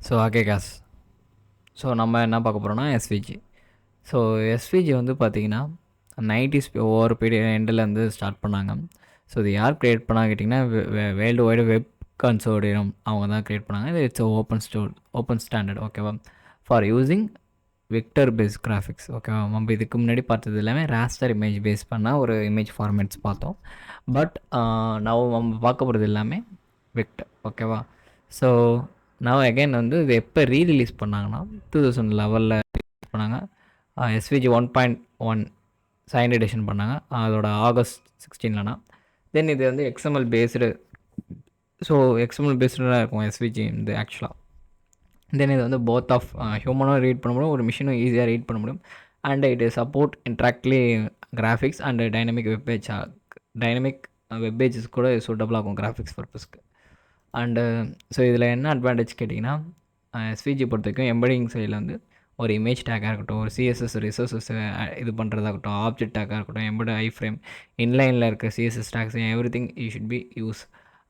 So okay cos. So நம்ம என்ன பார்க்க போகிறோம்னா எஸ்விஜி. ஸோ எஸ்விஜி வந்து பார்த்தீங்கன்னா 90s ஒவ்வொரு பீரியட் எண்டில் வந்து ஸ்டார்ட் பண்ணாங்க. ஸோ இது யார் க்ரியேட் பண்ணாங்க கேட்டிங்கன்னா வேர்ல்டு வைடு வெப் கன்சோர்டியம் அவங்க தான் க்ரியேட் பண்ணாங்க. இது இட்ஸ் ஓப்பன் ஸ்டாண்டர்ட் ஓகேவா for using vector base graphics ஓகேவா. நம்ம இதுக்கு முன்னாடி பார்த்தது எல்லாமே ராஸ்டர் இமேஜ் பேஸ் பண்ணால் ஒரு இமேஜ் ஃபார்மேட்ஸ் பார்த்தோம். பட் நம்ம பார்க்க போகிறது எல்லாமே வெக்டர் ஓகேவா. ஸோ நான் அகைன் வந்து இது எப்போ ரீரிலீஸ் பண்ணாங்கன்னா 2011 ரிலீஸ் பண்ணாங்க. எஸ்விஜி 1.1 செகண்ட் எடிஷன் பண்ணாங்க அதோட ஆகஸ்ட் 16லனா. தென் இது வந்து எக்ஸ்எம்எல் பேஸ்டு. ஸோ எக்ஸ்எம்எல் பேஸ்டாக இருக்கும் எஸ்விஜி இந்த ஆக்சுவலாக. தென் இது வந்து போத் ஆஃப் ஹியூமனும் ரீட் பண்ண முடியும், ஒரு மிஷினும் ஈஸியாக ரீட் பண்ண முடியும். And it support interactively graphics and dynamic webpage. Dynamic webpages கூட சூட்டபுளாக இருக்கும் கிராஃபிக்ஸ் பர்பஸ்க்கு. அண்டு ஸோ இதில் என்ன அட்வான்டேஜ் கேட்டிங்கன்னா எஸ்விஜி பொறுத்த வரைக்கும் எம்படிங் சைடில் வந்து ஒரு இமேஜ் டேக்காக இருக்கட்டும், ஒரு சிஎஸ்எஸ் ரிசோர்ஸஸ் இது பண்ணுறதாகட்டும், ஆப்ஜெக்ட் டேக்காக இருக்கட்டும், எம்படு ஐ ஃப்ரேம் இன்லைனில் இருக்க CSS tags everything you should be use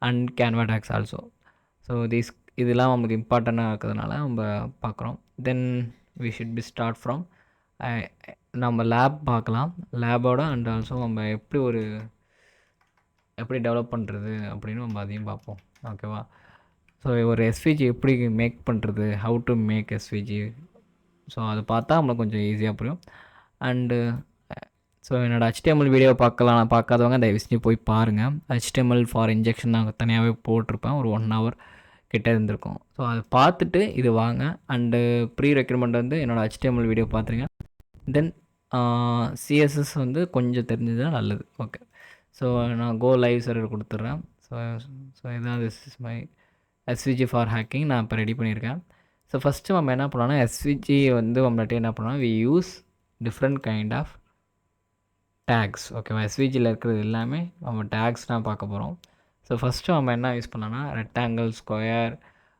and canvas tags also. So இதெல்லாம் நமக்கு இம்பார்ட்டண்ட்டாக இருக்கிறதுனால நம்ம பார்க்குறோம். Then we should be start from நம்ம லேப் பார்க்கலாம். லேபோட அண்ட் ஆல்சோ நம்ம எப்படி டெவலப் பண்ணுறது அப்படின்னு நம்ம அதையும் பார்ப்போம் ஓகேவா. ஸோ ஒரு எஸ்விஜி எப்படி மேக் பண்ணுறது, how to make SVG, so அதை பார்த்தா நம்மளுக்கு கொஞ்சம் ஈஸியாக புரியும். அண்டு ஸோ என்னோடய HTML வீடியோ பார்க்காதவங்க தயவுசெஞ்சு போய் பாருங்கள். HTML ஃபார் இன்ஜெக்ஷன் நான் தனியாகவே போட்டிருப்பேன், ஒரு 1 hour கிட்டே இருந்திருக்கும். ஸோ அதை பார்த்துட்டு இது வாங்க. அண்டு ப்ரீ ரெக்ரூட்மெண்ட் வந்து என்னோடய HTML வீடியோ பார்த்துருங்க. தென் சிஎஸ்எஸ் வந்து கொஞ்சம் தெரிஞ்சதுன்னா நல்லது ஓகே. ஸோ நான் கோ லைவ் சர்வர் கொடுத்துட்றேன். ஸோ இதான் this is my SVG for hacking நான் இப்போ ரெடி பண்ணியிருக்கேன். ஸோ ஃபஸ்ட்டு நம்ம என்ன பண்ணோன்னா எஸ்விஜி வந்து நம்மள்ட்ட என்ன பண்ணோன்னா we use different kind of tags ஓகேவா. எஸ்விஜியில் இருக்கிறது எல்லாமே நம்ம டேக்ஸ் தான் பார்க்க போகிறோம். ஸோ ஃபஸ்ட்டு நம்ம என்ன யூஸ் பண்ணோன்னா ரெக்டாங்கிள், ஸ்கொயர்,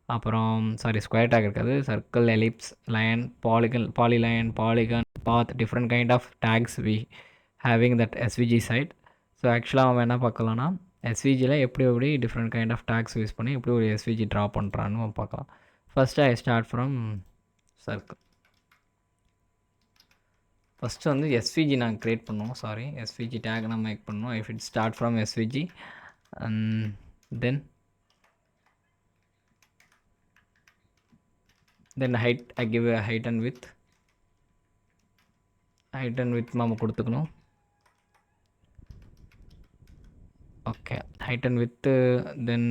அப்புறம் ஸ்கொயர் டேக் இருக்காது, circle, ellipse, line, polyline, polygon, path, different kind of tags we having that SVG side. So ஆக்சுவலாக அவன் என்ன பார்க்கலாம்னா எஸ்விஜியில் எப்படி different kind of tags use பண்ணி எப்படி ஒரு எஸ்விஜி ட்ரா பண்ணுறான்னு பார்க்கலாம். First I start from circle. First வந்து எஸ்விஜி நாங்கள் க்ரியேட் பண்ணோம், எஸ்விஜி டேக் நான் மேக் பண்ணோம். If it start from SVG and then height I give a height and width நம்ம கொடுத்துக்கணும். Okay, height and width then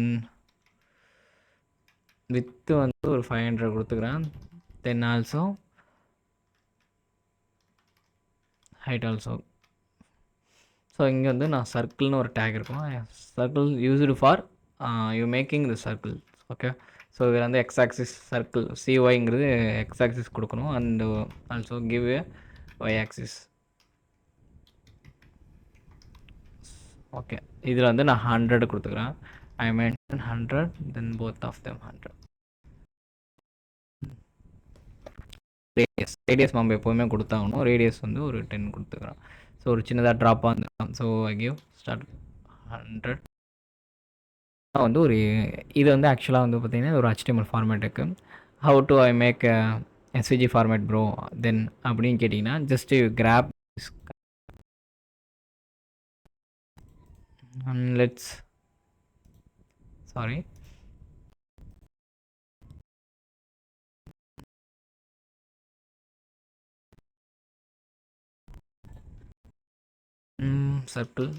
width வந்து ஒரு 500 கொடுத்துக்கிறேன். Then also height also. So இங்கே வந்து நான் சர்க்கிள்னு ஒரு டேக் இருக்கும், circle used for you making the circle okay. So இதில் வந்து எக்ஸ் ஆக்சிஸ் சர்க்கிள் சிஒய்ங்கிறது எக்ஸ் ஆக்சிஸ் கொடுக்கணும் and also give a Y axis okay. இதில் வந்து நான் 100 கொடுத்துக்கிறேன். I mention 100 then both of them 100. Radius நம்ம எப்போவுமே கொடுத்தாகணும். ரேடியஸ் வந்து ஒரு 10 கொடுத்துக்கிறோம். ஸோ ஒரு சின்னதாக ட்ராப்பாக இருந்துக்கலாம். So I give start 100. வந்து இது வந்து ஆக்சுவலாக வந்து பார்த்திங்கன்னா ஒரு HTML ஃபார்மேட்டுக்கு how to I make SVG format bro then அப்படின்னு கேட்டிங்கன்னா ஜஸ்ட் கிராப் லெட்ஸ் circle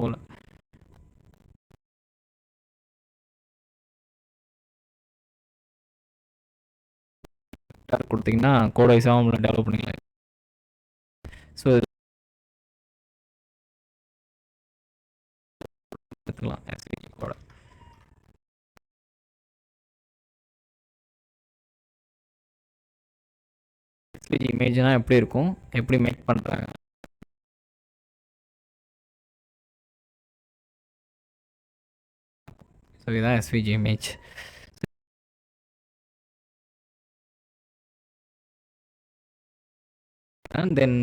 போல் கொடுத்தீங்கன்னா கோட் வைஸாக நம்மளை டெவலப் பண்ணிக்கலாம். ஸோ எடுத்துக்கலாம் SVG கோட. SVG இமேஜ்னால் எப்படி இருக்கும், எப்படி மேக் பண்ணுறாங்க. ஸோ இதுதான் SVG image. And then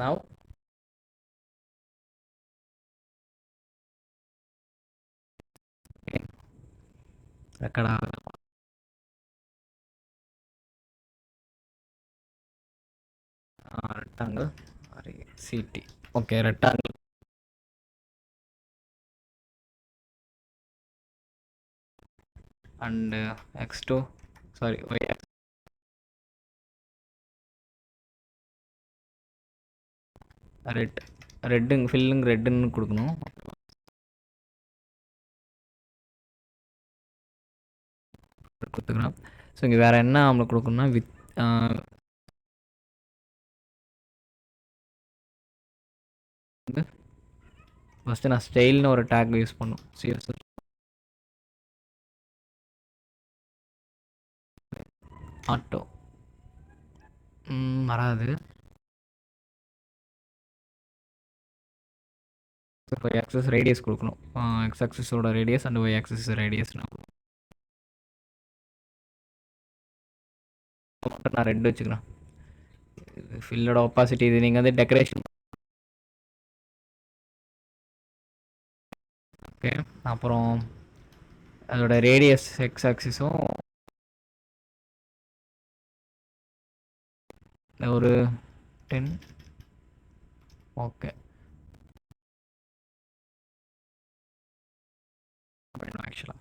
now record ஆகுது. Rectangle RACT. Okay, rectangle and X2 sorry Y ரெட்டுங்க ஃபில்லுங்க ரெட்டுன்னு கொடுக்கணும். கொடுத்துக்கலாம். ஸோ இங்கே வேறு என்ன நம்மளுக்கு கொடுக்கணும்னா வித் வந்து ஃபஸ்ட்டு நான் ஸ்டைல்னு ஒரு டேக் யூஸ் பண்ணும் CSS ஆட்டோ வராது. இப்போ ஆக்சஸ் ரேடியஸ் கொடுக்கணும். எக்ஸ் ஆக்சஸோட radius and Y axis radius நான் ரெண்டு வச்சுக்கிறேன். ஃபில்லோட ஒப்பாசிட்டி இது நீங்கள் வந்து டெக்கரேஷன். ஓகே, அப்புறம் அதோட ரேடியஸ் எக்ஸ் ஆக்சிஸும் ஒரு 10. ஓகே, ஆக்சுவலாக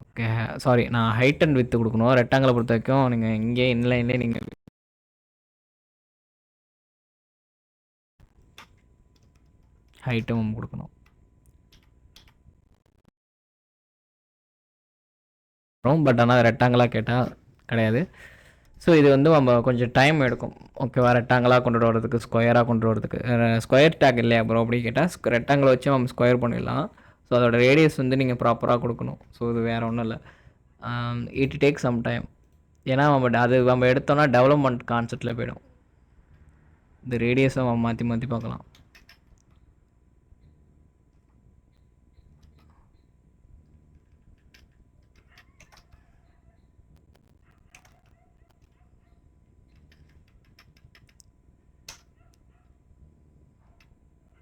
ஓகே சாரி, நான் ஹைட் அண்ட் வித்து கொடுக்கணும். ரெக்டாங்கிளை பொறுத்த வரைக்கும் நீங்கள் இங்கே இன்லைன்லேயே நீங்கள் ஹைட்டும் கொடுக்கணும். பட் ஆனால் ரெக்டாங்கிளாக கேட்டால் கிடையாது. ஸோ இது வந்து நம்ம கொஞ்சம் டைம் எடுக்கும். ஓகேவா, ரெக்டாங்கிளாக கொண்டு வரதுக்கு, ஸ்கொயராக கொண்டு வரதுக்கு. ஸ்கொயர் டேக் இல்லையா ப்ரோ அப்படி கேட்டால் ரெக்டாங்கிள் வச்சு நம்ம ஸ்கொயர் பண்ணிடலாம். ஸோ அதோட ரேடியஸ் வந்து நீங்கள் ப்ராப்பராக கொடுக்கணும். ஸோ இது வேறு ஒன்றும் இல்லை. It take some time. ஏன்னா நம்ம எடுத்தோன்னா டெவலப்மெண்ட் கான்செப்டில் போயிடும். இந்த ரேடியஸை நம்ம மாற்றி மாற்றி பார்க்கலாம்.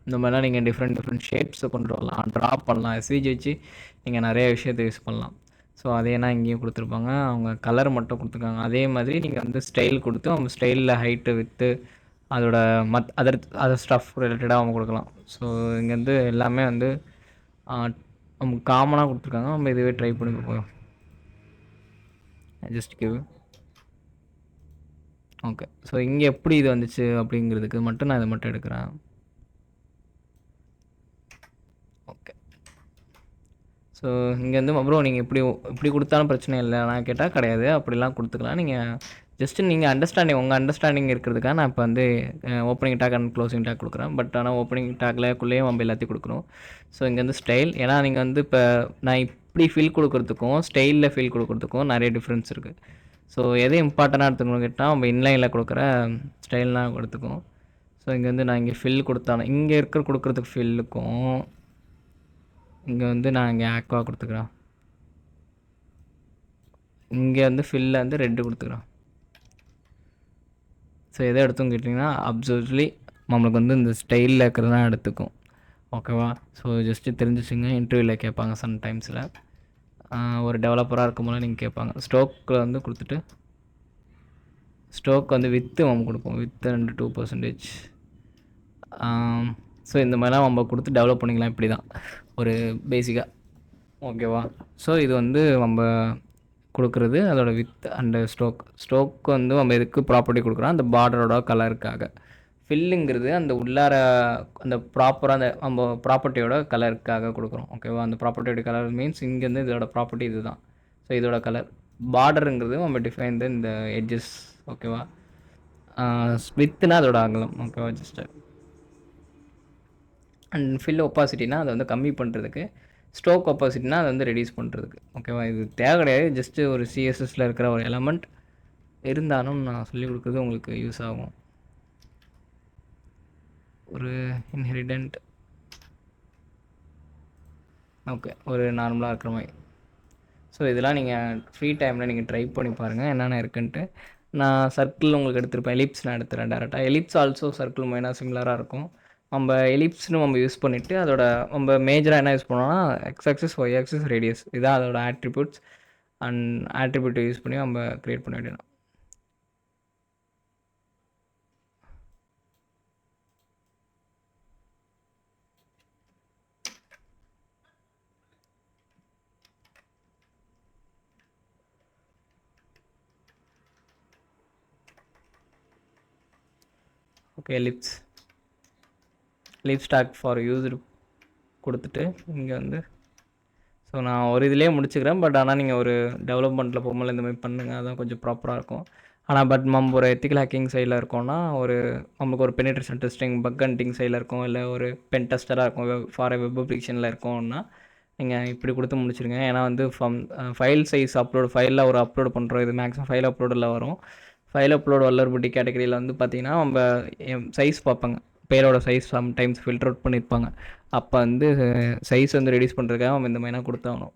இந்த மாதிரிலாம் நீங்கள் டிஃப்ரெண்ட் ஷேப்ஸை கொண்டு வரலாம், ட்ராப் பண்ணலாம். SVG வச்சு நீங்கள் நிறைய விஷயத்தை யூஸ் பண்ணலாம். ஸோ அதேனா இங்கேயும் கொடுத்துருப்பாங்க. அவங்க கலர் மட்டும் கொடுத்துருக்காங்க. அதே மாதிரி நீங்கள் வந்து ஸ்டைல் கொடுத்து அவங்க ஸ்டைலில் ஹைட்டு வித்து அதோட அதர் ஸ்டஃப் ரிலேட்டடாக அவங்க கொடுக்கலாம். ஸோ இங்கே வந்து எல்லாமே வந்து நமக்கு காமனாக கொடுத்துருக்காங்க. நம்ம இதுவே ட்ரை பண்ணி பார்ப்போம். Just give. ஓகே, ஸோ இங்கே எப்படி இது வந்துச்சு அப்படிங்கிறதுக்கு மட்டும் நான் இதை மட்டும் எடுக்கிறேன். ஓகே, ஸோ இங்கே வந்து அப்புறம் நீங்கள் இப்படி கொடுத்தாலும் பிரச்சனை இல்லை. நான் கேட்டால் கிடையாது, அப்படிலாம் கொடுத்துக்கலாம். நீங்கள் ஜஸ்ட்டு நீங்கள் உங்கள் அண்டர்ஸ்டாண்டிங் இருக்கிறதுக்காக நான் இப்போ வந்து opening take and closing take கொடுக்குறேன். பட் ஆனால் ஓப்பனிங் டேக்லேயே நம்ம எல்லாத்தையும் கொடுக்கணும். ஸோ இங்கே வந்து ஸ்டைல், ஏன்னா நீங்கள் வந்து இப்போ நான் இப்படி ஃபீல் கொடுக்குறதுக்கும் ஸ்டைலில் ஃபீல் கொடுக்குறதுக்கும் நிறைய டிஃப்ரென்ஸ் இருக்குது. ஸோ எது இம்பார்ட்டண்ட்டாக எடுத்துக்கணும்னு கேட்டால் நம்ம இன்லைனில் கொடுக்குற ஸ்டைல்லாம் எடுத்துக்கும். ஸோ இங்கே வந்து நான் இங்கே ஃபில் கொடுத்தானே, இங்கே கொடுக்குறதுக்கு ஃபில்லுக்கும் இங்கே வந்து நான் இங்கே ஆக்வா கொடுத்துக்கிறேன். இங்கே வந்து ஃபில்லில் வந்து ரெட்டு கொடுத்துக்கிறேன். ஸோ எதை எடுத்தும் கேட்டிங்கன்னா அப்சல்யூட்லி நம்மளுக்கு வந்து இந்த ஸ்டைலில் இருக்கிறது தான் எடுத்துக்கும். ஓகேவா, ஸோ ஜஸ்ட்டு தெரிஞ்சிச்சுங்க. இன்டர்வியூவில் கேட்பாங்க சம்டைம்ஸில். ஒரு டெவலப்பராக இருக்கும்போது நீங்கள் கேட்பாங்க. ஸ்டோக்கில் வந்து கொடுத்துட்டு ஸ்டோக் வந்து வித்து நம்ம கொடுப்போம். With and 2%. ஸோ இந்த மாதிரிலாம் நம்ம கொடுத்து டெவலப் பண்ணிக்கலாம். இப்படி தான் ஒரு பேசிக்காக. ஓகேவா, ஸோ இது வந்து நம்ம கொடுக்குறது அதோட வித் அண்டு ஸ்ட்ரோக் வந்து நம்ம எதுக்கு ப்ராப்பர்ட்டி கொடுக்குறோம், அந்த பார்டரோட கலருக்காக. ஃபில்லுங்கிறது அந்த உள்ளார அந்த ப்ராப்பராக அந்த நம்ம ப்ராப்பர்ட்டியோட கலருக்காக கொடுக்குறோம். ஓகேவா? அந்த ப்ராப்பர்ட்டியோட கலர் மீன்ஸ் இங்கேருந்து இதோட ப்ராப்பர்ட்டி இது தான். ஸோ இதோட கலர். பார்டருங்கிறது நம்ம டிஃபைன் இந்த எட்ஜஸ். ஓகேவா? வித்துனா அதோட அகலம். ஓகேவா? ஜஸ்ட்டு அண்ட் ஃபில் ஒப்பாசிட்டினா அதை வந்து கம்மி பண்ணுறதுக்கு, ஸ்ட்ரோக் ஒப்பாசிட்டினா அதை வந்து ரெடியூஸ் பண்ணுறதுக்கு. ஓகேவா? இது தேவை கிடையாது, ஜஸ்ட்டு ஒரு சிஎஸ்எஸில் இருக்கிற ஒரு எலமெண்ட் இருந்தாலும் நான் சொல்லிக் கொடுக்குறது உங்களுக்கு யூஸ் ஆகும். ஒரு இன்ஹெரிடன்ட், ஓகே, ஒரு நார்மலாக இருக்கிற மாதிரி. ஸோ இதெல்லாம் நீங்கள் ஃப்ரீ டைமில் நீங்கள் ட்ரை பண்ணி பாருங்கள் என்னென்ன இருக்குன்ட்டு. நான் சர்க்கிள் உங்களுக்கு எடுத்திருப்பேன், எலிப்ஸ் நான் எடுத்துகிறேன் டேரெக்டாக. எலிப்ஸ் ஆல்சோ சர்க்கிள் மைனாக சிமிலராக இருக்கும். நம்ம எலிப்ஸ்னு நம்ம யூஸ் பண்ணிவிட்டு அதோட நம்ம மேஜராக என்ன யூஸ் பண்ணோம்னா X axis, Y axis, radius, இதான் அதோட ஆட்ரிபியூட்ஸ். அண்ட் ஆட்ரிபியூட்டை யூஸ் பண்ணி நம்ம க்ரியேட் பண்ண வேண்டியது. Okay, ellipse stock for used கொடுத்துட்டு இங்கே வந்து ஸோ நான் ஒரு இதிலே முடிச்சுக்கிறேன். பட் ஆனால் நீங்கள் ஒரு டெவலப்மெண்ட்டில் போகும்போது இந்த மாதிரி பண்ணுங்கள், அதான் கொஞ்சம் ப்ராப்பராக இருக்கும். ஆனால் பட் நம்ம ஒரு எத்திக்கல் ஹேக்கிங் சைடில் இருக்கோம்னா ஒரு நமக்கு ஒரு பெனிட்ரேஷன் டெஸ்டிங், பக் ஹண்டிங் சைடில் இருக்கும், இல்லை ஒரு பென் டெஸ்டராக இருக்கும், ஃபார் வெப் அப்ளிகேஷனில் இருக்கோம்னா நீங்கள் இப்படி கொடுத்து முடிச்சிருங்க. ஏன்னா வந்து ஃபைல் சைஸ் ஃபைலில் ஒரு அப்லோடு பண்ணுறோம், இது மேக்ஸிமம் ஃபைல் அப்லோடில் வரும். ஃபைல் அப்லோடு வல்லரபிலிட்டி கேட்டகரியில் வந்து பார்த்திங்கன்னா நம்ம சைஸ் பார்ப்பாங்க, பேரோட சைஸ் சம்டைம்ஸ் ஃபில்டர் அவுட் பண்ணியிருப்பாங்க. அப்போ வந்து சைஸ் வந்து ரெடியூஸ் பண்ணுறதுக்காக நம்ம இந்த மாதிரினா கொடுத்தாகணும்.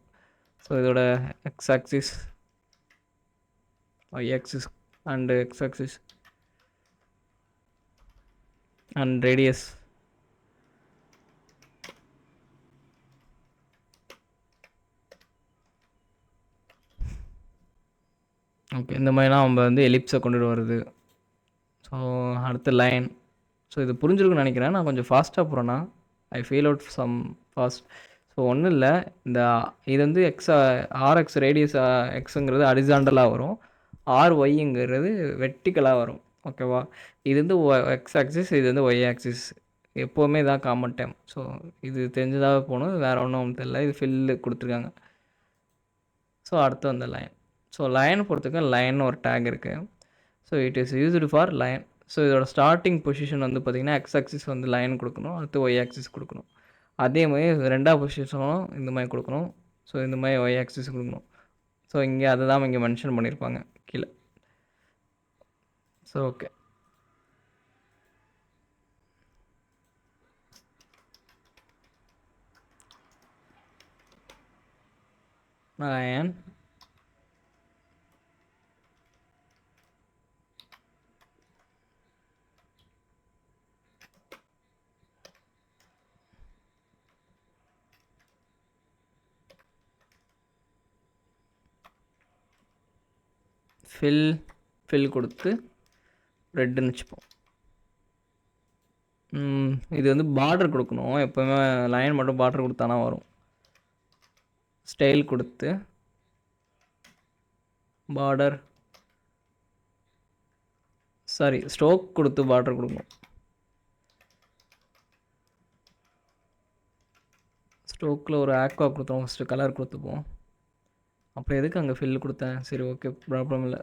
ஸோ இதோட X axis, Y axis and X axis and radius. Okay, இந்த மாதிரிலாம் நம்ம வந்து எலிப்ஸை கொண்டுட்டு வருது. ஸோ அடுத்து லைன். ஸோ இது புரிஞ்சிருக்குன்னு நினைக்கிறேன். நான் கொஞ்சம் ஃபாஸ்ட்டாக போகிறேன்னா I feel out some fast. So ஒன்றும் இல்லை, இந்த இது வந்து ஆர்எக்ஸ் ரேடியஸ் எக்ஸுங்கிறது ஹரிசாண்டலாக வரும், ஆர்ஒய்ங்கிறது வெர்டிக்கலாக வரும். ஓகேவா? இது வந்து எக்ஸ் ஆக்சிஸ், இது வந்து ஒய் ஆக்சிஸ். எப்போவுமே இதான் காமன் டைம். ஸோ இது தெரிஞ்சதாக போகணும், வேறு ஒன்றும் தெரியல. இது ஃபில்லு கொடுத்துருக்காங்க. ஸோ அடுத்து வந்து லைன். ஸோ லைன் பொறுத்தவரைக்கும் லைன் ஒரு டேக் இருக்குது. So it is used for line. So இதோட ஸ்டார்டிங் பொசிஷன் வந்து பார்த்திங்கன்னா எக்ஸ் ஆக்சிஸ் வந்து லைன் கொடுக்கணும், அடுத்து ஒய் ஆக்சிஸ் கொடுக்கணும். அதே மாதிரி ரெண்டாவது பொசிஷனும் இந்த மாதிரி கொடுக்கணும். ஸோ இந்த மாதிரி ஒய் ஆக்சிஸ் கொடுக்கணும். ஸோ இங்கே அதை தான் இங்கே மென்ஷன் பண்ணியிருப்பாங்க கீழே. ஸோ ஓகே, லைன் ஃபில் கொடுத்து ரெட்டுன்னு வச்சுப்போம். இது வந்து பார்டர் கொடுக்கணும், எப்போவுமே லைன் மட்டும் பார்டர் கொடுத்தானா வரும். ஸ்டைல் கொடுத்து பார்டர், சாரி ஸ்ட்ரோக் கொடுத்து பார்டர் கொடுக்கணும். ஸ்ட்ரோக்கில் ஒரு ஆக்வா கொடுத்தோம், ஃபஸ்ட்டு கலர் கொடுத்துப்போம். அப்புறம் எதுக்கு அங்கே ஃபில் கொடுத்தேன்? சரி ஓகே, ப்ராப்ளம் இல்லை.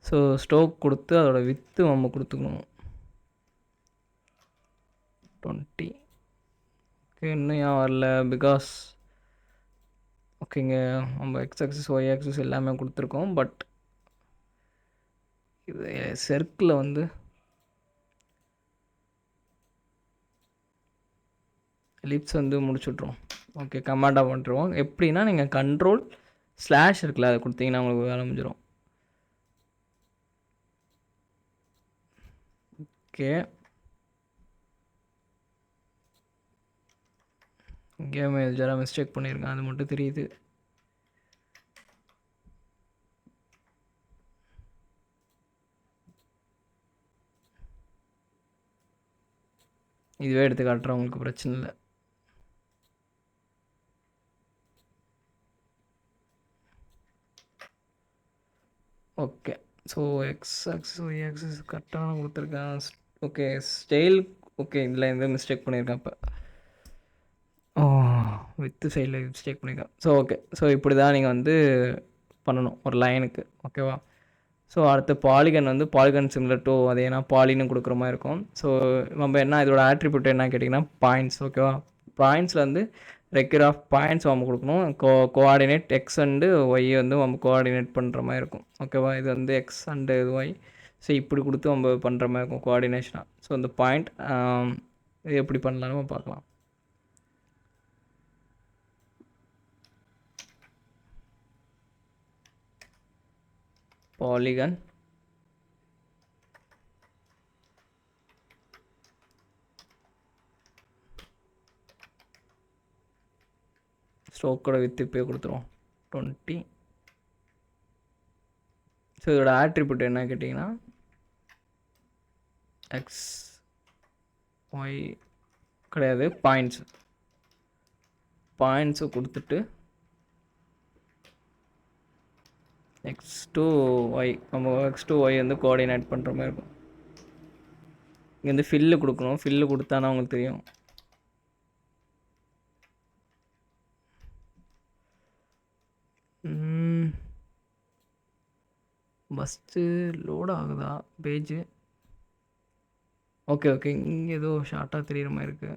ஸோ ஸ்ட்ரோக் கொடுத்து அதோட வித்து நம்ம கொடுத்துக்கணும் 20. ஓகே, இன்னும் ஏன் வரல? பிகாஸ் ஓகேங்க, நம்ம எக்ஸ் ஆக்சிஸ் ஒய் ஆக்சிஸ் எல்லாமே கொடுத்துருக்கோம். பட் இது சர்க்கிளில் வந்து லிப்ஸ் வந்து முடிச்சுட்ருவோம். ஓகே, கமாண்டாக பண்ணிட்டுருவோம். எப்படின்னா நீங்கள் கண்ட்ரோல் ஸ்லாஷ் இருக்குல்ல, அதை கொடுத்தீங்கன்னா உங்களுக்கு வேலை முடிஞ்சிடும். ஓகே, இங்கே மேஜராக மிஸ்டேக் பண்ணியிருக்கேன், அது மட்டும் தெரியுது. இதுவே எடுத்து காட்டுறேன், உங்களுக்கு பிரச்சனை இல்லை. Okay. So X axis Y axis கரெக்டாக நான் கொடுத்துருக்கேன். Okay style. ஓகே இதில் எந்த மிஸ்டேக் பண்ணியிருக்கேன் இப்போ. ஓ வித்து சைடில் மிஸ்டேக் பண்ணியிருக்கேன். So okay. ஸோ இப்படி தான் நீங்கள் வந்து பண்ணணும் ஒரு லைனுக்கு. ஓகேவா? ஸோ அடுத்து பாலிகன் வந்து பாலிகன் சிமிலர் டு அது ஏன்னா பாலின்னு கொடுக்குற மாதிரி இருக்கும். ஸோ நம்ம என்ன இதோட ஆட்ரிபியூட் என்ன கேட்டிங்கன்னா பாயிண்ட்ஸ். ஓகேவா? பாயிண்ட்ஸில் வந்து ரெக்கர் ஆஃப் பாயிண்ட்ஸ் நம்ம கொடுக்கணும். கோஆர்டினேட் எக்ஸ் அண்டு ஒய் வந்து நம்ம கோஆர்டினேட் பண்ணுற மாதிரி இருக்கும். ஓகேவா? இது வந்து எக்ஸ் அண்டு இது ஒய். ஸோ இப்படி கொடுத்து நம்ம பண்ணுற மாதிரி இருக்கும் கோஆர்டினேஷனாக. ஸோ இந்த பாயிண்ட் இது எப்படி பண்ணலான்னு நம்ம பார்க்கலாம். பாலிகன் ஸ்ட்ரோக்கோட வித்து இப்போயே கொடுத்துருவோம் 20. ஸோ இதோட ஆட்ரிபியூட் என்ன கேட்டிங்கன்னா எக்ஸ் ஒய் கிடையாது, பாயிண்ட்ஸு கொடுத்துட்டு எக்ஸ் டு ஒய் நம்ம எக்ஸ் டு ஒய் வந்து கோஆர்டினேட் பண்ணுற மாதிரி இருக்கும். இங்கே வந்து ஃபில்லு கொடுக்கணும். ஃபில்லு கொடுத்தானா உங்களுக்கு தெரியும். ஃபஸ்ட்டு லோட் ஆகுதா பேஜு? Okay okay. இங்கே ஏதோ ஷார்ட்டாக தெரியுற மாதிரி இருக்குது.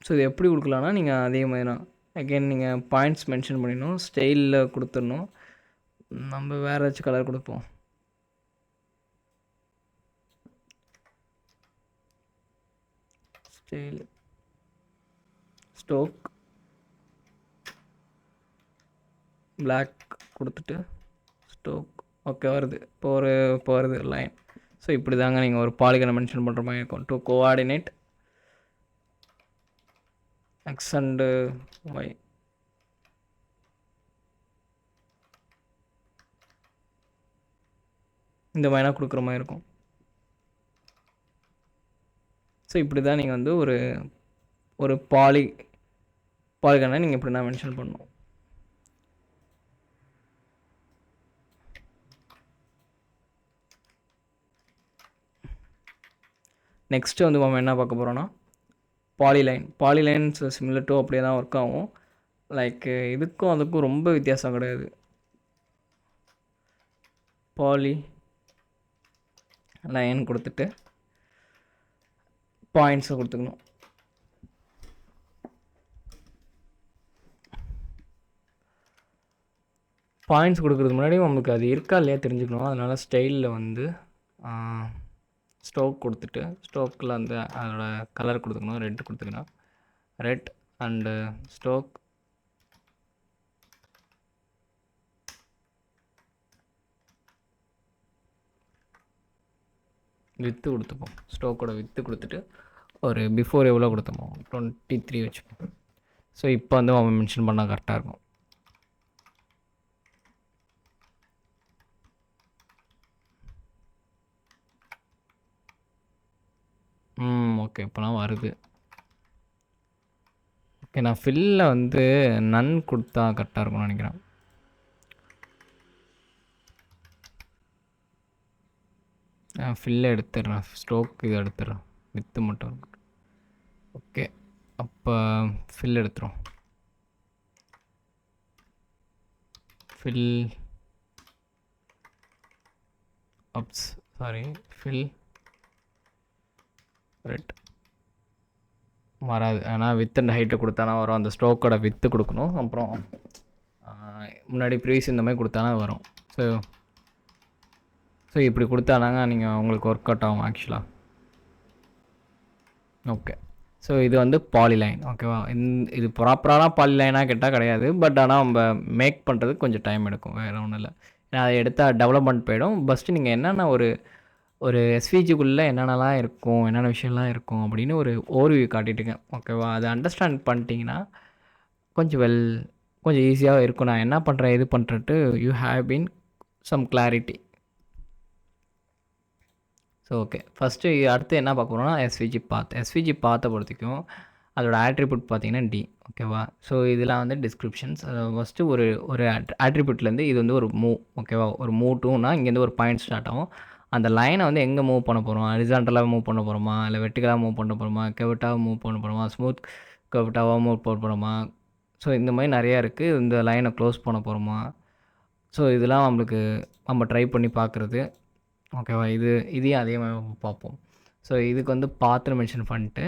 ஸோ இது எப்படி கொடுக்கலான்னா நீங்கள் அதே மாதிரி தான் அகெயின் நீங்கள் பாயிண்ட்ஸ் மென்ஷன் பண்ணிடணும், ஸ்டைலில் கொடுத்துடணும். நம்ம வேறு ஏதாச்சும் கலர் கொடுப்போம். ஸ்டைல் ஸ்டோக் பிளாக் கொடுத்துட்டு ஸ்டோக். ஓகே வருது இப்போ வருது லைன். ஸோ இப்படி தாங்க நீங்கள் ஒரு பாலிகனை மென்ஷன் பண்ணுற மாதிரி இருக்கும். To coordinate X and Y. இந்த மாதிரினா கொடுக்குற மாதிரி இருக்கும். ஸோ இப்படி தான் நீங்கள் வந்து ஒரு பாலிகனை நீங்கள் இப்படி தான் மென்ஷன் பண்ணணும். நெக்ஸ்ட்டு வந்து நம்ம என்ன பார்க்க போகிறோன்னா பாலிலைன்ஸ் சிமிலர் டு அப்படியே தான் ஒர்க் ஆகும். லைக் இதுக்கும் அதுக்கும் ரொம்ப வித்தியாசம் கிடையாது. பாலி லைன் கொடுத்துட்டு பாயிண்ட்ஸை கொடுத்துக்கணும். பாயிண்ட்ஸ் கொடுக்குறதுக்கு முன்னாடி நமக்கு அது இருக்கா இல்லையா தெரிஞ்சுக்கணும். அதனால் ஸ்டைலில் வந்து ஸ்டோக் கொடுத்துட்டு ஸ்டோக்கில் வந்து அதோட கலர் கொடுத்துக்கணும். ரெட் கொடுத்துக்கணும். ரெட் அண்டு ஸ்டோக் வித்து கொடுத்துப்போம். ஸ்டோக்கோட வித்து கொடுத்துட்டு ஒரு பிஃபோர் எவ்வளோ கொடுத்துப்போம் 23 வச்சுப்போம். ஸோ இப்போ வந்து அவன் மென்ஷன் பண்ணால் கரெக்டாக இருக்கும். ஓகே இப்போலாம் வருது. ஓகே நான் ஃபில்லில் வந்து நன் கொடுத்தா கரெக்டாக இருக்கும்னு நினைக்கிறேன். ஃபில்லை எடுத்துடுறேன், ஸ்ட்ரோக் இதை எடுத்துடுறேன், வித்து மட்டும் இருக்கு. ஓகே அப்போ ஃபில் எடுத்துரும். ஃபில் ஃபில் ரெட் வராது. ஆனால் வித் அண்ட் ஹைட்டை கொடுத்தானா வரும். அந்த ஸ்ட்ரோக்கோட வித்து கொடுக்கணும். அப்புறம் முன்னாடி ப்ரீஸ் இந்த மாதிரி கொடுத்தானா வரும். ஸோ இப்படி கொடுத்தானாங்க நீங்கள் உங்களுக்கு ஒர்க் அவுட் ஆகும் ஆக்சுவலாக. ஓகே ஸோ இது வந்து பாலிலைன். ஓகேவா? இது ப்ராப்பரான பாலிலைனாக கேட்டால் கிடையாது. பட் ஆனால் நம்ம மேக் பண்ணுறதுக்கு கொஞ்சம் டைம் எடுக்கும், வேறு ஒன்றும் இல்லை. அதை எடுத்தால் டெவலப்மெண்ட் போயிடும். ஃபஸ்ட்டு நீங்கள் என்னென்ன ஒரு ஒரு எஸ்விஜிக்குள்ளே என்னென்னலாம் இருக்கும், என்னென்ன விஷயம்லாம் இருக்கும் அப்படின்னு ஒரு ஓவர்வியூ காட்டிட்டுருக்கேன். ஓகேவா? அதை அண்டர்ஸ்டாண்ட் பண்ணிட்டீங்கன்னா கொஞ்சம் கொஞ்சம் ஈஸியாக இருக்கும். நான் என்ன பண்ணுறேன், இது பண்ணுறன்ட்டு you have been some clarity. So okay, first அடுத்து என்ன பார்க்க போகிறோம்னா எஸ்விஜி பாத்தை பொறுத்திக்கும் அதோட ஆட்ரிபியூட் பார்த்தீங்கன்னா டி. ஓகேவா? ஸோ இதெல்லாம் வந்து டிஸ்கிரிப்ஷன்ஸ். ஃபஸ்ட்டு ஒரு ஒரு ஆட்ரிபியூட்லேருந்து இது வந்து ஒரு மூவ். ஓகேவா? ஒரு மூவ் டூனா இங்கேருந்து ஒரு பாயிண்ட் ஸ்டார்ட் ஆகும். அந்த லைனை வந்து எங்கே மூவ் பண்ண போகிறோம், ஹரிசாண்டலாக மூவ் பண்ண போகிறோமா, இல்லை வெர்டிகலாக மூவ் பண்ண போகிறோமா, கெவட்டாக மூவ் பண்ண போகிறோமா, ஸ்மூத் கெவட்டாவாக மூவ் பண்ண போகிறோமா. ஸோ இந்த மாதிரி நிறையா இருக்குது. இந்த லைனை க்ளோஸ் பண்ண போகிறோமா. ஸோ இதெல்லாம் நம்மளுக்கு நம்ம ட்ரை பண்ணி பார்க்குறது. ஓகேவா? இதையும் அதே மாதிரி பார்ப்போம். ஸோ இதுக்கு வந்து பாத்திரம் மென்ஷன் பண்ணிட்டு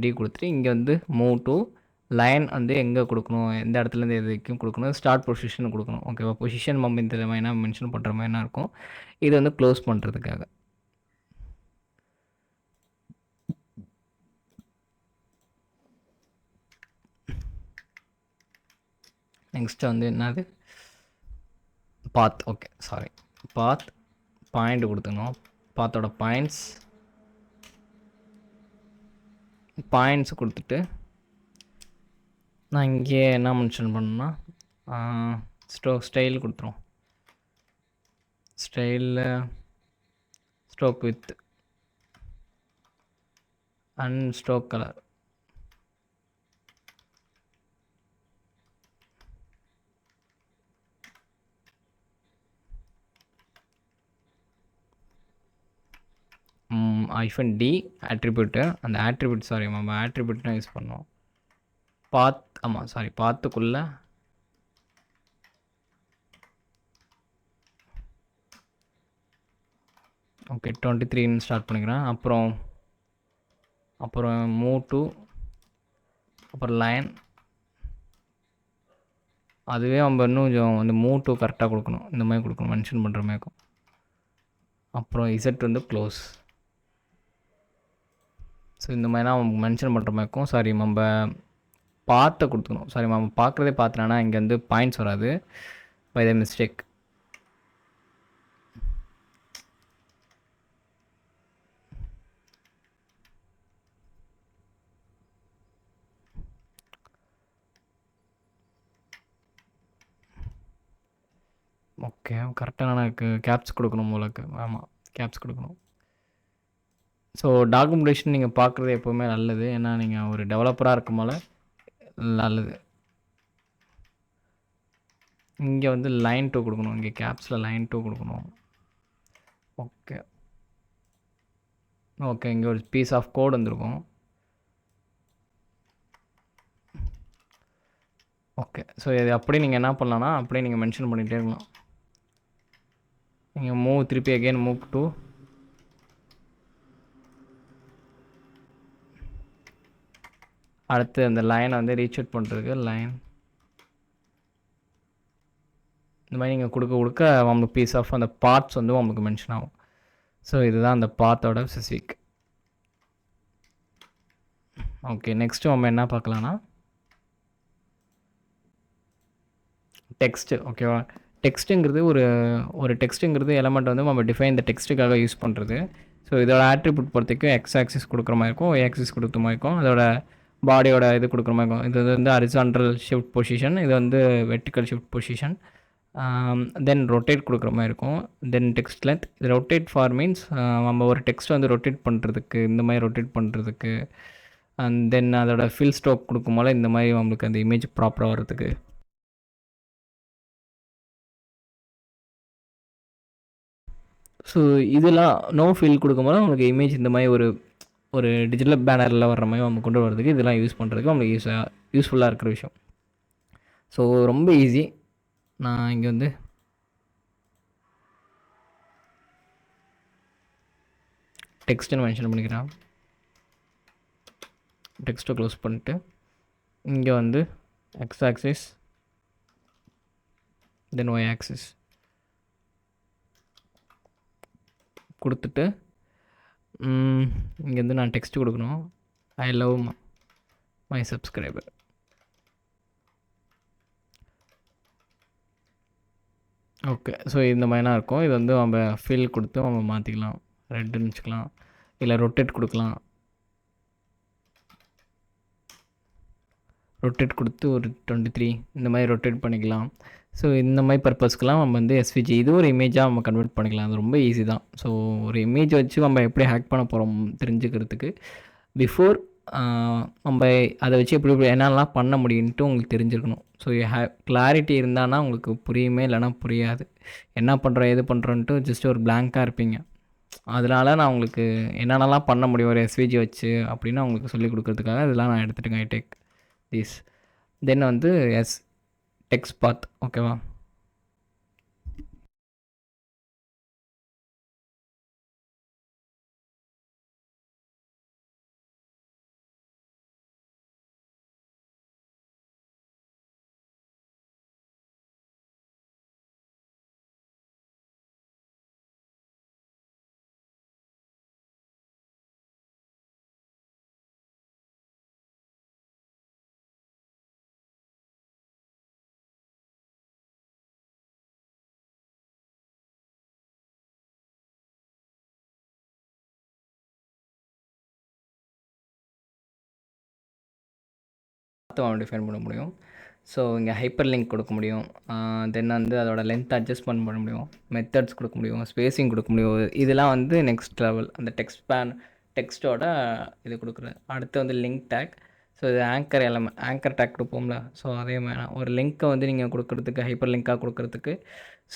-d கொடுத்துட்டு இங்கே வந்து மூவ் டு லைன் வந்து எங்கே கொடுக்கணும், எந்த இடத்துலேருந்து எது வரைக்கும் கொடுக்கணும், ஸ்டார்ட் பொசிஷன் கொடுக்கணும். ஓகேவா? பொசிஷன் மம் இந்த மாதிரினா மென்ஷன் பண்ணுற மாதிரினா இருக்கும். இது வந்து க்ளோஸ் பண்ணுறதுக்காக. நெக்ஸ்ட்டு வந்து என்னது பாத். ஓகே, சாரி, பாத் பாயிண்ட் கொடுத்துக்கணும். பாத்தோட பாயிண்ட்ஸ் கொடுத்துட்டு நான் இங்கே என்ன மென்ஷன் பண்ணேன்னா ஸ்டைல் கொடுத்துரும். ஸ்டைலில் stroke with and stroke colour. -d attribute. அந்த ஆட்ரிபியூட் சாரி நம்ம ஆட்ரிபியூட் தான் யூஸ் பண்ணோம். ஆமாம் சாரி, பாத்துக்குள்ளே ஓகே 23 ஸ்டார்ட் பண்ணிக்கிறேன். அப்புறம் மூவ் டு, அப்புறம் லைன். அதுவே நம்ம இன்னும் கொஞ்சம் வந்து மூவ் டு கரெக்டாக கொடுக்கணும். இந்த மாதிரி கொடுக்கணும், மென்ஷன் பண்ணுற மாதிரி இருக்கும். அப்புறம் இசட் வந்து க்ளோஸ். ஸோ இந்த மாதிரிலாம் மென்ஷன் பண்ணுற மாதிரி இருக்கும். சாரி, நம்ம பாத்தை கொடுத்துக்கணும். சாரி, நம்ம பார்க்குறதே பார்த்துனா இங்கே வந்து பாயிண்ட்ஸ் வராது பை த மிஸ்டேக். ஓகே, கரெக்டாக நான் கேப்ஸ் கொடுக்கணும் உங்களுக்கு. ஆமாம், கேப்ஸ் கொடுக்கணும். ஸோ டாக்குமெண்டேஷன் நீங்கள் பார்க்குறது எப்போவுமே நல்லது. ஏன்னா நீங்கள் ஒரு டெவலப்பராக இருக்கும் போல நல்லது. இங்கே வந்து லைன் 2 கொடுக்கணும். இங்கே கேப்ஸில் லைன் 2 கொடுக்கணும். ஓகே ஓகே, இங்கே ஒரு பீஸ் ஆஃப் கோட் வந்திருக்கும். ஓகே, ஸோ இது அப்படியே நீங்கள் என்ன பண்ணலான்னா அப்படியே நீங்கள் மென்ஷன் பண்ணிகிட்டே இருக்கலாம். நீங்கள் மூவ் திருப்பி அகெயின் மூவ் டு அடுத்து அந்த லைனை வந்து ரீச் அவுட் பண்ணுறதுக்கு லைன் இந்த மாதிரி நீங்கள் கொடுக்க உங்களுக்கு பீஸ் ஆஃப் அந்த பார்ட்ஸ் வந்து உங்களுக்கு மென்ஷன் ஆகும். ஸோ இதுதான் அந்த பாத்தோட ஸ்பெசிஃபிக். ஓகே, நெக்ஸ்ட்டு நம்ம என்ன பார்க்கலான்னா டெக்ஸ்ட்டு. ஓகேவா? டெக்ஸ்ட்டுங்கிறது ஒரு டெக்ஸ்ட்டுங்கிறது எலமெண்ட் வந்து நம்ம டிஃபைன் இந்த டெக்ஸ்ட்டுக்காக யூஸ் பண்ணுறது. ஸோ இதோட ஆட்ரிபியூட் பொறுத்தவரைக்கும் எக்ஸ் ஆக்சிஸ் கொடுக்குற மாதிரி இருக்கும், ஒய் ஆக்சிஸ் கொடுக்குற மாதிரி இருக்கும், அதோட பாடியோட இது கொடுக்குற மாதிரி இருக்கும். இது வந்து ஹரிசாண்டல் ஷிஃப்ட் பொசிஷன், இது வந்து வெர்டிக்கல் ஷிஃப்ட் பொசிஷன். தென் ரொட்டேட் கொடுக்குற மாதிரி இருக்கும். தென் டெக்ஸ்ட் லென்த். இது ரொட்டேட் ஃபார் மீன்ஸ் நம்ம ஒரு டெக்ஸ்ட் வந்து ரொட்டேட் பண்ணுறதுக்கு, இந்த மாதிரி ரொட்டேட் பண்ணுறதுக்கு. அண்ட் தென் அதோட ஃபில் ஸ்ட்ரோக் கொடுக்கும் போல இந்த மாதிரி நம்மளுக்கு அந்த இமேஜ் ப்ராப்பராக வர்றதுக்கு. ஸோ இதெல்லாம் நோ ஃபில் கொடுக்கும்போது உங்களுக்கு இமேஜ் இந்த மாதிரி ஒரு டிஜிட்டல் பேனரில் வர்ற மாதிரி நம்ம கொண்டு வரதுக்கு இதெல்லாம் யூஸ் பண்ணுறதுக்கு நம்மளுக்கு யூஸ்ஃபுல்லாக இருக்கிற விஷயம். ஸோ ரொம்ப ஈஸி. நான் இங்கே வந்து டெக்ஸ்ட்டுன்னு மென்ஷன் பண்ணிக்கிறேன். டெக்ஸ்ட்டை க்ளோஸ் பண்ணிட்டு இங்கே வந்து எக்ஸ் ஆக்சிஸ் தென் ஒய் ஆக்சிஸ் கொடுத்துட்டு இங்கேருந்து நான் டெக்ஸ்ட் கொடுக்கணும். I love my subscriber. Okay. So இந்த மாதிரிலாம் இருக்கும். இது வந்து நம்ம ஃபில் கொடுத்து நம்ம மாற்றிக்கலாம். ரெட்டுன்னு வச்சுக்கலாம், இல்லை ரொட்டேட் கொடுக்கலாம். ரொட்டேட் கொடுத்து ஒரு 23 இந்த மாதிரி ரொட்டேட் பண்ணிக்கலாம். ஸோ இந்த மாதிரி பர்பஸ்க்கெலாம் நம்ம வந்து எஸ்விஜி இது ஒரு இமேஜாக நம்ம கன்வெர்ட் பண்ணிக்கலாம். அது ரொம்ப ஈஸி தான். ஸோ ஒரு இமேஜ் வச்சு நம்ம எப்படி ஹேக் பண்ண போகிறோம் தெரிஞ்சுக்கிறதுக்கு பிஃபோர் நம்ம அதை வச்சு எப்படி எப்படி என்னென்னலாம் பண்ண முடியுன்ட்டு உங்களுக்கு தெரிஞ்சிருக்கணும். ஸோ கிளாரிட்டி இருந்தானா உங்களுக்கு புரியுமே, இல்லைனா புரியாது. என்ன பண்ணுறோம் எது பண்ணுறோன்ட்டு ஜஸ்ட் ஒரு பிளாங்காக இருப்பீங்க. அதனால நான் உங்களுக்கு என்னென்னலாம் பண்ண முடியும் ஒரு எஸ்விஜி வச்சு அப்படின்னு அவங்களுக்கு சொல்லிக் கொடுக்குறதுக்காக இதெல்லாம் நான் எடுத்துகிட்டேங்க. I take this. தென் வந்து டெக்ஸ்ட் பாத். ஓகேவா? டிஃபைன் பண்ண முடியும். ஸோ இங்கே ஹைப்பர் லிங்க் கொடுக்க முடியும். தென் வந்து அதோட லென்த் அட்ஜஸ்ட்மெண்ட் பண்ண முடியும், மெத்தட்ஸ் கொடுக்க முடியும், ஸ்பேஸிங் கொடுக்க முடியும். இதெல்லாம் வந்து நெக்ஸ்ட் லெவல். அந்த டெக்ஸ்ட்டோட இது கொடுக்குறது. அடுத்து வந்து லிங்க் டேக். ஸோ இது ஆங்கர் டேக் கொடுப்போம்ல. ஸோ அதே மாதிரி ஒரு லிங்க்கை வந்து நீங்கள் கொடுக்குறதுக்கு, ஹைப்பர் லிங்காக கொடுக்குறதுக்கு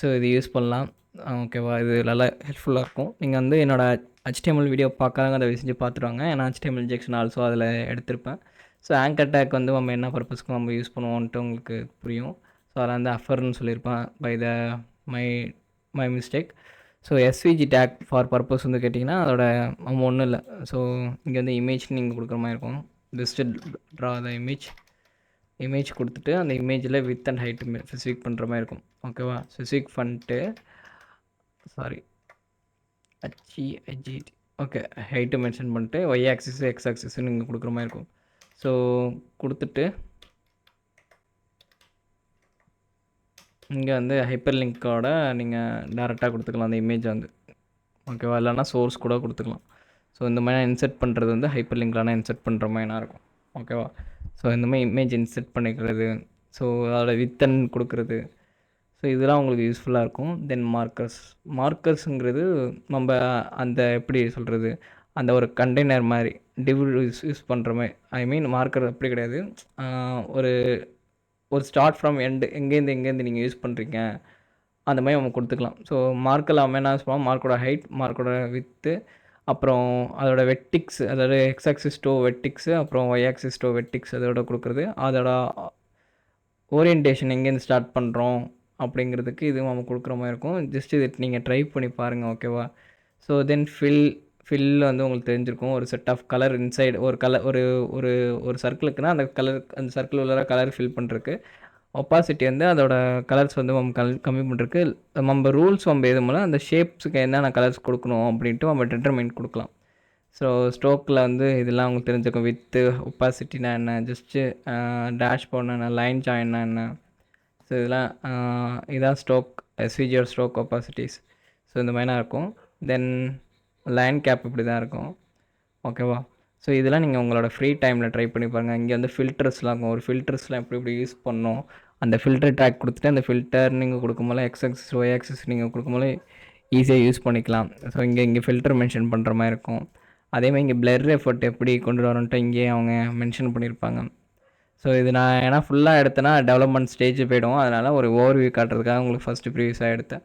ஸோ இது யூஸ் பண்ணலாம். ஓகேவா? இது நல்லா ஹெல்ப்ஃபுல்லாக இருக்கும். நீங்கள் வந்து என்னோடய HTML வீடியோ பார்க்காதவங்க அதை செஞ்சு பார்த்துருவாங்க. ஏன்னா HTML இன்ஜெக்ஷன் ஆல்சோ அதில் எடுத்திருப்பேன். ஸோ ஆங்கர் டேக் வந்து நம்ம என்ன பர்பஸ்க்கு நம்ம யூஸ் பண்ணுவோன்ட்டு உங்களுக்கு புரியும். ஸோ அதில் வந்து அஃபர்னு சொல்லியிருப்பேன் by my mistake. So SVG tag for purpose வந்து கேட்டிங்கன்னா அதோட நம்ம ஒன்றும் இல்லை. ஸோ இங்கே வந்து இமேஜ் நீங்கள் கொடுக்குற மாதிரி இருக்கும். ஜஸ்ட்டு ட்ரா த இமேஜ் கொடுத்துட்டு அந்த இமேஜில் வித் அண்ட் ஹைட் ஸ்பெசிஃபிக் பண்ணுற மாதிரி இருக்கும். ஓகேவா? ஸ்பெசிஃபிக் பண்ணிட்டு HEIGT ஓகே ஹைட்டு மென்ஷன் பண்ணிட்டு ஒய் ஆக்சிஸ் எக்ஸ் ஆக்சிஸ் நீங்கள் கொடுக்குற மாதிரி இருக்கும். ஸோ கொடுத்துட்டு இங்கே வந்து ஹைப்பர் லிங்க்கோட நீங்கள் டேரெக்டாக கொடுத்துக்கலாம் அந்த இமேஜ் வந்து. ஓகேவா? இல்லைனா சோர்ஸ் கூட கொடுத்துக்கலாம். ஸோ இந்த மாதிரி இன்செர்ட் பண்ணுறது வந்து ஹைப்பர் லிங்க்லாம் இன்செர்ட் பண்ணுற மாதிரி இருக்கும். ஓகேவா? ஸோ இந்த மாதிரி இமேஜ் இன்செர்ட் பண்ணிக்கிறது, ஸோ அதோட வித்தன் கொடுக்குறது, ஸோ இதெல்லாம் உங்களுக்கு யூஸ்ஃபுல்லாக இருக்கும். தென் மார்க்கர்ஸுங்கிறது நம்ம அந்த எப்படி சொல்கிறது, அந்த ஒரு கண்டெய்னர் மாதிரி யூஸ் பண்ணுற மாதிரி. ஐ மீன் மார்க்கர் அப்படி கிடையாது. ஒரு ஒரு ஸ்டார்ட் ஃப்ரம் எண்டு எங்கேருந்து நீங்கள் யூஸ் பண்ணுறீங்க அந்த மாதிரி நம்ம கொடுத்துக்கலாம். ஸோ மார்க்கில் நம்ம என்ன யூஸ் பண்ணுவோம், மார்க்கோட ஹைட், மார்க்கோட வித்து, அப்புறம் அதோட வெட்டிக்ஸ், அதாவது எக்ஸ் ஆக்சிஸ் டோ வெட்டிக்ஸு, அப்புறம் ஒய் ஆக்சிஸ் டோ வெட்டிக்ஸ் அதோட கொடுக்குறது. அதோட ஓரியன்டேஷன் எங்கேருந்து ஸ்டார்ட் பண்ணுறோம் அப்படிங்கிறதுக்கு இதுவும் நம்ம கொடுக்குற மாதிரி இருக்கும். ஜஸ்ட் இது நீங்கள் ட்ரை பண்ணி பாருங்கள். ஓகேவா? ஸோ தென் ஃபில் வந்து உங்களுக்கு தெரிஞ்சிருக்கும். ஒரு செட் ஆஃப் கலர் இன்சைடு ஒரு கலர் ஒரு ஒரு ஒரு சர்க்கிளுக்குன்னா அந்த சர்க்கிள் உள்ள கலர் ஃபில் பண்ணுறதுக்கு. ஒப்பாசிட்டி வந்து அதோட கலர்ஸ் வந்து நம்ம கம்மி பண்ணுறதுக்கு. நம்ம ரூல்ஸ் நம்ம எதுவும் அந்த ஷேப்ஸுக்கு என்னென்ன கலர்ஸ் கொடுக்கணும் அப்படின்ட்டு நம்ம டிட்டர்மைன் கொடுக்கலாம். ஸோ ஸ்ட்ரோக்கில் வந்து இதெல்லாம் உங்களுக்கு தெரிஞ்சுக்கும். வித்து ஒப்பாசிட்டினா என்ன, ஜஸ்ட்டு டேஷ் போர்ட்னா என்ன, லைன் ஜாயின்னா என்ன. ஸோ இதெல்லாம் இதான் எஸ்விஜியோட ஸ்ட்ரோக் ஒப்பாசிட்டிஸ். ஸோ இந்த மாதிரிலாம் இருக்கும். தென் லைன் கேப் இப்படி தான் இருக்கும். ஓகேவா? ஸோ இதெல்லாம் நீங்கள் உங்களோட ஃப்ரீ டைமில் ட்ரை பண்ணி பாருங்கள். இங்கே வந்து ஃபில்டர்ஸ்லாம் இருக்கும். ஒரு ஃபில்டர்ஸ்லாம் எப்படி யூஸ் பண்ணணும், அந்த ஃபில்டர் டேக் கொடுத்துட்டு அந்த ஃபில்டர் நீங்கள் கொடுக்கும்போது எக்ஸ் ஆக்சிஸ் ஒய் ஆக்சிஸ் நீங்கள் கொடுக்கும்போது ஈஸியாக யூஸ் பண்ணிக்கலாம். ஸோ இங்கே ஃபில்டர் மென்ஷன் பண்ணுற மாதிரி இருக்கும். அதேமாதிரி இங்கே பிளர் எஃபர்ட் எப்படி கொண்டு வரணுன்ட்டு இங்கேயே அவங்க மென்ஷன் பண்ணியிருப்பாங்க. ஸோ இது நான் ஏன்னா ஃபுல்லாக எடுத்தேன்னா டெவலப்மெண்ட் ஸ்டேஜ் போய்டும். அதனால் ஒரு ஓவர்வியூ காட்டுறதுக்காக உங்களுக்கு ஃபஸ்ட்டு ப்ரீவியஸாக எடுத்தேன்.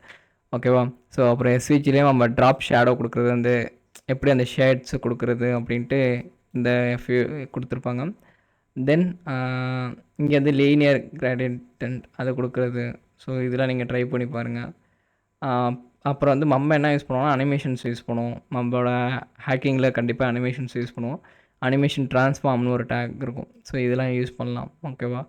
ஓகேவா? ஸோ அப்புறம் எஸ்விஜிலேயும் நம்ம ட்ராப் ஷேடோ கொடுக்குறது வந்து எப்படி அந்த ஷேட்ஸ் கொடுக்குறது அப்படின்ட்டு இந்த கொடுத்துருப்பாங்க. தென் இங்கே வந்து லீனியர் கிராடியன்ட் அதை கொடுக்குறது. ஸோ இதெல்லாம் நீங்கள் ட்ரை பண்ணி பாருங்கள். அப்புறம் வந்து நம்ம என்ன யூஸ் பண்ணுவோம்னா அனிமேஷன்ஸ் யூஸ் பண்ணுவோம். நம்மளோட ஹேக்கிங்கில் கண்டிப்பாக அனிமேஷன்ஸ் யூஸ் பண்ணுவோம். அனிமேஷன் ட்ரான்ஸ்ஃபார்ம்னு ஒரு டேக் இருக்கும். ஸோ இதெல்லாம் யூஸ் பண்ணலாம். ஓகேவா?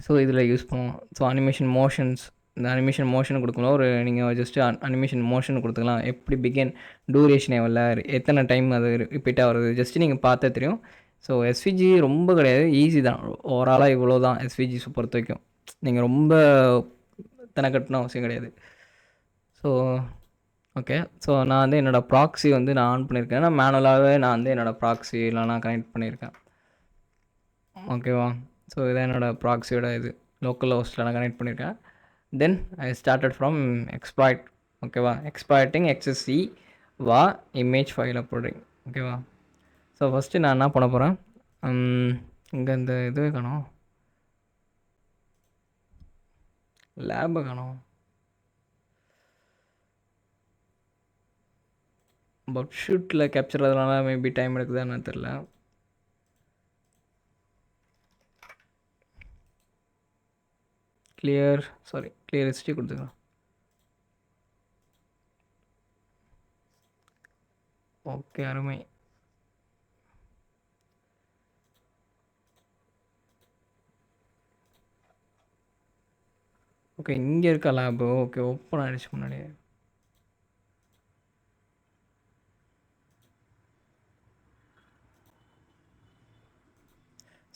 ஸோ இதில் யூஸ் பண்ணுவோம். ஸோ அனிமேஷன் மோஷன்ஸ், இந்த அனிமேஷன் மோஷன் கொடுக்கணும். ஒரு நீங்கள் ஜஸ்ட்டு அனிமேஷன் மோஷன் கொடுத்துக்கலாம். எப்படி பிகின், டூரேஷன் எவ்வளோ, எத்தனை டைம் அது ரிப்பீட்டாக வருது, ஜஸ்ட்டு நீங்கள் பார்த்தா தெரியும். ஸோ எஸ்விஜி ரொம்ப கிடையாது, ஈஸி தான். ஓவராலாக இவ்வளோ தான் எஸ்விஜி பொறுத்த வரைக்கும். நீங்கள் ரொம்ப இத்தனை கட்டணும் அவசியம் கிடையாது. So okay. ஸோ நான் வந்து என்னோடய ப்ராக்ஸி வந்து நான் ஆன் பண்ணியிருக்கேன். நான் மேனுவலாகவே நான் வந்து என்னோடய ப்ராக்ஸிலாம் நான் கனெக்ட் பண்ணியிருக்கேன். ஓகேவா? ஸோ இதான் என்னோடய ப்ராக்ஸியோட இது லோக்கல் ஹோஸ்ட்டில் நான் கனெக்ட் பண்ணியிருக்கேன். தென் ஐ ஸ்டார்டட் ஃப்ரம் எக்ஸ்ப்ளாய்ட். ஓகேவா? எக்ஸ்ப்ளாய்ட்டிங் எக்ஸஸ்சி வா இமேஜ் ஃபைல் அப்லோடிங். ஓகேவா? ஸோ ஃபஸ்ட்டு நான் என்ன பண்ண போகிறேன், இங்கே இந்த இதுவே காணோம், லேபை காணோம். பட் ஷூட்டில் கேப்சர் ஆகிறதுனால மேபி டைம் எடுக்குதான்னு தெரில. கிளியர் ஹிஸ்ட்ரி கொடுத்துக்கலாம். ஓகே, அருமை. ஓகே, இங்கே இருக்கா லேபு? ஓகே, ஓப்பன் ஆகிடுச்சு முன்னாடியே.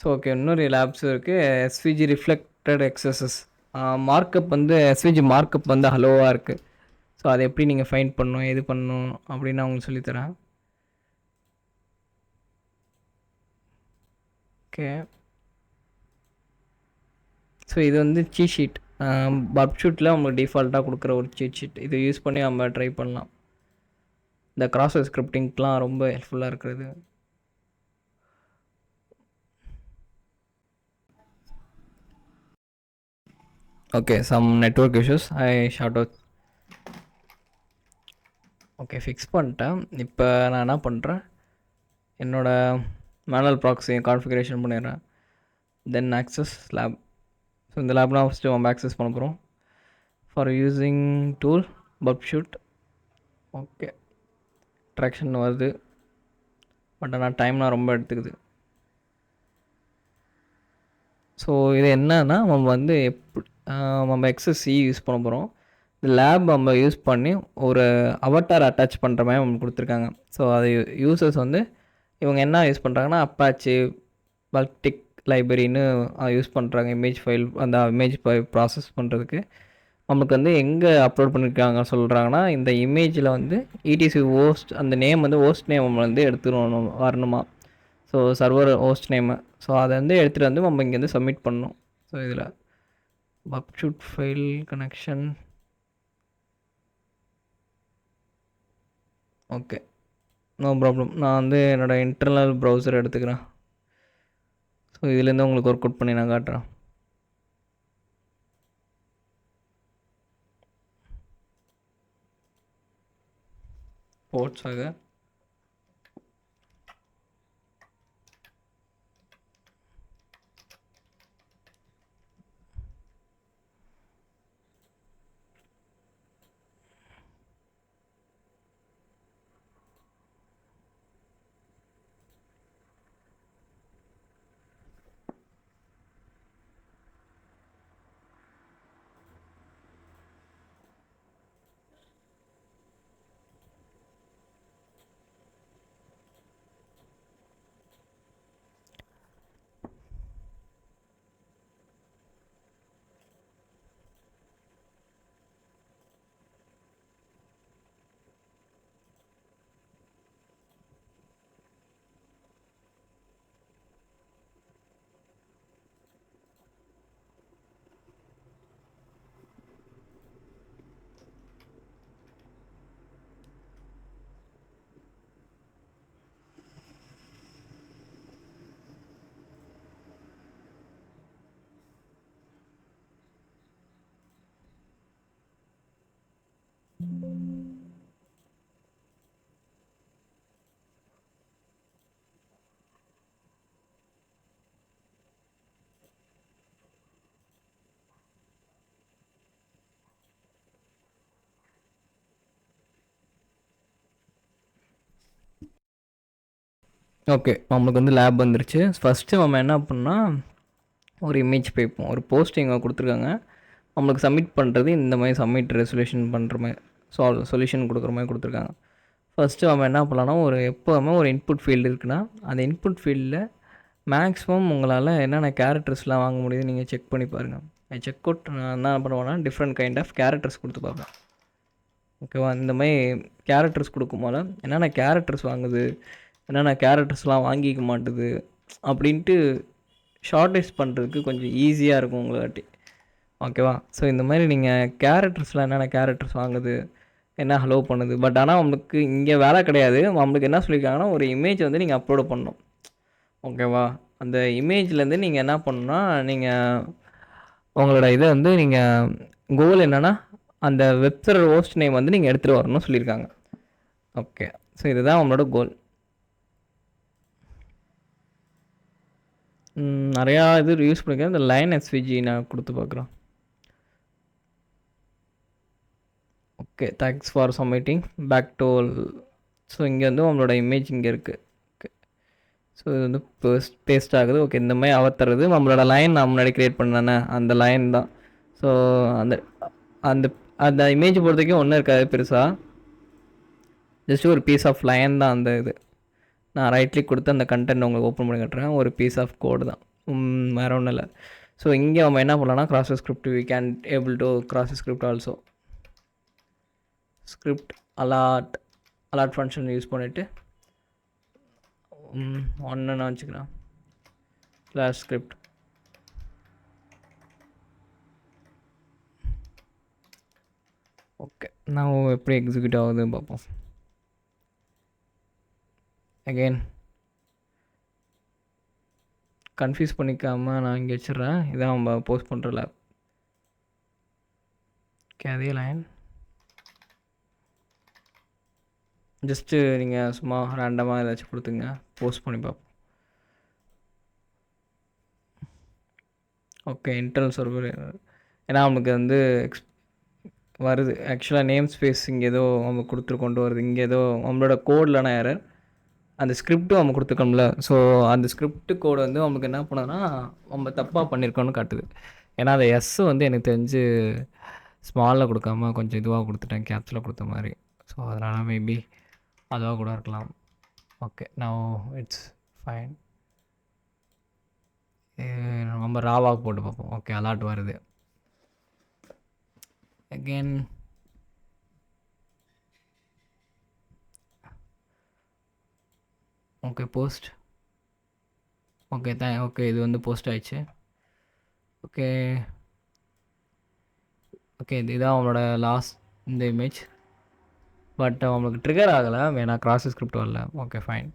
ஸோ ஓகே, இன்னொரு லேப்ஸ் இருக்குது. எஸ்விஜி ரிஃப்ளெக்டட் எக்ஸசஸ் மார்க்கப் வந்து எஸ்விஜி மார்க்கப் வந்து ஹலோவாக இருக்குது. ஸோ அதை எப்படி நீங்கள் ஃபைண்ட் பண்ணணும், எது பண்ணணும் அப்படின்னு நான் உங்களுக்கு சொல்லித்தரேன். ஓகே, ஸோ இது வந்து சீட் ஷீட். பப் ஷூட்டில் உங்களுக்கு டிஃபால்ட்டாக கொடுக்குற ஒரு சீட் ஷீட். இதை யூஸ் பண்ணி நம்ம ட்ரை பண்ணலாம். இந்த கிராஸ் ஸ்கிரிப்டிங்க்கெலாம் ரொம்ப ஹெல்ப்ஃபுல்லாக இருக்கிறது. ஓகே, சம் நெட்வொர்க் இஷ்யூஸ், ஐ ஷார்ட் அவுட். ஓகே, ஃபிக்ஸ் பண்ணிட்டேன். இப்போ நான் என்ன பண்ணுறேன், என்னோடய மேனுவல் ப்ராக்ஸி கான்ஃபிகரேஷன் பண்ணிடுறேன். தென் ஆக்சஸ் லேப். ஸோ இந்த லேப்னா ஃபஸ்ட்டு நம்ம ஆக்சஸ் பண்ண போகிறோம். ஃபார் யூஸிங் டூல் பப் ஷூட். ஓகே, ட்ராக்ஷன் வருது, பட் ஆனால் டைம்லாம் ரொம்ப எடுத்துக்குது. ஸோ இது என்னன்னா, நம்ம வந்து நம்ம எக்ஸஸ்சி யூஸ் பண்ண போகிறோம். இந்த லேப் நம்ம யூஸ் பண்ணி ஒரு அவட்டார் அட்டாச் பண்ணுற மாதிரி நம்ம கொடுத்துருக்காங்க. ஸோ அது யூசர்ஸ் வந்து இவங்க என்ன யூஸ் பண்ணுறாங்கன்னா, அப்பாச்சி பல்டிக் லைப்ரரின்னு யூஸ் பண்ணுறாங்க. இமேஜ் ஃபைல், அந்த இமேஜ் ஃபைல் ப்ராசஸ் பண்ணுறதுக்கு நமக்கு வந்து எங்கே அப்லோட் பண்ணியிருக்காங்க சொல்கிறாங்கன்னா, இந்த இமேஜில் வந்து இடிசி ஹோஸ்ட், அந்த நேம் வந்து ஹோஸ்ட் நேம் வந்து எடுத்துகிட்டு வரணுமா. So server host name. So அதை வந்து எடுத்துகிட்டு வந்து நம்ம இங்கேருந்து சப்மிட் பண்ணணும். ஸோ இதில் பப்ஷூட் file connection. Okay, no problem. நான் வந்து என்னோடய இன்டர்னல் ப்ரௌசர் எடுத்துக்கிறேன். ஸோ இதுலேருந்து உங்களுக்கு ஒர்க் அவுட் பண்ணி நான் காட்டுறேன். போர்ட்ஸாக ஓகே, நம்மளுக்கு வந்து லேப் வந்துருச்சு. ஃபஸ்ட்டு நம்ம என்ன பண்ணால், ஒரு இமேஜ் பேப்போம், ஒரு போஸ்ட் இங்கே கொடுத்துருக்காங்க. நம்மளுக்கு சப்மிட் பண்ணுறது இந்த மாதிரி சப்மிட் ரெசல்யூஷன் பண்ணுற மாதிரி, சொல்யூஷன் கொடுக்குற மாதிரி கொடுத்துருக்காங்க. ஃபஸ்ட்டு நம்ம என்ன பண்ணலாம்னா, எப்போவுமே ஒரு இன்புட் ஃபீல்டு இருக்குன்னா, அந்த இன்புட் ஃபீல்டில் மேக்ஸிமம் உங்களால் என்னென்ன கேரக்டர்ஸ்லாம் வாங்க முடியுது நீங்கள் செக் பண்ணி பாருங்கள். செக் அவுட் நான் என்ன பண்ணுவேன்னா டிஃப்ரெண்ட் கைண்ட் ஆஃப் கேரக்டர்ஸ் கொடுத்து பார்ப்பேன். ஓகேவா? இந்த மாதிரி கேரக்டர்ஸ் கொடுக்கும் போல என்னென்ன கேரக்டர்ஸ் வாங்குது, என்னென்ன கேரக்டர்ஸ்லாம் வாங்கிக்க மாட்டுது அப்படின்ட்டு ஷார்ட்டேஜ் பண்ணுறதுக்கு கொஞ்சம் ஈஸியாக இருக்கும் உங்களாட்டி. ஓகேவா? ஸோ இந்த மாதிரி நீங்கள் கேரக்டர்ஸ்லாம் என்னென்ன கேரக்டர்ஸ் வாங்குது, என்ன ஹலோ பண்ணுது. பட் ஆனால் நம்மளுக்கு இங்கே வேலை கிடையாது. நம்மளுக்கு என்ன சொல்லியிருக்காங்கன்னா ஒரு இமேஜ் வந்து நீங்கள் அப்லோடு பண்ணணும். ஓகேவா? அந்த இமேஜ்லேருந்து நீங்கள் என்ன பண்ணணும்னா, நீங்கள் உங்களோட இதை வந்து நீங்கள் கோல் என்னென்னா அந்த வெப்சர்வர் ஹோஸ்ட் நேம் வந்து நீங்கள் எடுத்துகிட்டு வரணும்னு சொல்லியிருக்காங்க. ஓகே, ஸோ இதுதான் உங்களோட கோல். நிறையா இது யூஸ் பண்ணிக்கிறேன். இந்த லைன் எஸ்விஜி நான் கொடுத்து பார்க்குறேன். Okay, thanks for submitting back to. So இங்கே வந்து உங்களோட இமேஜ் இங்கே இருக்குது. ஓகே, ஸோ இது வந்து பேஸ்ட் ஆகுது. ஓகே, இந்த மாதிரி அவத்தறது நம்மளோட லைன் நான் முன்னாடி க்ரியேட் பண்ணேனே அந்த லைன் தான். ஸோ அந்த அந்த அந்த இமேஜ் பொறுத்த வரைக்கும் ஒன்றும் இருக்காது பெருசாக, ஜஸ்ட் ஒரு பீஸ் ஆஃப் லைன் தான் அந்த இது. நான் ரைட் கிளிக் கொடுத்து அந்த கண்டென்ட் உங்களுக்கு ஓப்பன் பண்ணி கட்டுறேன். ஒரு பீஸ் ஆஃப் கோடு தான், வேறு ஒன்றும் இல்லை. ஸோ இங்கே நம்ம என்ன பண்ணலாம்னா cross script we can able to cross script also. Script alert function use பண்ணிவிட்டு ஒன்று நான் வச்சுக்கிறேன் ஸ்லாஷ் ஸ்கிரிப்ட். ஓகே, நான் எப்படி எக்ஸிக்யூட் ஆகுதுன்னு பார்ப்போம். அகெயின் கன்ஃபியூஸ் பண்ணிக்காமல் நான் இங்கே வச்சிடுறேன். இதான் நம்ம போஸ்ட் பண்ணுறல. ஓகே, அதே லைன் ஜஸ்ட்டு நீங்கள் சும்மா ரேண்டமாக ஏதாச்சும் கொடுத்துங்க, போஸ்ட் பண்ணி பார்ப்போம். ஓகே, இன்டர்னல் சர்வர் ஏன்னா நமக்கு வந்து வருது. ஆக்சுவலாக நேம் ஸ்பேஸ் இங்கே ஏதோ நம்ம கொடுத்துட்டு கொண்டு வருது. இங்கே ஏதோ நம்மளோட கோட்லனா எரர், அந்த ஸ்கிரிப்ட்டும் நம்ம கொடுத்துருக்கோம்ல. ஸோ அந்த ஸ்கிரிப்ட் கோடு வந்து நமக்கு என்ன பண்ணோன்னா நம்ம தப்பாக பண்ணியிருக்கோன்னு காட்டுது. ஏன்னா அந்த எஸ் வந்து எனக்கு தெரிஞ்சு ஸ்மாலில் கொடுக்காம கொஞ்சம் இதுவாக கொடுத்துட்டேன், கேப்ஸில் கொடுத்த மாதிரி. ஸோ அதனால் மேபி அதுவாக கூட இருக்கலாம். Okay, now it's fine. நம்ம ராவாக போட்டு பார்ப்போம். ஓகே, அலாட் வருது. Again okay, post. Okay, okay, இது வந்து போஸ்ட் ஆயிடுச்சு. ஓகே ஓகே, இதுதான் அவங்களோட லாஸ்ட் இந்த இமேஜ். பட் அவங்களுக்கு ட்ரிகர் ஆகலை, வேணா கிராஸ் ஸ்கிரிப்ட் வரல. Okay, fine.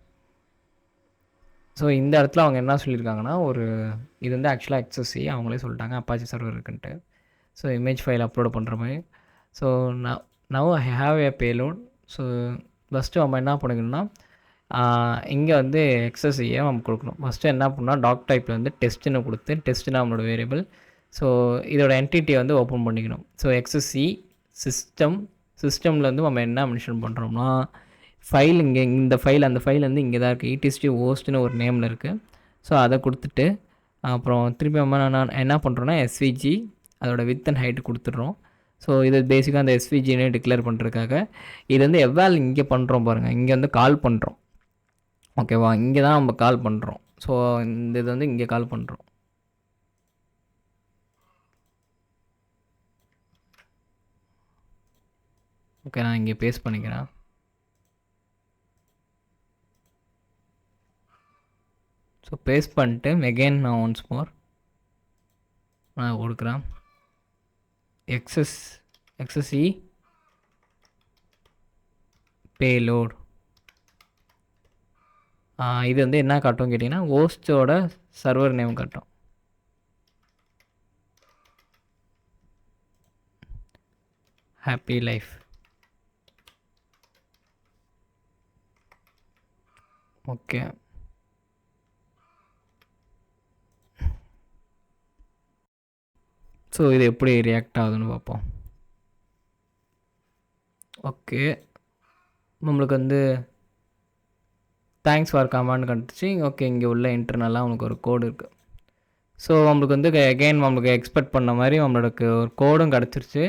ஸோ இந்த இடத்துல அவங்க என்ன சொல்லியிருக்காங்கன்னா, ஒரு இது வந்து ஆக்சுவலாக எக்ஸஸ்சி அவங்களே சொல்லிட்டாங்க அப்பாச்சி சர்வர் இருக்குன்ட்டு. ஸோ இமேஜ் ஃபைல் அப்லோட் பண்ணுற மாதிரி. So now I have a payload. So first நம்ம என்ன பண்ணிக்கணும்னா இங்கே வந்து எக்ஸஸ்சியை நம்ம கொடுக்கணும். ஃபஸ்ட்டு என்ன பண்ணால் டாக் டைப்பில் வந்து டெஸ்ட்டுன்னு கொடுத்து, டெஸ்ட்டுன்னு நம்மளோட வேரியபிள். ஸோ இதோட என்டிட்டியை வந்து ஓப்பன் பண்ணிக்கணும். ஸோ எக்ஸஸ்சி சிஸ்டமில் வந்து நம்ம என்ன மென்ஷன் பண்ணுறோம்னா ஃபைல் இங்கே இந்த ஃபைல் அந்த ஃபைல் வந்து இங்கே தான் இருக்குது, இடிஎஸ்டி ஹோஸ்ட்னு ஒரு நேமில் இருக்குது. ஸோ அதை கொடுத்துட்டு அப்புறம் திருப்பி நம்ம நான் என்ன பண்ணுறோன்னா எஸ்விஜி அதோட வித் அண்ட் ஹைட்டு கொடுத்துட்றோம். ஸோ இது பேசிக்காக அந்த எஸ்விஜின்னு டிக்ளேர் பண்ணுறதுக்காக இது வந்து எவ்வாறு இங்கே பண்ணுறோம் பாருங்கள். இங்கே வந்து கால் பண்ணுறோம். ஓகேவா? இங்கே தான் நம்ம கால் பண்ணுறோம். ஸோ இந்த இது வந்து இங்கே கால் பண்ணுறோம். ஓகே, நான் இங்கே பேஸ்ட் பண்ணிக்கிறேன். ஸோ பேஸ்ட் பண்ணிட்டு அகெயின் நான் ஒன்ஸ் மோர் நான் கொடுக்குறேன் எக்ஸஸ்இ பேலோட். இது வந்து என்ன காட்டும் கேட்டிங்கன்னா ஹோஸ்டோட சர்வர் நேம் காட்டும். Happy life. ஓகே, ஸோ இது எப்படி ரியாக்ட் ஆகுதுன்னு பார்ப்போம். ஓகே, நம்மளுக்கு வந்து தேங்க்ஸ் ஃபார் கமாண்ட் கண்டுச்சு. ஓகே, இங்கே உள்ள இன்டர்னலாக நம்மளுக்கு ஒரு கோடு இருக்குது. ஸோ நம்மளுக்கு வந்து அகெயின் நம்மளுக்கு எக்ஸ்பெக்ட் பண்ண மாதிரி நம்மளுக்கு ஒரு கோடும் கிடச்சிருச்சு.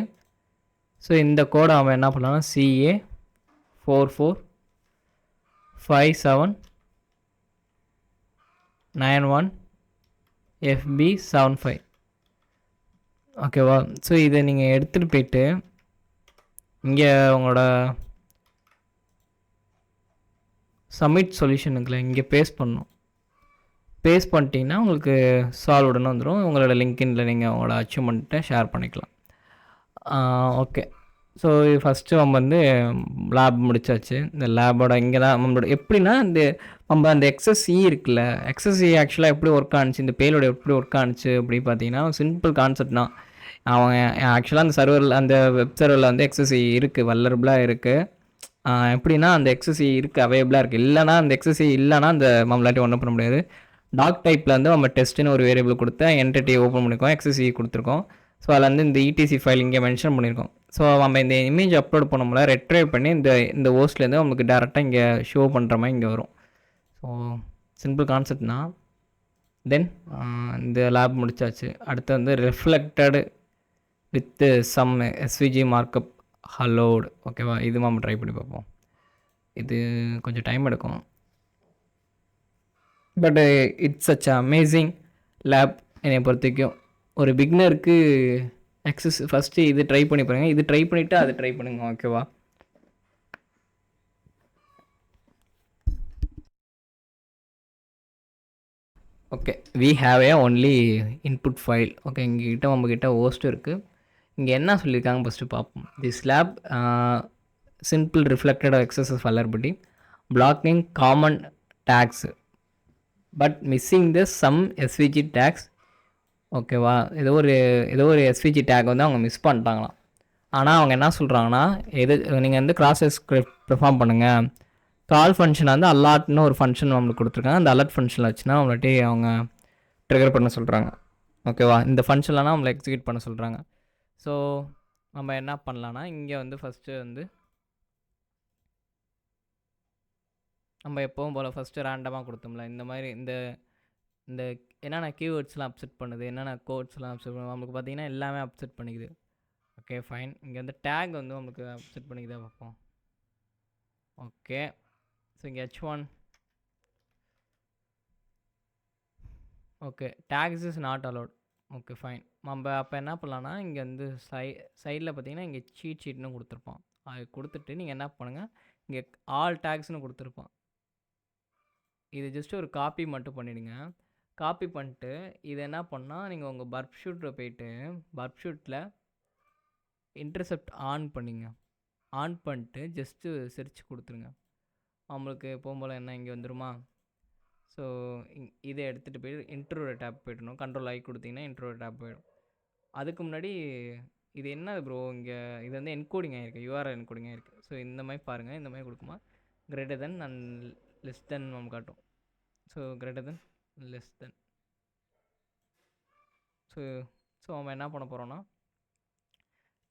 ஸோ இந்த கோடை அவன் என்ன பண்ணலாம்னா CA445791FB75. ஓகேவா? ஸோ இதை நீங்கள் எடுத்துகிட்டு போயிட்டு இங்கே உங்களோட சப்மிட் சொல்யூஷனுக்குள்ள இங்கே பேஸ்ட் பண்ணணும். பேஸ்ட் பண்ணிட்டீங்கன்னா உங்களுக்கு சால்வ்டுன்னு வந்துடும். உங்களோட லிங்க்இன்ல நீங்கள் உங்களோட அச்சீவ்மெண்ட்டை ஷேர் பண்ணிக்கலாம். ஓகே. ஸோ ஃபஸ்ட்டு நம்ம வந்து லேப் முடிச்சாச்சு. இந்த லேபோட இங்கே தான் நம்மளோட எப்படின்னா நம்ம அந்த எக்ஸஸ்இ இருக்குல்ல, எக்ஸஸ்இ ஆக்சுவலாக எப்படி ஒர்க் ஆணுச்சு, இந்த பேலோட எப்படி ஒர்க் ஆணுச்சு அப்படி பார்த்தீங்கன்னா சிம்பிள் கான்செப்ட் தான். அவங்க ஆக்சுவலாக அந்த சர்வரில் அந்த வெப் சர்வரில் வந்து எக்ஸஸ்இ இருக்குது, வல்லரபுளாக இருக்குது. எப்படின்னா அந்த எக்ஸஸ்இ இருக்குது, அவைலபிளாக இருக்குது. இல்லைனா அந்த எக்ஸஸ்இ இல்லைனா அந்த நம்மளாட்டி ஒன்றும் பண்ண முடியாது. டாக் டைப்பில் வந்து நம்ம டெஸ்ட்டுன்னு ஒரு வேரியபிள் கொடுத்து என்டிட்டி ஓப்பன் பண்ணியிருக்கோம், எக்ஸஸ்இ கொடுத்துருக்கோம். ஸோ அதில் வந்து இந்த இடிசி ஃபைல் இங்கே மென்ஷன் பண்ணியிருக்கோம். ஸோ நம்ம இந்த இமேஜ் அப்லோட் பண்ணோம்ல, ரெட்ரைவ் பண்ணி இந்த ஹோஸ்ட்லேருந்து நமக்கு டேரெக்டாக இங்கே ஷோ பண்ணுற மாதிரி இங்கே வரும். ஸோ சிம்பிள் கான்செப்ட்னா தென் இந்த லேப் முடிச்சாச்சு. அடுத்து வந்து ரிஃப்ளெக்டடு வித் சம் எஸ்விஜி மார்க்கப் ஹலோடு. ஓகேவா? இது நம்ம ட்ரை பண்ணி பார்ப்போம். இது கொஞ்சம் டைம் எடுக்கும், but it's such amazing lab. என்னை பொறுத்த வரைக்கும் ஒரு பிகினருக்கு எக்ஸஸ் ஃபஸ்ட்டு இது ட்ரை பண்ணி பாருங்கள். இது ட்ரை பண்ணிவிட்டு அதை ட்ரை பண்ணுங்கள். ஓகேவா? Okay, we have a only input file. Okay, எங்ககிட்ட நம்மக்கிட்ட ஹோஸ்ட் இருக்குது. இங்கே என்ன சொல்லியிருக்காங்க ஃபஸ்ட்டு பார்ப்போம். This lab simple reflected XSS vulnerability blocking common tags but missing the some SVG tags. ஓகேவா? ஏதோ ஒரு எஸ்விஜி டேக் வந்து அவங்க மிஸ் பண்ணிட்டாங்களாம். ஆனால் அவங்க என்ன சொல்கிறாங்கன்னா, நீங்கள் வந்து கிராஸ் ஸ்கிரிப்ட் பெர்ஃபார்ம் பண்ணுங்கள். கால் ஃபங்க்ஷன் வந்து அலாட்னு ஒரு ஃபங்க்ஷன் நம்மளுக்கு கொடுத்துருக்காங்க. அந்த அலர்ட் ஃபங்க்ஷனில் வச்சுன்னா அவங்கள்ட்ட அவங்க ட்ரிகர் பண்ண சொல்கிறாங்க. ஓகேவா? இந்த ஃபங்க்ஷன்லாம் நம்மளை எக்ஸிக்யூட் பண்ண சொல்கிறாங்க. ஸோ நம்ம என்ன பண்ணலான்னா, இங்கே வந்து ஃபஸ்ட்டு வந்து நம்ம எப்போவும் போல் ஃபஸ்ட்டு ரேண்டமாக கொடுத்தோம்ல, இந்த மாதிரி இந்த இந்த என்னென்ன கீவேர்ட்ஸ்லாம் அப்செட் பண்ணுது, என்னென்ன கோட்ஸ்லாம் அப்செட் பண்ணுது, நம்மளுக்கு பார்த்தீங்கன்னா எல்லாமே அப்செட் பண்ணிக்குது. Okay fine. இங்கே வந்து டேக் வந்து நம்மளுக்கு அப்செட் பண்ணிக்குதா பார்ப்போம். ஓகே, ஸோ இங்கே h1 okay tags is not allowed. Okay fine. நம்ம அப்போ என்ன பண்ணலான்னா, இங்கே வந்து சைடில் பார்த்தீங்கன்னா இங்கே ஷீட்னு கொடுத்துருப்போம். அது கொடுத்துட்டு நீங்கள் என்ன பண்ணுங்கள், இங்கே ஆல் டேக்ஸ்னு கொடுத்துருப்போம். இது ஜஸ்ட் ஒரு காப்பி மட்டும் பண்ணிவிடுங்க. காப்பி பண்ணிட்டு இது என்ன பண்ணால், நீங்கள் உங்கள் பர்ப் ஷூட்டில் போயிட்டு பர்ப் ஷூட்டில் இன்டர்செப்ட் ஆன் பண்ணிங்க. ஆன் பண்ணிட்டு ஜஸ்ட்டு செர்ச் கொடுத்துருங்க. நம்மளுக்கு போகும்போல் என்ன இங்கே வந்துருமா? ஸோ இதை எடுத்துகிட்டு போய் இன்ட்ரோட டேப் போய்டணும். கண்ட்ரோல் ஆகி கொடுத்தீங்கன்னா இன்ட்ரோட டேப் போயிடும். அதுக்கு முன்னாடி இது என்ன ப்ரோ, இங்கே இது வந்து என்கோடிங் ஆகிருக்கு, யூஆர்எல் என்கோடிங் ஆகிருக்கு. ஸோ இந்த மாதிரி பாருங்கள், இந்த மாதிரி கொடுக்குமா greater then and less than நம்ம காட்டும். So greater than less than. So நம்ம என்ன பண்ண போகிறோன்னா,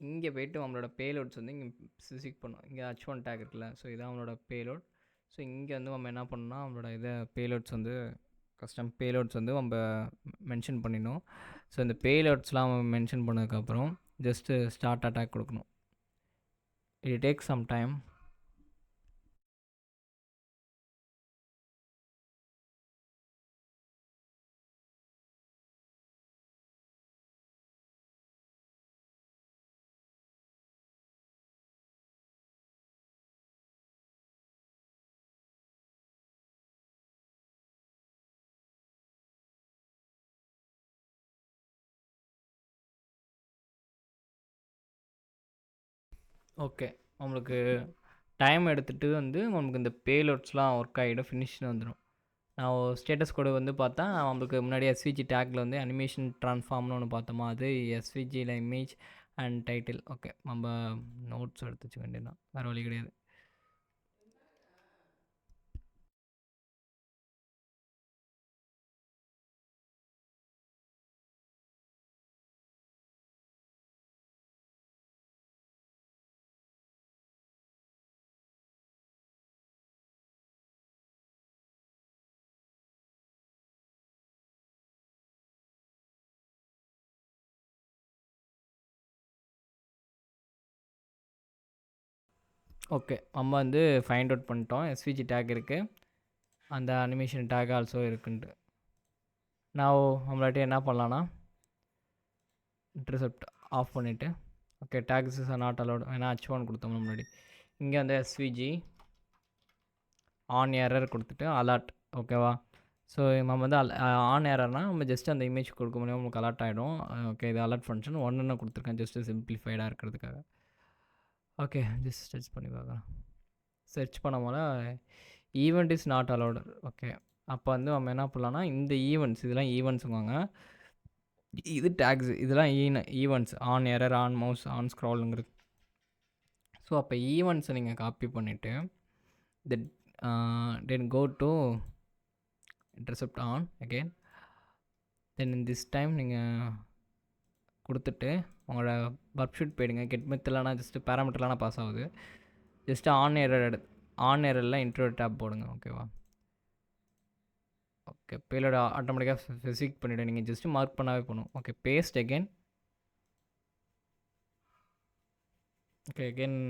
இங்கே போய்ட்டு நம்மளோட பேலோட்ஸ் வந்து இங்கே ஸ்பெசிஃபிக் பண்ணும். இங்கே h1 டேக் இருக்குல்ல, ஸோ இதான் நம்மளோட பேலோட். ஸோ இங்கே வந்து நம்ம என்ன பண்ணோம்னா, நம்மளோட இதை பேலோட்ஸ் வந்து கஸ்டம் பேலோட்ஸ் வந்து நம்ம மென்ஷன் பண்ணிடணும். ஸோ இந்த பேலோட்ஸ்லாம் மென்ஷன் பண்ணதுக்கப்புறம் ஜஸ்ட்டு ஸ்டார்ட் அட்டாக் கொடுக்கணும். It take some time. Okay, நம்மளுக்கு டைம் எடுத்துகிட்டு வந்து நமக்கு இந்த பேலோட்ஸ்லாம் ஒர்க் ஆகிடும், ஃபினிஷ்னு வந்துடும். நான் ஸ்டேட்டஸ் கோடு வந்து பார்த்தா நம்மளுக்கு முன்னாடி எஸ்விஜி டேக்கில் வந்து அனிமேஷன் ட்ரான்ஸ்ஃபார்ம்னு ஒன்று பார்த்தோமா, அது எஸ்விஜியில் இமேஜ் அண்ட் டைட்டில். ஓகே, நம்ம நோட்ஸ் எடுத்து வச்சுக்க வேண்டியதான், வேறு வழி கிடையாது. ஓகே, நம்ம வந்து ஃபைண்ட் அவுட் பண்ணிட்டோம் எஸ்விஜி டேக் இருக்குது, அந்த அனிமேஷன் டேக் ஆல்சோ இருக்குன்ட்டு. நான் நம்மளாட்டி என்ன பண்ணலான்னா, இன்டர்செப்ட் ஆஃப் பண்ணிவிட்டு okay tags is not allowed ஏன்னா H1 கொடுத்தோம் முன்னாடி. இங்கே வந்து எஸ்விஜி ஆன் எரர் கொடுத்துட்டு அலர்ட் ஓகேவா. ஸோ நம்ம வந்து ஆன் எரர்னால் நம்ம ஜஸ்ட் அந்த இமேஜ் கொடுக்க முடியும் உங்களுக்கு அலர்ட் ஆகிடும். ஓகே இது அலர்ட் ஃபங்க்ஷன் ஒன்றுன்னு கொடுத்துருக்கேன் ஜஸ்ட்டு சிம்பிளிஃபைடாக இருக்கிறதுக்காக. ஓகே ஜஸ்ட் சர்ச் பண்ணி பார்க்கலாம். சர்ச் பண்ண போல event is not allowed. Okay அப்போ வந்து நம்ம என்ன பண்ணலாம்னா இந்த ஈவெண்ட்ஸ் இதெல்லாம் ஈவெண்ட்ஸுங்க, இது டேக்ஸ் இதெல்லாம் events on error on mouse on ஸ்க்ராலுங்கிறது. ஸோ அப்போ ஈவெண்ட்ஸை நீங்கள் காப்பி பண்ணிவிட்டு then go to intercept on again. Then this time நீங்கள் கொடுத்துட்டு உங்களோட ஒர்க் ஷீட் போயிடுங்க. கெட் மெத்தட்லாம் ஜஸ்ட்டு பேராமீட்டர்லாம் பாஸ் ஆகுது. ஜஸ்ட்டு ஆன் எரரில் இன்ட்ரோ டேப் போடுங்க ஓகேவா. ஓகே பேலோட ஆட்டோமேட்டிக்காக ஸ்பெசிஃபிக் பண்ணிவிட்டு நீங்கள் ஜஸ்ட்டு மார்க் பண்ணாவே போகணும். Okay paste again. Okay again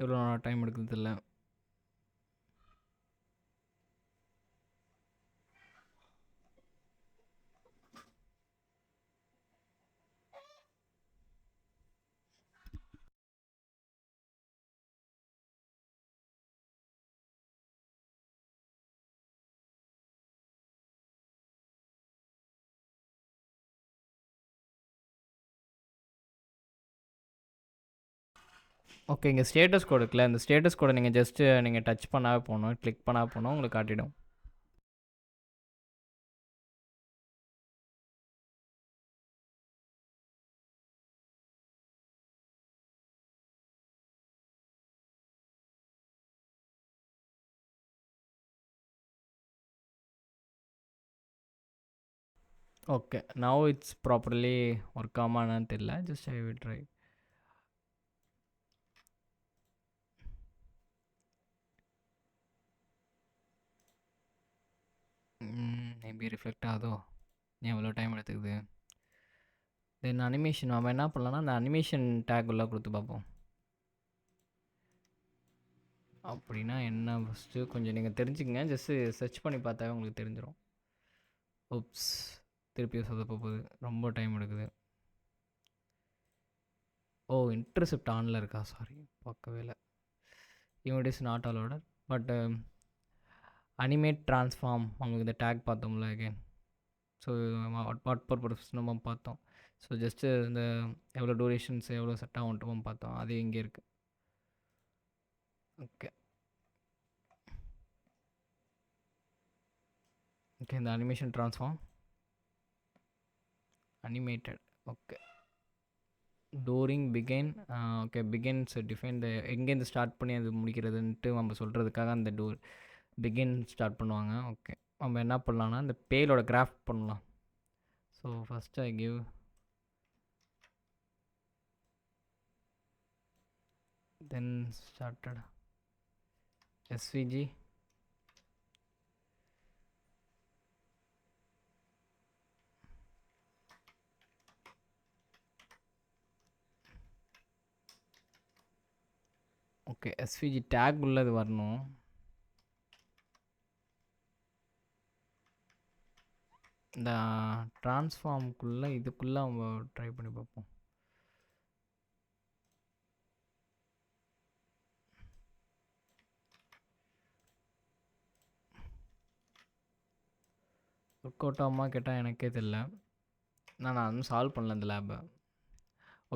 எவ்வளோ டைம் எடுக்குது இல்லை. ஓகே இங்கே ஸ்டேட்டஸ் கோடு இருக்குல்ல, இந்த ஸ்டேட்டஸ் கோடை நீங்கள் ஜஸ்ட்டு நீங்கள் டச் பண்ணாவே போகணும், கிளிக் பண்ணால் போகணும், உங்களுக்கு காட்டிடும். Okay now it's properly work ஆமான்னு தெரியல, just I will try. Maybe reflect ஆகுதோ, ஏன் எவ்வளோ டைம் எடுத்துக்குது. தென் அனிமேஷன் நம்ம என்ன பண்ணலாம்னா அந்த அனிமேஷன் டேக் உள்ள கொடுத்து பார்ப்போம். அப்படின்னா என்ன ஃபஸ்ட்டு கொஞ்சம் நீங்கள் தெரிஞ்சுக்கங்க, ஜஸ்ட்டு சர்ச் பண்ணி பார்த்தாவே உங்களுக்கு தெரிஞ்சிடும். ஓப்ஸ் திருப்பியும் சொதப்ப போகுது, ரொம்ப டைம் எடுக்குது. ஓ இன்டர்செப்ட் ஆனில் இருக்கா, சாரி பார்க்கவே இல்லை. Unit is not allowed but animate transform உங்களுக்கு இந்த டேக் பார்த்தோம்ல அகெயின். ஸோ வாட் பர்பஸ் நம்ம பார்த்தோம். ஸோ ஜஸ்ட்டு இந்த எவ்வளோ டூரேஷன்ஸ் எவ்வளோ செட் ஆகும்ட்டு பார்த்தோம், அது இங்கே இருக்குது. ஓகே ஓகே இந்த animation transform animated. Okay during begin. Okay begins define the எங்கேருந்து ஸ்டார்ட் பண்ணி அது முடிக்கிறதுன்ட்டு நம்ம சொல்கிறதுக்காக அந்த பிகின் ஸ்டார்ட் பண்ணுவாங்க. ஓகே நம்ம என்ன பண்ணலான்னா இந்த பேலோட கிராஃப்ட் பண்ணலாம். So first I give then started SVG okay SVG take உள்ளது வரணும். இந்த ட்ரான்ஸ்ஃபார்முக்குள்ளே இதுக்குள்ளே நம்ம ட்ரை பண்ணி பார்ப்போம். ஒர்க் அவுட் ஆகுமா கேட்டால் எனக்கே தெரியல, நான் இன்னும் சால்வ் பண்ணல இந்த லேபை.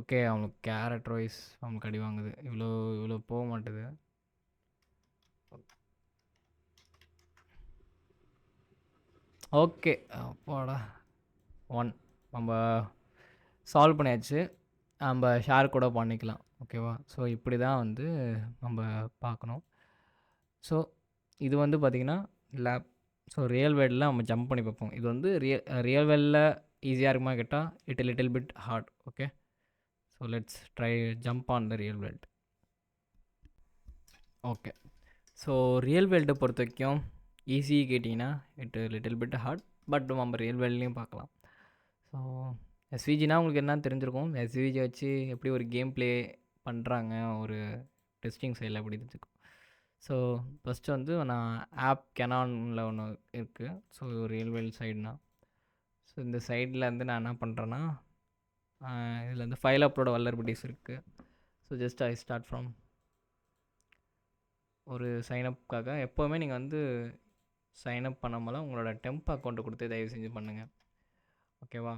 ஓகே அவங்களுக்கு கேரக்டர் வைஸ் அவங்களுக்கு அடி வாங்குது, இவ்வளோ போக மாட்டுது. ஓகே அப்பாடா 1 நம்ம சால்வ் பண்ணியாச்சு, நம்ம ஷேர் கூட பண்ணிக்கலாம் ஓகேவா. ஸோ இப்படி தான் வந்து நம்ம பார்க்கணும். ஸோ இது வந்து பார்த்திங்கன்னா லேப். ஸோ ரியல் வேர்ல்டில் நம்ம ஜம்ப் பண்ணி பார்ப்போம். இது வந்து ரியல் வேர்ல்டில் ஈஸியாக இருக்குமா கேட்டால் little bit hard. Okay so let's try jump on the real world. Okay so real வேர்ல்டை பொறுத்த வரைக்கும் ஈஸி கேட்டிங்கன்னா லிட்டில் பிட் ஹார்ட், பட் நம்ம ரியல் வேர்ல்ட்லேயும் பார்க்கலாம். ஸோ எஸ்விஜினா உங்களுக்கு என்ன தெரிஞ்சிருக்கும், எஸ்விஜி வச்சு எப்படி ஒரு கேம் ப்ளே பண்ணுறாங்க ஒரு டெஸ்டிங் சைடில் எப்படி தெரிஞ்சுக்கும். ஸோ ஃபஸ்ட்டு வந்து நான் ஆப் கெனானில் ஒன்று இருக்குது. ஸோ ரியல் வேர்ல்ட் சைடுனா ஸோ இந்த சைடில் வந்து நான் என்ன பண்ணுறேன்னா, இதில் வந்து ஃபைல் அப்லோட வல்லரபிலிட்டிஸ் இருக்குது. So just I start from ஒரு சைனப்புக்காக எப்போவுமே நீங்கள் வந்து சைனப் பண்ணாமலாம் உங்களோட டெம்ப் அக்கௌண்ட்டை கொடுத்து தயவு செஞ்சு பண்ணுங்கள். ஓகேவா?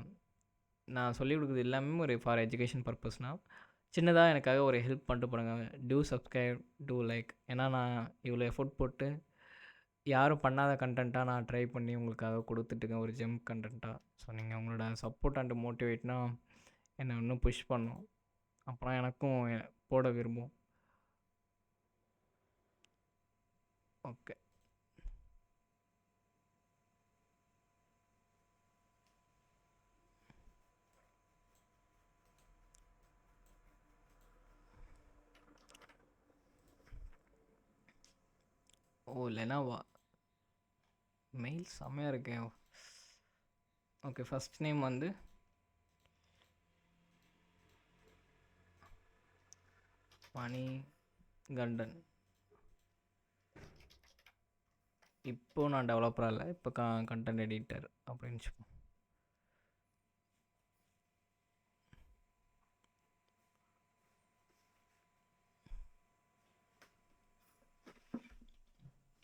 நான் சொல்லிக் கொடுக்குறது எல்லாமே ஒரு ஃபார் எஜுகேஷன் பர்பஸ்னால் சின்னதாக எனக்காக ஒரு ஹெல்ப் பண்ணிட்டு போடுங்க. To subscribe, to like. ஏன்னா நான் இவ்வளோ எஃபோர்ட் போட்டு யாரும் பண்ணாத கண்டென்ட்டாக நான் ட்ரை பண்ணி உங்களுக்காக கொடுத்துட்டுருக்கேன், ஒரு ஜெம் கண்டென்ட்டாக. ஸோ நீங்கள் உங்களோட சப்போர்ட் அண்ட் மோட்டிவேட்னா என்னை இன்னும் புஷ் பண்ணும். அப்புறம் எனக்கும் போட விரும்பும். ஓகே. ஓ லெனோவா மெயில் செம்மையாக இருக்கேன். ஓகே, ஃபஸ்ட் நேம் வந்து மணி கண்டன். இப்போது நான் டெவலப்பராக இல்லை, இப்போ கண்டென்ட் எடிட்டர் அப்படின்னு சொல்லுவோம்.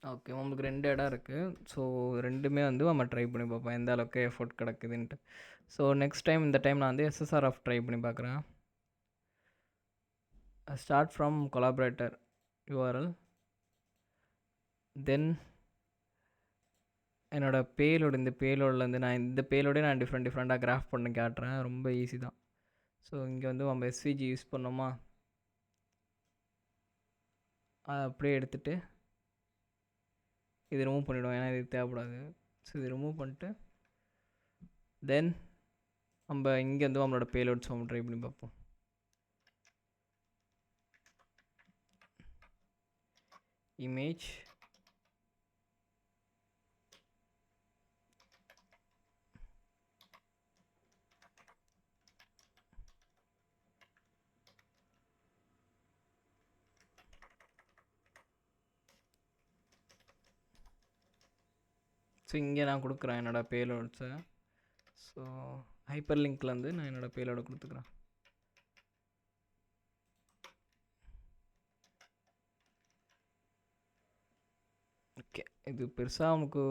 ஓகே, உங்களுக்கு 2 இடம் இருக்குது. ஸோ ரெண்டுமே வந்து நம்ம ட்ரை பண்ணி பார்ப்போம் எந்த அளவுக்கு எஃபோர்ட் கிடக்குதுன்ட்டு. ஸோ நெக்ஸ்ட் டைம் இந்த டைம் நான் வந்து SSRF ட்ரை பண்ணி பார்க்குறேன். ஸ்டார்ட் ஃப்ரம் கொலாபரேட்டர் URL, தென் என்னோடய பேலோடு. இந்த பேலோட்லேருந்து நான் இந்த பேலோடே நான் டிஃப்ரெண்ட்டாக கிராஃப் பண்ணி காட்டுறேன். ரொம்ப ஈஸி தான். ஸோ இங்கே வந்து நம்ம SVG யூஸ் பண்ணோமா, அதை அப்படியே எடுத்துகிட்டு இது ரிமூவ் பண்ணிவிடுவோம், ஏன்னா இது தேவைப்படாது. ஸோ இது ரிமூவ் பண்ணிட்டு தென் நம்ம இங்கே வந்து நம்மளோட பேலோட்ஸ் நம்ம ட்ரை பண்ணி பார்ப்போம். இமேஜ், ஸோ இங்கே நான் கொடுக்குறேன் என்னோடய பேலோட்ஸை. ஸோ ஹைப்பர் லிங்க்லேருந்து நான் என்னோடய பேலோட கொடுத்துக்கிறேன். ஓகே, இது பெருசாக நமக்கு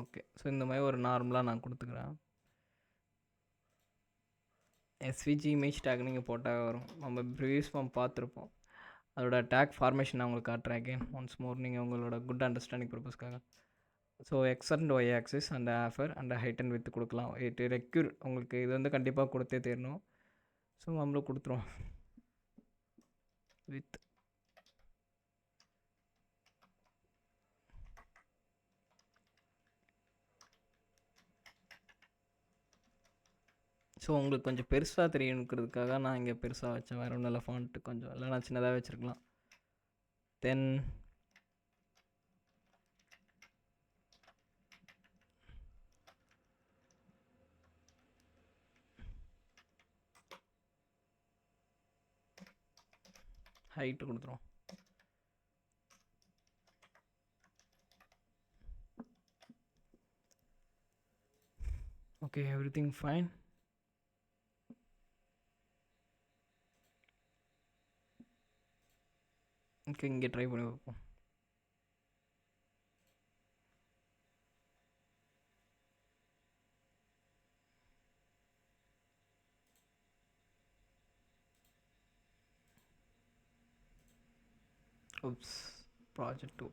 ஓகே. ஸோ இந்த மாதிரி ஒரு நார்மலாக நான் கொடுத்துக்கிறேன். SVG இமேஜ் டேக் நீங்கள் போட்டால் வரும். நம்ம ப்ரீவியஸ் ஃபார்ம் பார்த்துருப்போம். அதோட டேக் ஃபார்மேஷன் நான் உங்களுக்கு காட்டுறேன் அகெயின் ஒன்ஸ் மோர், நீங்கள் உங்களோட குட் அண்டர்ஸ்டாண்டிங் பர்பஸ்க்காக. So X and Y axis and offer and height and width கொடுக்கலாம். இட் ரெக்யூர் உங்களுக்கு இது வந்து கண்டிப்பாக கொடுத்தே தேரணும். ஸோ நம்மளும் கொடுத்துருவோம் வித். ஸோ உங்களுக்கு கொஞ்சம் பெருசாக தெரியணுங்கிறதுக்காக நான் இங்கே பெருசாக வச்சேன், வேறு ஒன்றும் இல்லை. ஃபாண்ட்டு கொஞ்சம் இல்லை, நான் சின்னதாக வச்சுருக்கலாம். தென் ஹைட்டு கொடுத்துருவோம். Okay, everything fine. ஓகே, இங்கே ட்ரை பண்ணி பார்ப்போம். oops, project 2.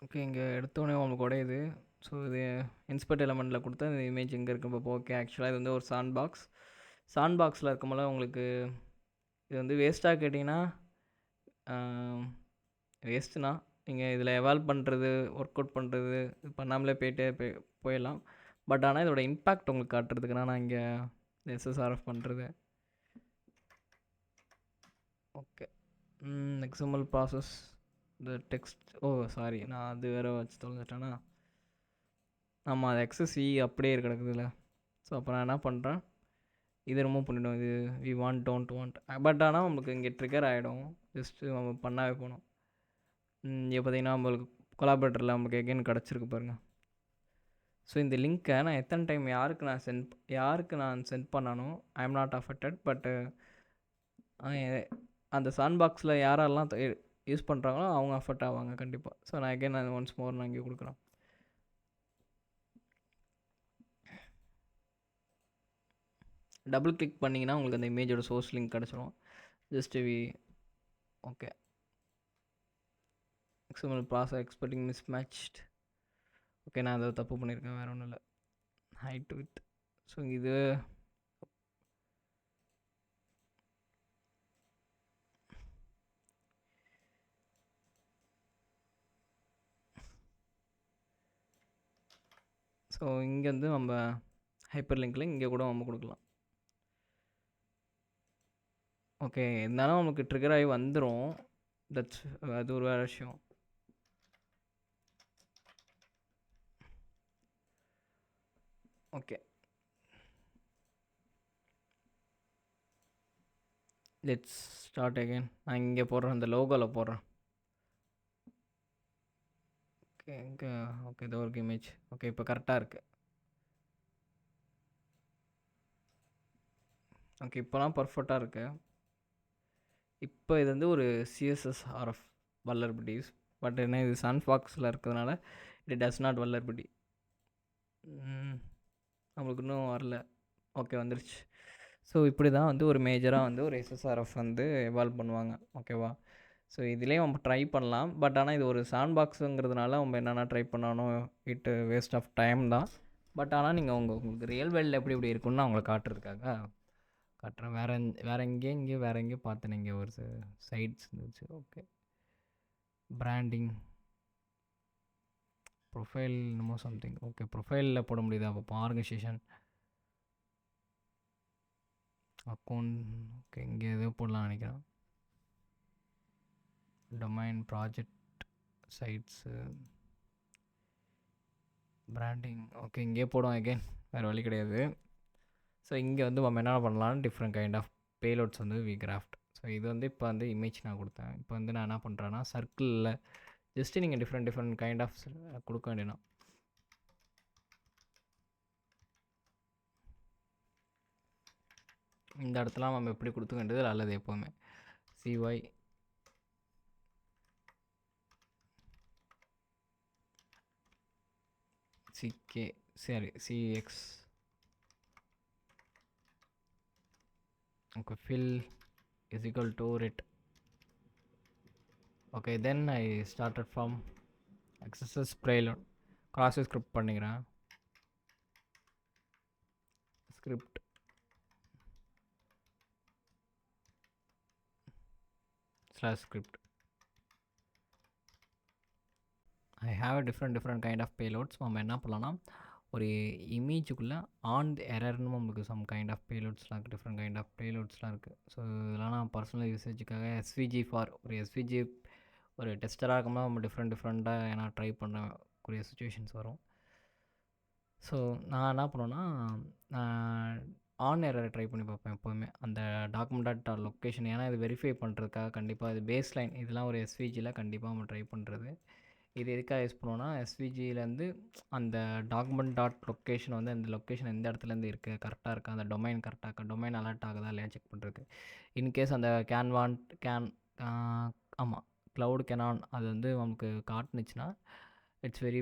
ஓகே, இங்கே எடுத்தோடனே உங்களுக்கு உடையுது. ஸோ இது இன்ஸ்பெக்ட் எலமெண்ட்டில் கொடுத்தா இந்த இமேஜ் எங்கே இருக்குன்னு பார்ப்போம். ஓகே, ஆக்சுவலாக இது வந்து ஒரு சாண்ட் பாக்ஸ். சாண்ட் பாக்ஸில் இருக்கும்போது உங்களுக்கு இது வந்து வேஸ்ட்டாக கேட்டிங்கன்னா வேஸ்ட்டுனா நீங்கள் இதில் எவால்வ் பண்ணுறது, ஒர்க் அவுட் பண்ணுறது இது பண்ணாமலே போயிடலாம். பட் ஆனால் இதோட இம்பேக்ட் உங்களுக்கு காட்டுறதுக்குன்னா நான் இங்கே SSRF பண்ணுறது. ஓகே, எக்ஸாம்பிள் ப்ராசஸ் இந்த டெக்ஸ்ட் சாரி, நான் அது வேறு வச்சு தொலைஞ்சிட்டேன்னா. ஆமாம், அது எக்ஸஸ் அப்படியே கிடக்குதுல்ல. ஸோ அப்போ நான் என்ன பண்ணுறேன், இதை ரிமூவ் பண்ணிவிடும். இது we want don't want, but ஆனால் நம்மளுக்கு இங்கே ட்ரிகர் ஆகிடும். ஜஸ்ட்டு நம்ம பண்ணாவே போகணும். இங்கே பார்த்தீங்கன்னா நம்மளுக்கு கொலாபரேட்டரில் நம்மளுக்கு எகெயின் கிடச்சிருக்கு பாருங்கள். ஸோ இந்த லிங்க்கை நான் எத்தனை டைம் யாருக்கு நான் சென்ட் பண்ணணும், ஐ எம் நாட் அஃபெக்டட். பட்டு அந்த சாண்ட் பாக்ஸில் யாரெல்லாம் யூஸ் பண்ணுறாங்களோ அவங்க அஃபெக்ட் ஆவாங்க கண்டிப்பாக. ஸோ நான் எகெயின் நான் ஒன்ஸ் மோர் நான் இங்கே கொடுக்குறேன். டபுள் கிளிக் பண்ணிங்கன்னா உங்களுக்கு அந்த இமேஜோட சோர்ஸ் லிங்க் கிடச்சிரும். Just okay, XML process expecting mismatched. Okay, நான் அதை தப்பு பண்ணியிருக்கேன், வேறு ஒன்றும் இல்லை. Height width. ஸோ இது ஸோ இங்கே வந்து நம்ம ஹைப்பர் லிங்க்கில் இங்கே கூட நம்ம கொடுக்கலாம். ஓகே, இருந்தாலும் நமக்கு ட்ரிகர் ஆகி வந்துடும். அது ஒரு வேறு விஷயம். Okay, let's start again. நான் இங்கே போடுறேன், அந்த லோகோவில் போடுறேன். ஓகே, இங்கே ஓகே, இது ஒரு இமேஜ். ஓகே, இப்போ கரெக்டாக இருக்குது. ஓகே, இப்போலாம் பர்ஃபெக்டாக இருக்குது. இப்போ இது வந்து ஒரு CSS/RF வல்லர்பிலிட்டிஸ். பட் என்ன, இது சன்ஃபாக்ஸில் இருக்கிறதுனால இட் டஸ் நாட் வல்லர்பிலிட்டி. நம்மளுக்கு இன்னும் வரல. ஓகே, வந்துருச்சு. ஸோ இப்படி தான் வந்து ஒரு மேஜராக வந்து ஒரு SSRF வந்து எவால்வ் பண்ணுவாங்க. ஓகேவா? ஸோ இதுலேயும் நம்ம ட்ரை பண்ணலாம். பட் ஆனால் இது ஒரு சாண்ட் பாக்ஸுங்கிறதுனால நம்ம என்னென்னா ட்ரை பண்ணணும், இட்டு வேஸ்ட் ஆஃப் டைம் தான். பட் ஆனால் நீங்கள் உங்களுக்கு ரியல் வேர்ல்டில் எப்படி இப்படி இருக்குன்னு அவங்கள காட்டுறதுக்காக காட்டுறேன். வேறு எங்கேயும் பார்த்தேன். இங்கே ஒரு சைட்ஸ் இருந்துச்சு. ஓகே, பிராண்டிங், ப்ரொஃபைல், என்னமோ சம்திங். ஓகே, ப்ரொஃபைலில் போட முடியுதா? அப்போ ஆர்கனைசேஷன், அக்கௌண்ட். ஓகே, இங்கே எதோ போடலாம் நினைக்கிறேன். Domain, project, சைட்ஸு, branding. ஓகே, இங்கே போடுவோம் அகெயின், வேறு வழி கிடையாது. ஸோ இங்கே வந்து நம்ம என்ன பண்ணலாம்னு டிஃப்ரெண்ட் கைண்ட் ஆஃப் பேலோட்ஸ் வந்து வி கிராஃப்ட். ஸோ இது வந்து இப்போ வந்து இமேஜ் நான் கொடுத்தேன். இப்போ வந்து நான் என்ன பண்ணுறேன்னா சர்க்கிளில் ஜஸ்ட்டு நீங்கள் டிஃப்ரெண்ட் கைண்ட் ஆஃப் கொடுக்க வேண்டியதான். இந்த இடத்துல நம்ம எப்படி கொடுத்துக்க வேண்டியது அல்லது எப்போவுமே CY CK சரி CX. okay, fill is equal to ret. okay, then I started from XSS payload cross script பண்ணிக்கிறேன். script /script. I have a different kind of payloads. நம்ம என்ன பண்ணலாம்னா ஒரு இமேஜுக்குள்ளே ஆன் எரர்னு நம்மளுக்கு சம் கைண்ட் ஆஃப் பேலோட்ஸ்லாம் இருக்குது, different kind of பேலோட்ஸ்லாம் இருக்குது. So இதெல்லாம் நான் பர்சனல் யூசேஜுக்காக SVG ஃபார் ஒரு SVG ஒரு டெஸ்டராக இருக்கும்போது நம்ம டிஃப்ரெண்ட்டாக ஏன்னா ட்ரை பண்ணக்கூடிய சுச்சுவேஷன்ஸ் வரும். ஸோ நான் என்ன பண்ணுவேன்னா ஆன் எரரை ட்ரை பண்ணி பார்ப்பேன் எப்போவுமே அந்த டாக்குமெண்ட் லொக்கேஷன். ஏன்னா இது வெரிஃபை பண்ணுறதுக்காக கண்டிப்பாக இது பேஸ் லைன், இதெல்லாம் ஒரு SVGயில் கண்டிப்பாக நம்ம ட்ரை பண்ணுறது. இது எதுக்காக யூஸ் பண்ணுவோன்னா SVGலேருந்து அந்த டாக்குமெண்ட்.லொக்கேஷன் வந்து அந்த லொக்கேஷன் எந்த இடத்துலேருந்து இருக்குது, கரெக்டாக இருக்கா, அந்த டொமைன் கரெக்டாக இருக்கா, டொமைன் அலர்ட் ஆகுதா இல்லையா செக் பண்ணுறதுக்கு. இன்கேஸ் அந்த ஆமாம் க்ளவுட் கேனான் அது வந்து நமக்கு காட்டுனுச்சுன்னா இட்ஸ் வெரி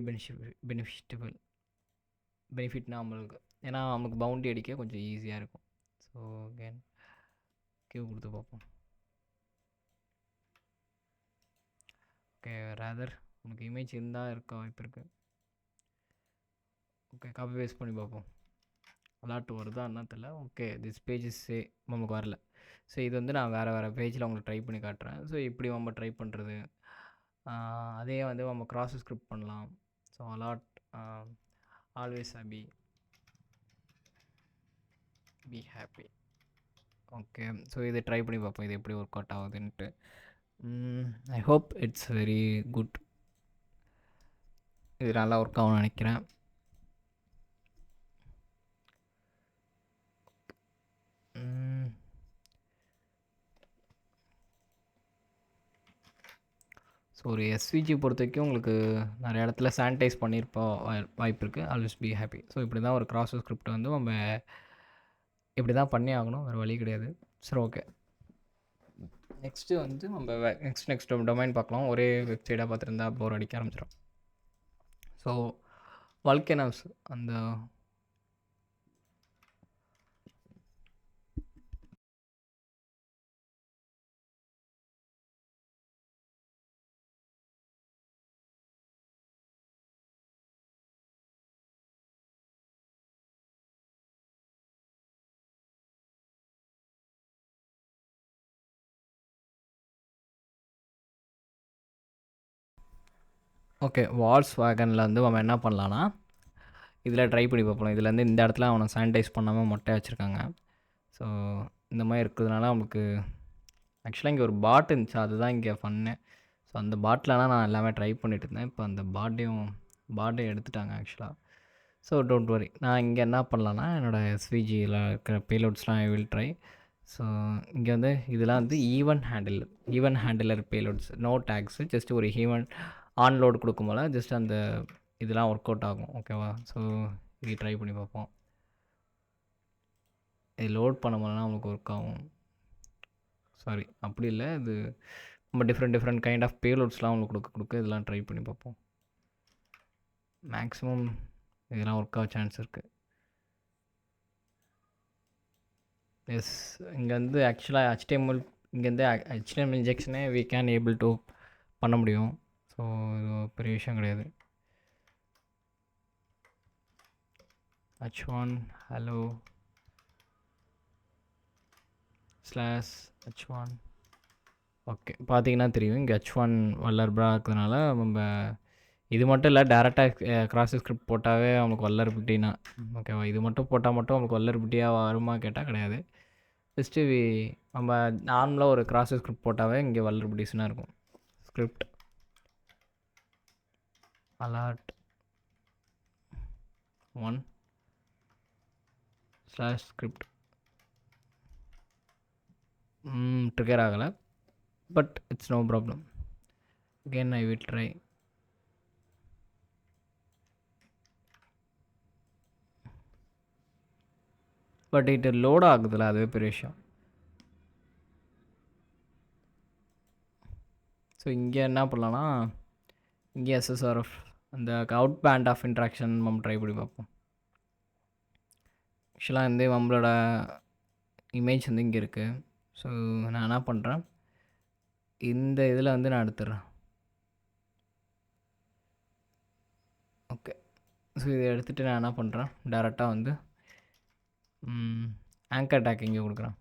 பெனிஃபிட்னா நம்மளுக்கு, ஏன்னா நமக்கு பவுண்டி அடிக்க கொஞ்சம் ஈஸியாக இருக்கும். ஸோ அகேன் கியூ கொடுத்து பார்ப்போம். ஓகே, ரேதர் நமக்கு இமேஜ் இருந்தால் இருக்க வாய்ப்பு இருக்குது. ஓகே, காப்பி பேஸ்ட் பண்ணி பார்ப்போம். அலாட் வருதா என்ன தெரியல. ஓகே, திஸ் பேஜஸ் நமக்கு வரல. ஸோ இது வந்து நான் வேறு பேஜில் உங்களுக்கு ட்ரை பண்ணி காட்டுறேன். ஸோ இப்படி நம்ம ட்ரை பண்ணுறது. அதே வந்து நம்ம கிராஸ் ஸ்கிரிப்ட் பண்ணலாம். So a lot always be happy. Okay, so இதை ட்ரை பண்ணி பார்ப்போம் இது எப்படி ஒர்க் அவுட் ஆகுதுன்ட்டு. I hope it's very good. இது நல்லா ஒர்க் ஆகும்னு நினைக்கிறேன். ஸோ ஒரு எஸ்விஜி பொறுத்த வரைக்கும் உங்களுக்கு நிறைய இடத்துல சானிடைஸ் பண்ணியிருப்போம் வாய்ப்பு இருக்குது. Always be happy. ஸோ இப்படி தான் ஒரு கிராஸ் ஸ்கிரிப்ட் வந்து நம்ம இப்படி தான் பண்ணி ஆகணும், வேறு வழி கிடையாது. சரி, ஓகே. நெக்ஸ்ட்டு வந்து நம்ம நெக்ஸ்ட் டொமைன் பார்க்கலாம். ஒரே வெப்சைட்டாக பார்த்துருந்தா போர் அடிக்க ஆரம்பிச்சிடும். ஸோ வல்கனோஸ் அந்த ஓகே வால்ஸ் வேகனில் வந்து நம்ம என்ன பண்ணலான்னா இதில் ட்ரை பண்ணி பார்ப்போம். இதில் வந்து இந்த இடத்துல அவனை சானிடைஸ் பண்ணாமல் மொட்டை வச்சுருக்காங்க. ஸோ இந்த மாதிரி இருக்கிறதுனால அவனுக்கு ஆக்சுவலாக இங்கே ஒரு பாட் இருந்துச்சு, அதுதான் இங்கே பண்ணேன். ஸோ அந்த பாட்டிலலாம் நான் எல்லாமே ட்ரை பண்ணிட்டு இருந்தேன். இப்போ அந்த பாட்டையும் எடுத்துட்டாங்க ஆக்சுவலாக. So don't worry. நான் இங்கே என்ன பண்ணலான்னா என்னோடய எஸ்விஜியில் இருக்கிற பேலோட்ஸ்லாம் ஐ வில் ட்ரை. ஸோ இங்கே வந்து இதெல்லாம் வந்து event handler payloads, no tags, just ஒரு ஆன் லோடு கொடுக்கும் போல் ஜஸ்ட் அந்த இதெல்லாம் ஒர்க் அவுட் ஆகும். ஓகேவா? ஸோ இது ட்ரை பண்ணி பார்ப்போம். இது லோட் பண்ண போலனா உங்களுக்கு ஒர்க் ஆகும். சாரி, அப்படி இல்லை. இது நம்ம டிஃப்ரெண்ட் கைண்ட் ஆஃப் பேலோட்ஸ்லாம் உங்களுக்கு கொடுக்க இதெல்லாம் ட்ரை பண்ணி பார்ப்போம். மேக்ஸிமம் இதெல்லாம் ஒர்க் ஆக சான்ஸ் இருக்குது. எஸ், இங்கே வந்து ஆக்சுவலாக HTML இங்கேருந்து HTML இன்ஜெக்ஷனே வி கேன் ஏபிள் டு பண்ண முடியும். ஸோ இது பெரிய விஷயம் கிடையாது. h1 hello /h1. ஓகே, பார்த்தீங்கன்னா தெரியும் இங்கே h1 வல்லர்பா இருக்கிறதுனால நம்ம இது மட்டும் இல்லை, டேரெக்டாக கிராஸ் ஸ்கிரிப்ட் போட்டாவே அவனுக்கு வல்லர்பிலிட்டினா ஓகேவா? இது மட்டும் போட்டால் மட்டும் அவனுக்கு வல்லர்பிலிட்டியாக வருமா கேட்டால் கிடையாது. ஜஸ்ட்டு நம்ம நார்மலாக ஒரு கிராஸ் ஸ்கிரிப்ட் போட்டாவே இங்கே வல்லர்பிலிட்டிஸ்னால் இருக்கும். ஸ்கிரிப்ட் அலர்ட் 1/script ட்ரிகர் ஆகலை, but it's no problem. again I will try. But இது லோட் ஆகுதுல்ல, அதுவே பெரிய விஷயம். ஸோ இங்கே என்ன பண்ணலான்னா இங்கே SSRF அந்த அவுட் பேண்ட் ஆஃப் இன்ட்ராக்ஷன் நம்ம ட்ரை பண்ணி பார்ப்போம். ஆக்சுவலாக வந்து நம்மளோட இமேஜ் வந்து இங்கே இருக்குது. ஸோ நான் என்ன பண்ணுறேன், இந்த இதில் வந்து நான் எடுத்துடுறேன். ஓகே, ஸோ இதை எடுத்துகிட்டு நான் என்ன பண்ணுறேன், டேரெக்டாக வந்து ஆங்கர் டேக் இங்கே கொடுக்குறேன்.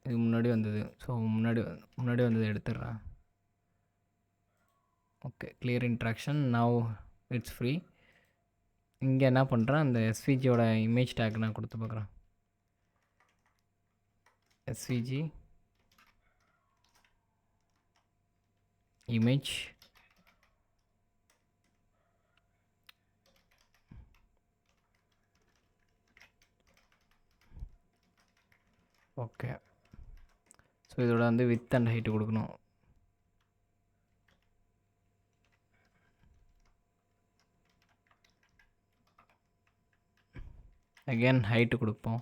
இது முன்னாடி வந்தது. ஸோ முன்னாடி வந்தது எடுத்துடுறேன். ஓகே, clear interaction, now it's free. இங்கே என்ன பண்ணுறேன், அந்த எஸ்விஜியோட இமேஜ் டேக் நான் கொடுத்து பார்க்குறேன். SVG image okay. ஸோ இதோட வந்து வித் அண்ட் ஹைட்டு கொடுக்கணும். அகெயின் ஹைட்டு கொடுப்போம்.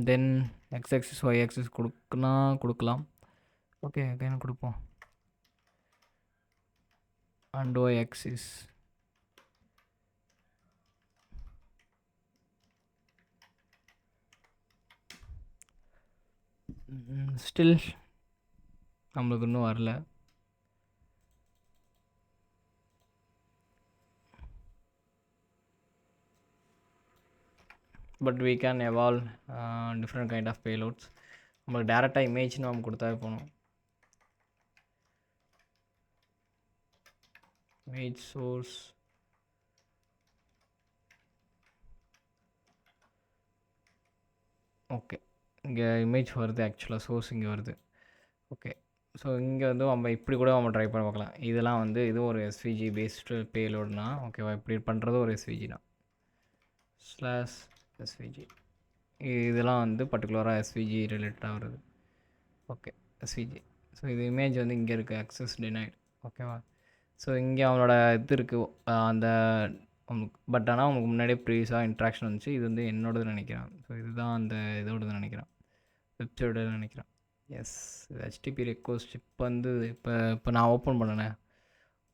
தென் எக்ஸ் ஆக்சிஸ் ஒய் ஆக்சிஸ் கொடுக்கலாம். ஓகே, அகைன் கொடுப்போம். அண்ட் ஒய் ஆக்சிஸ் ஸ்டில் நம்மளுக்கு இன்னும் வரல. But we can evolve different kind of payloads. நம்மளுக்கு டேரெக்டாக இமேஜ்னு நம்ம கொடுத்தாவே போகணும். இமேஜ் சோர்ஸ் ஓகே, இங்கே இமேஜ் வருது, ஆக்சுவலாக சோர்ஸ் இங்கே வருது. ஓகே, ஸோ இங்கே வந்து நம்ம இப்படி கூட நம்ம ட்ரை பண்ணி பார்க்கலாம். இதெல்லாம் வந்து இது ஒரு எஸ்விஜி பேஸ்டு பேலோடுனா ஓகேவா, இப்படி பண்ணுறது ஒரு எஸ்விஜி தான். ஸ்லாஷ் எஸ்விஜி இதெல்லாம் வந்து பர்டிகுலராக எஸ்விஜி ரிலேட்டடாக வருது. Okay, SVG. ஸோ இது இமேஜ் வந்து இங்கே இருக்குது, அக்சஸ் டினைட். ஓகேவா, ஸோ இங்கே அவனோட இது இருக்குது அந்த பட் ஆனால் அவங்களுக்கு முன்னாடியே ப்ரீவியஸாக இன்ட்ராக்ஷன் வந்துச்சு. இது வந்து என்னோடது நினைக்கிறேன். ஸோ இதுதான் அந்த இதோடது நினைக்கிறேன், வெப்சைட்டோட நினைக்கிறேன். எஸ், இது ஹெச்டிபி ரெக்வஸ்ட் இப்போ வந்து இப்போ நான் ஓப்பன் பண்ணினேன்,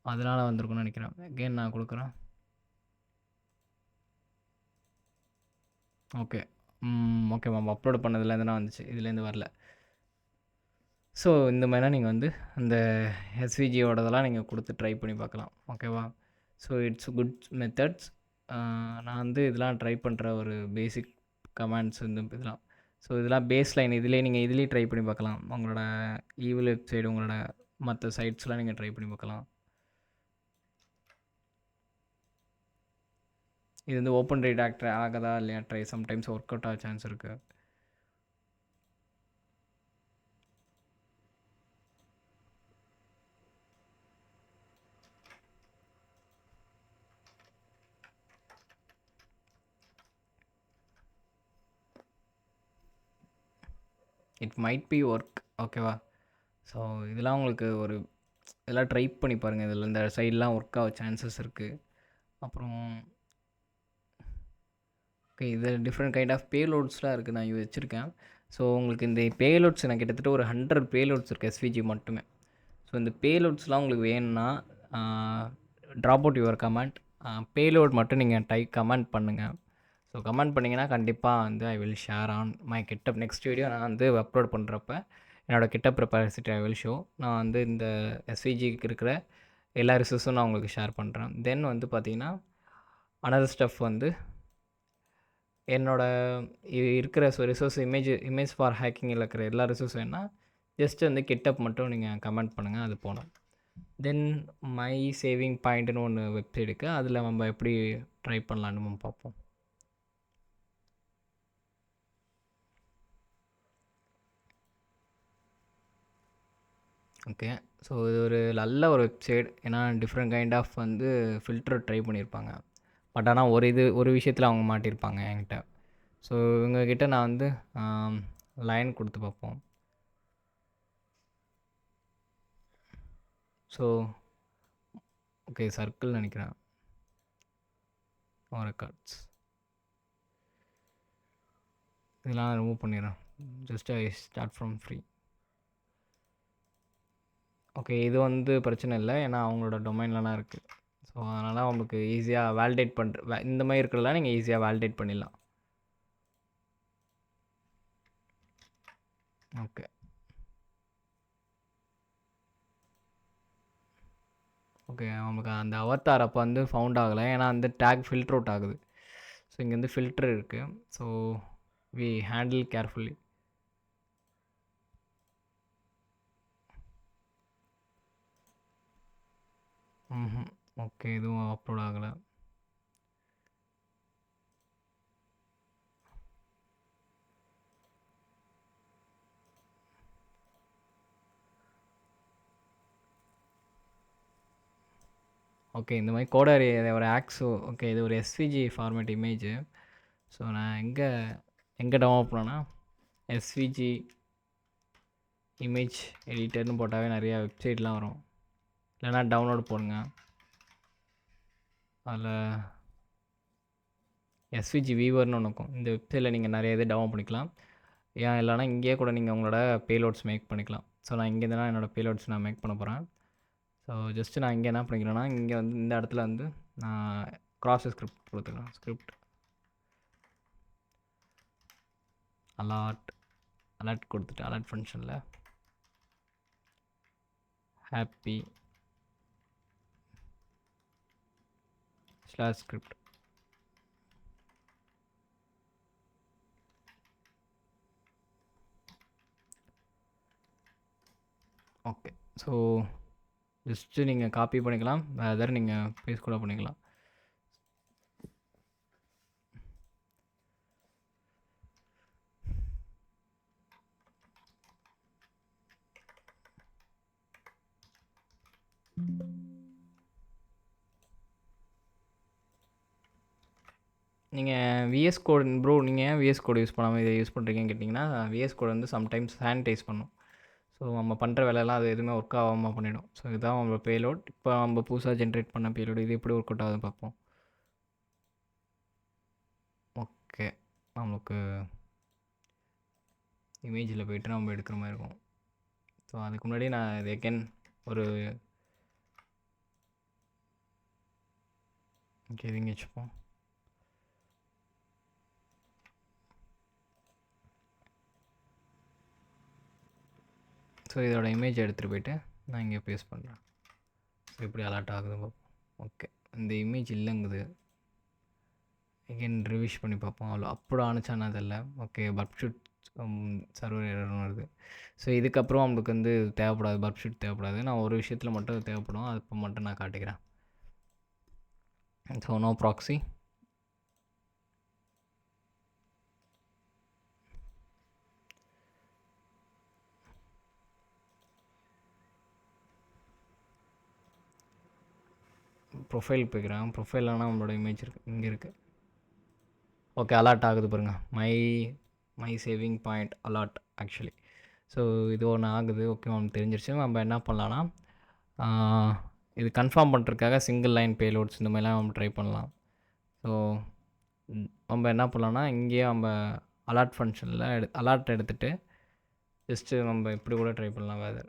அதனால் வந்திருக்குன்னு நினைக்கிறேன். அகெயின் நான் கொடுக்குறேன். ஓகே ஓகே மேம், அப்லோட் பண்ணதுலேருந்து தான் வந்துச்சு, இதுலேருந்து வரல. ஸோ இந்த மாதிரிலாம் நீங்கள் வந்து அந்த எஸ்விஜியோடதெல்லாம் நீங்கள் கொடுத்து ட்ரை பண்ணி பார்க்கலாம். ஓகேவா, ஸோ இட்ஸ் குட் மெத்தட்ஸ். நான் வந்து இதெல்லாம் ட்ரை பண்ணுற ஒரு பேசிக் கமாண்ட்ஸ் வந்து இதெல்லாம். ஸோ இதெல்லாம் பேஸ் லைன் நீங்கள் இதுலேயே ட்ரை பண்ணி பார்க்கலாம். உங்களோட ஈவில் வெப்சைட், உங்களோட மற்ற சைட்ஸ்லாம் நீங்கள் ட்ரை பண்ணி பார்க்கலாம். இது வந்து ஓப்பன் ரீடாக்டர் ஆகதா இல்லையா ட்ரை, சம்டைம்ஸ் ஒர்க் அவுட் ஆக சான்ஸ் இருக்குது. It might be work. ஓகேவா, ஸோ இதெல்லாம் உங்களுக்கு ஒரு இதெல்லாம் ட்ரை பண்ணி பாருங்கள். இதில் இந்த சைட்லாம் ஒர்க் ஆக சான்சஸ் இருக்குது. அப்புறம் ஓகே, இது டிஃப்ரெண்ட் கைண்ட் ஆஃப் பேலோட்ஸ்லாம் இருக்குது, நான் இது வச்சுருக்கேன். ஸோ உங்களுக்கு இந்த பேலோட்ஸ் எனக்கு கிட்டத்தட்ட ஒரு 100 பேலோட்ஸ் இருக்குது எஸ்விஜி மட்டுமே. ஸோ இந்த பேலோட்ஸ்லாம் உங்களுக்கு வேணும்னா drop out your comment, payload மட்டும் நீங்கள் கமெண்ட் பண்ணுங்கள். ஸோ கமெண்ட் பண்ணிங்கன்னா கண்டிப்பாக வந்து I will share on my GitHub. Next video நான் வந்து அப்லோட் பண்ணுறப்ப என்னோடய கிட்டப் ப்ரிப்பரேசிட்டி ஐ வில் ஷோ. நான் வந்து இந்த எஸ்விஜிக்கு இருக்கிற எல்லா ரிசோர்ஸும் நான் உங்களுக்கு ஷேர் பண்ணுறேன். தென் வந்து பார்த்திங்கன்னா அனதர் ஸ்டெப் வந்து என்னோட இருக்கிற ரிசோர்ஸ் இமேஜ் ஃபார் ஹேக்கிங்கில் இருக்கிற எல்லா ரிசோர்ஸ் வேணால் ஜஸ்ட் வந்து கிட்டப் மட்டும் நீங்கள் கமெண்ட் பண்ணுங்கள், அது போகணும். தென் மை சேவிங் பாயிண்ட்னு ஒன்று வெப்சைட் இருக்குது, அதில் நம்ம எப்படி ட்ரை பண்ணலான்னு நம்ம பார்ப்போம். ஓகே, ஸோ இது ஒரு நல்ல ஒரு வெப்சைட். ஏன்னா டிஃப்ரெண்ட் கைண்ட் ஆஃப் வந்து ஃபில்டர் ட்ரை பண்ணியிருப்பாங்க. பட் ஆனால் ஒரு விஷயத்தில் அவங்க மாட்டியிருப்பாங்க என்கிட்ட. ஸோ இவங்கக்கிட்ட நான் வந்து லைன் கொடுத்து பார்ப்போம். ஸோ ஓகே, சர்க்கிள் நினைக்கிறேன், ரெக்கார்ட்ஸ் இதெல்லாம் ரிமூவ் பண்ணிடுறேன். Just I start from free. Okay, இது வந்து பிரச்சனை இல்லை, ஏன்னா அவங்களோட டொமைன்லலாம் இருக்குது. ஸோ அதனால் அவங்களுக்கு ஈஸியாக வேலிடேட் இந்த மாதிரி இருக்கிறதெல்லாம் நீங்கள் ஈஸியாக வேலிடேட் பண்ணிடலாம். ஓகே ஓகே, அவங்களுக்கு அந்த அவத்தார் அப்போ வந்து ஃபவுண்ட் ஆகலை, ஏன்னா அந்த டேக் ஃபில்டர் அவுட் ஆகுது. ஸோ இங்கே வந்து ஃபில்டர் இருக்குது. So we handle carefully. Okay, இதுவும் அப்லோட் ஆகலை. ஓகே, இந்த மாதிரி கோடரி ஒரு ஆக்ஸோ. ஓகே, இது ஒரு எஸ்விஜி ஃபார்மேட் இமேஜு. ஸோ நான் எங்கே டவுன்லோட் பண்ணேன்னா எஸ்விஜி இமேஜ் எடிட்டர்னு போட்டாவே நிறையா வெப்சைட்லாம் வரும். இல்லைனா டவுன்லோட் போடுங்க, அதில் எஸ்விஜி வீவர்னு ஒன்று இருக்கும். இந்த வெப்சைட்டில் நீங்கள் நிறைய இது டவுன்லோட் பண்ணிக்கலாம். ஏன் இல்லைனா இங்கேயே கூட நீங்கள் உங்களோட பேலோட்ஸ் மேக் பண்ணிக்கலாம். ஸோ நான் இங்கேருந்து தான் என்னோடய பேலோட்ஸ் நான் மேக் பண்ண போகிறேன். ஸோ ஜஸ்ட்டு நான் இங்கே என்ன பண்ணிக்கிறேன்னா, இங்கே வந்து இந்த இடத்துல வந்து நான் கிராஸ் ஸ்கிரிப்ட் கொடுத்துக்கிறேன். ஸ்கிரிப்ட் அலர்ட் கொடுத்துட்டு அலர்ட் ஃபங்க்ஷனில் happy slash script okay. So just நீங்கள் காப்பி பண்ணிக்கலாம். வேறு நீங்கள் பேஸ்ட் கூட பண்ணிக்கலாம். நீங்கள் விஎஸ் கோட் ப்ரோ நீங்கள் ஏன் விஎஸ் கோட் யூஸ் பண்ணாமல் இதை யூஸ் பண்ணுறீங்கன்னு கேட்டிங்கன்னா, விஎஸ் கோட் வந்து சம்டைம்ஸ் சானிடைஸ் பண்ணும். ஸோ நம்ம பண்ணுற வேலையெல்லாம் அது எதுவுமே ஒர்க் ஆகாமல் பண்ணிடும். ஸோ இதுதான் நம்ம பேலோட். இப்போ நம்ம புதுசாக ஜென்ரேட் பண்ண பேலோடு இது எப்படி ஒர்க் அவுட் ஆகுதுன்னு பார்ப்போம். ஓகே, நம்மளுக்கு இமேஜில் போய்ட்டு நம்ம எடுக்கிற மாதிரி இருக்கும். ஸோ அதுக்கு முன்னாடி நான் இது எகென் ஒரு ஓகே இது இங்கே வச்சுப்போம். ஸோ இதோட இமேஜ் எடுத்துகிட்டு போய்ட்டு நான் இங்கே பேஸ்ட் பண்ணுறேன். ஸோ எப்படி அலர்ட் ஆகுது பார்ப்போம். ஓகே, இந்த இமேஜ் இல்லைங்குது. எகென் ரிவிஷ் பண்ணி பார்ப்போம். அவ்வளோ அப்படி ஆணுச்சானா அதில்லை. ஓகே, பர்ப்ஷூட் சர்வர் எரர்னு வருது. ஸோ இதுக்கப்புறம் நம்மளுக்கு வந்து தேவைப்படாது, பர்ப்ஷூட் தேவைப்படாது. நான் ஒரு விஷயத்தில் மட்டும் அது தேவைப்படும். அது இப்போ மட்டும் நான் காட்டிக்கிறேன். So no proxy. ப்ரொஃபைல் போய்க்கிறேன். ப்ரொஃபைலானா நம்மளோட இமேஜ் இருக்குது, இங்கே இருக்குது. ஓகே, அலர்ட் ஆகுது பாருங்கள். My saving point alert actually. So இது ஒன்று ஆகுது. ஓகே, நமக்கு தெரிஞ்சிருச்சு. நம்ம என்ன பண்ணலான்னா, இது கன்ஃபார்ம் பண்ணுறதுக்காக சிங்கிள் லைன் பேலோட்ஸ் இந்த மாதிரிலாம் நம்ம ட்ரை பண்ணலாம். ஸோ நம்ம என்ன பண்ணலான்னா, இங்கேயே நம்ம அலர்ட் ஃபங்க்ஷனில் அலர்ட் எடுத்துகிட்டு ஜஸ்ட்டு நம்ம இப்படி கூட ட்ரை பண்ணலாம். வேறு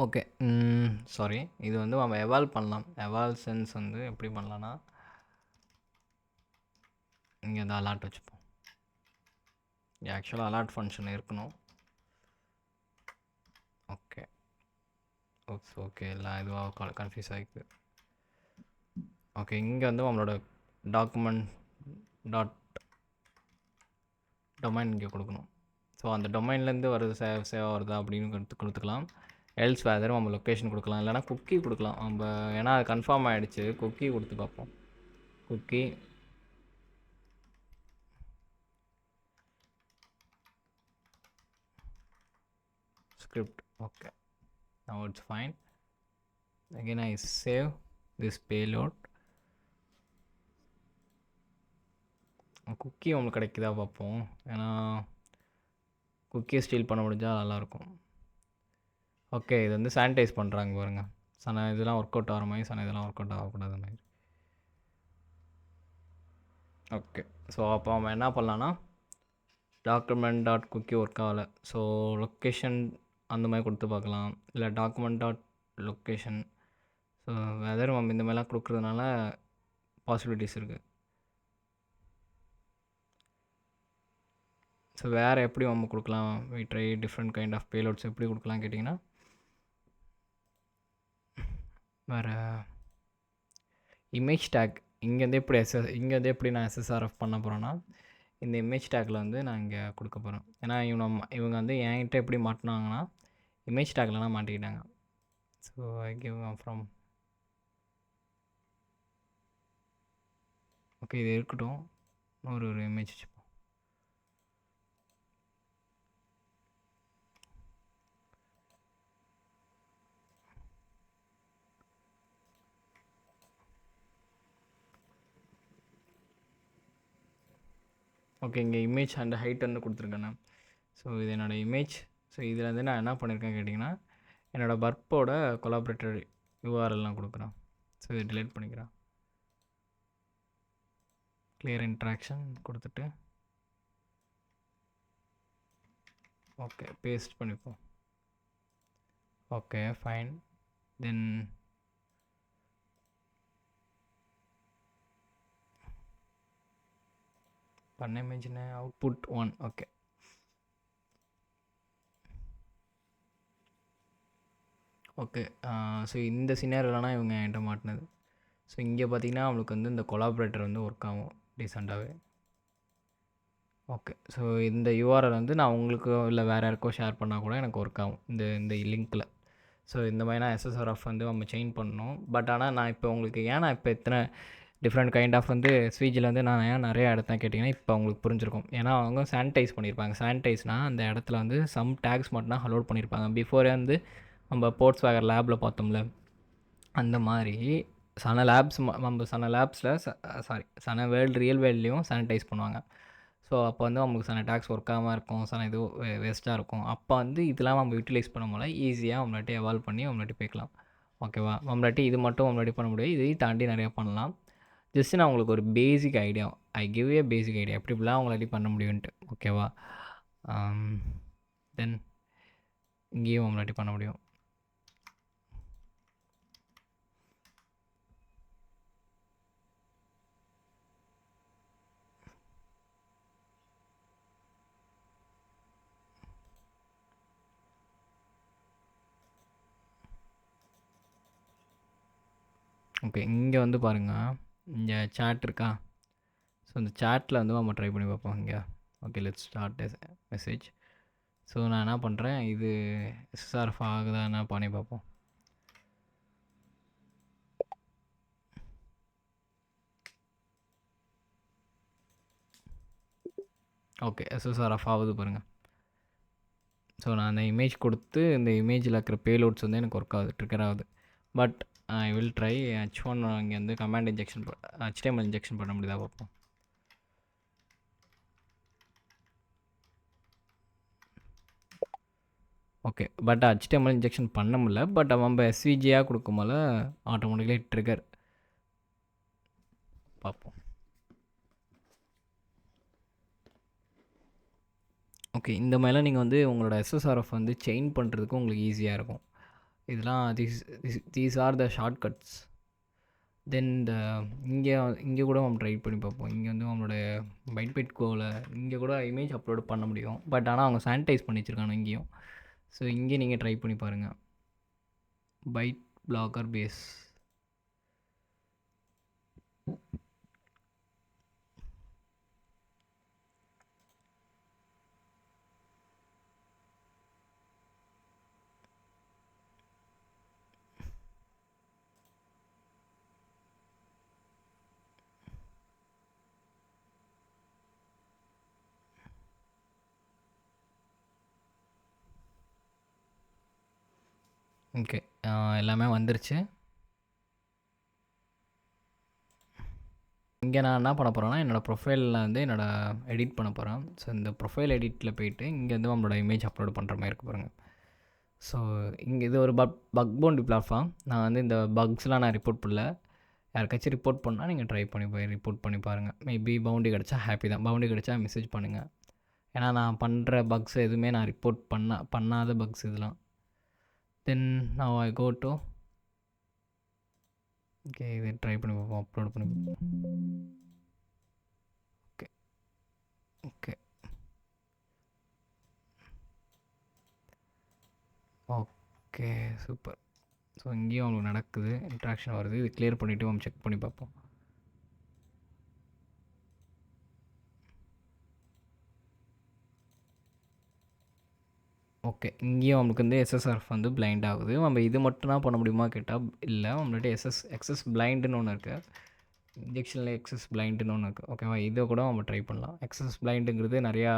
ஓகே, சாரி. இது வந்து நம்ம எவால்வ் பண்ணலாம். எவால்வ் சென்ஸ் வந்து எப்படி பண்ணலான்னா, இங்கே இந்த அலர்ட் வச்சுப்போம். இங்கே ஆக்சுவலாக அலர்ட் ஃபங்க்ஷன் இருக்கணும். ஓகே ஓகே எல்லாம் இதுவாக கன்ஃபியூஸ் ஆகிக்குது. ஓகே, இங்கே வந்து நம்மளோட டாக்குமெண்ட் டாட் டொமைன் இங்கே கொடுக்கணும். ஸோ அந்த டொமைன்லேருந்து வருது சேவாக வருதா அப்படின்னு கொடுத்துக்கலாம். எல்ஸ் வேறு நம்ம லொக்கேஷன் கொடுக்கலாம், இல்லைனா குக்கி கொடுக்கலாம் நம்ம. ஏன்னா அது கன்ஃபார்ம் ஆகிடுச்சு. குக்கி கொடுத்து பார்ப்போம். Cookie script. Okay, now it's fine. Again I save this payload. Cookie உங்களுக்கு கிடைக்குதா பார்ப்போம். ஏன்னா குக்கியை ஸ்டீல் பண்ண முடிஞ்சால் நல்லாயிருக்கும். ஓகே, இது வந்து சானிடைஸ் பண்ணுறாங்க பாருங்கள். சன இதெல்லாம் ஒர்க் அவுட் ஆகிற மாதிரி, சன இதெல்லாம் ஒர்க் அவுட் ஆகக்கூடாத மாதிரி. ஓகே, ஸோ அப்போ நம்ம என்ன பண்ணலான்னா, டாக்குமெண்ட் டாட் குக்கி ஒர்க் ஆகலை. ஸோ லொக்கேஷன் அந்த மாதிரி கொடுத்து பார்க்கலாம், இல்லை document dot location. So whether நம்ம இந்த மாதிரிலாம் கொடுக்குறதுனால பாசிபிலிட்டிஸ் இருக்குது. ஸோ வேறு எப்படி நம்ம கொடுக்கலாம், we try different kind of payloads எப்படி கொடுக்கலாம் கேட்டிங்கன்னா, வேறு இமேஜ் டேக் இங்கேருந்து எப்படி நான் எஸ்எஸ்ஆர்எஃப் பண்ண போகிறேன்னா, இந்த இமேஜ் டேக்கில் வந்து நான் இங்கே கொடுக்க போகிறேன். ஏன்னா இவங்க வந்து என்கிட்ட எப்படி மாட்டினாங்கன்னா, இமேஜ் டேக்லலாம் மாட்டிக்கிட்டாங்க. So I give from okay, இது இருக்கட்டும். ஒரு இமேஜ் வச்சுப்போம். ஓகே, இங்கே இமேஜ் அண்ட் ஹைட் வந்து கொடுத்துருக்கேன். ஸோ இது என்னோடய இமேஜ். ஸோ இதில் வந்து நான் என்ன பண்ணியிருக்கேன் கேட்டிங்கன்னா, என்னோடய பர்ப்போட கொலாபரேட்டர் யூஆர்எல்லாம் கொடுக்குறேன். ஸோ இதை டிலீட் பண்ணிக்கிறேன். கிளியர் இன்ட்ராக்ஷன் கொடுத்துட்டு ஓகே பேஸ்ட் பண்ணிப்போம். Okay fine. தென் பண்ண இமேஜ்னா அவுட்புட் 1. Okay okay. ஸோ இந்த சினாரியோலாம் இவங்க என்கிட்ட மாட்டினது. ஸோ இங்கே பார்த்தீங்கன்னா அவங்களுக்கு வந்து இந்த கொலாபரேட்டர் வந்து ஒர்க் ஆகும் டீசெண்டாகவே. ஓகே, ஸோ இந்த யூஆர்எல் வந்து நான் உங்களுக்கு இல்லை வேறு யாருக்கோ ஷேர் பண்ணால் கூட எனக்கு ஒர்க் ஆகும் இந்த லிங்க்கில். ஸோ இந்த மாதிரி நான் எஸ்எஸ்ஆர்எஃப் வந்து நம்ம செயின் பண்ணணும். பட் ஆனால் நான் இப்போ உங்களுக்கு நான் இப்போ இத்தனை டிஃப்ரெண்ட் கைண்ட் ஆஃப் வந்து ஸ்வீஜில் வந்து நான் ஏன் நிறையா இடத்த கேட்டிங்கன்னா இப்போ உங்களுக்கு புரிஞ்சிருக்கும். ஏன்னா அவங்க சானிடைஸ் பண்ணியிருப்பாங்க. சானிடைஸ்னால் அந்த இடத்துல வந்து சம் டேக்ஸ் மட்டும் தான் அலோட் பண்ணியிருப்பாங்க. பிஃபோரே வந்து நம்ம போர்ட்ஸ் வேகர் லேபில் பார்த்தோம்ல, அந்த மாதிரி சன லேப்ஸ் நம்ம சன லேப்ஸில் சன வேர்ல்டு ரியல் வேர்ல்ட்லேயும் சானிடைஸ் பண்ணுவாங்க. ஸோ அப்போ வந்து நம்மளுக்கு சன டேக்ஸ் ஒர்க்காகாமல் இருக்கும், சன இது வேஸ்ட்டாக இருக்கும். அப்போ வந்து இதெல்லாம் நம்ம யூட்டிலைஸ் பண்ண போல ஈஸியாக நம்மளாட்டி எவால்வ் பண்ணி நம்மளாட்டி போய்க்கலாம். ஓகேவா? நம்மளாட்டி இது மட்டும் நம்மளாட்டி பண்ண முடியாது, இதையும் தாண்டி நிறையா பண்ணலாம். ஜஸ்ட் நான் உங்களுக்கு ஒரு basic idea, I give A basic idea எப்படி இப்படிலாம் அவங்களாட்டி பண்ண முடியும்ன்ட்டு. ஓகேவா? தென் இங்கேயும் நம்மளாட்டி பண்ண முடியும். ஓகே, இங்கே வந்து பாருங்கள், இங்கே சேட் இருக்கா? ஸோ இந்த சேட்டில் வந்து நம்ம ட்ரை பண்ணி பார்ப்போம் இங்கே. Okay, let's start message. So நான் என்ன பண்ணுறேன், இது எஸ்எஸ்ஆர்எஃப் ஆகுதா என்ன பண்ணி பார்ப்போம். ஓகே, எஸ்எஸ்ஆர்எஃப் ஆகுது பாருங்கள். ஸோ நான் அந்த இமேஜ் கொடுத்து இந்த இமேஜில் இருக்கிற பேலோட்ஸ் வந்து எனக்கு ஒர்க் ஆகுது, ட்ரிகர் ஆகுது. But I will try H1 இங்கே வந்து கமாண்ட் இன்ஜெக்ஷன் HTML இன்ஜெக்ஷன் பண்ண முடியுதா பார்ப்போம். ஓகே, பட் HTML இன்ஜெக்ஷன் பண்ண முடியல. பட் நம்ம SVGயாக கொடுக்கும்போது ஆட்டோமேட்டிக்கலி ட்ரிகர் பார்ப்போம். ஓகே, இந்த மாதிரிலாம் நீங்கள் வந்து உங்களோட எஸ்எஸ்ஆர்எஃப் வந்து செயின் பண்ணுறதுக்கு உங்களுக்கு ஈஸியாக இருக்கும். இதெல்லாம் தீஸ் ஆர் த ஷார்ட்கட்ஸ். தென் இங்கே கூட நம்ம ட்ரை பண்ணி பார்ப்போம். இங்கே வந்து நம்மளோட பைட் கோவில் இங்கே கூட இமேஜ் அப்லோட் பண்ண முடியும். பட் ஆனால் அவங்க சானிடைஸ் பண்ணி வச்சுருக்காங்க இங்கேயும். ஸோ இங்கே நீங்கள் ட்ரை பண்ணி பாருங்கள். Byte blogger base. ஓகே, எல்லாமே வந்துருச்சு. இங்கே நான் என்ன பண்ண போகிறேன்னா, என்னோடய ப்ரொஃபைலில் வந்து எடிட் பண்ண போகிறேன். ஸோ இந்த ப்ரொஃபைல் எடிட்டில் போய்ட்டு இங்கே வந்து நம்மளோட இமேஜ் அப்லோட் பண்ணுற மாதிரி இருக்கு பாருங்கள். ஸோ இங்கே இது ஒரு பக் பவுண்டி பிளாட்ஃபார்ம். நான் வந்து இந்த பக்ஸ்லாம் நான் ரிப்போர்ட் பண்ணல. யாருக்காச்சும் ரிப்போர்ட் பண்ணால் நீங்கள் ட்ரை பண்ணி போய் ரிப்போர்ட் பண்ணி பாருங்கள். மேபி பவுண்டி கிடச்சா ஹாப்பி தான். பவுண்டி கிடச்சா மெசேஜ் பண்ணுங்கள். ஏன்னா நான் பண்ணுற பக்ஸ் எதுவுமே நான் ரிப்போர்ட் பண்ணாத பக்ஸ் இதெல்லாம். தென் now I go to okay, இது ட்ரை பண்ணி பார்ப்போம், அப்லோட் பண்ணி பார்ப்போம். Okay okay okay super. So இங்கேயும் அவங்களுக்கு நடக்குது, இன்ட்ராக்ஷன் வருது. இது கிளியர் பண்ணிவிட்டு நம்ம செக் பண்ணி பார்ப்போம். ஓகே, இங்கேயும் நம்மளுக்கு வந்து எஸ்எஸ்ஆர்எஃப் வந்து பிளைண்ட் ஆகுது. நம்ம இது மட்டும் தான் பண்ண முடியுமா கேட்டால் இல்லை. நம்மள்ட்ட எக்ஸஸ் பிளைண்டுன்னு ஒன்று இருக்குது. இன்ஜெக்ஷனில் எக்ஸஸ் பிளைண்டுன்னு ஒன்று இருக்குது. ஓகேவா, இதை கூட நம்ம ட்ரை பண்ணலாம். எக்ஸஸ் பிளைண்டுங்கிறது நிறையா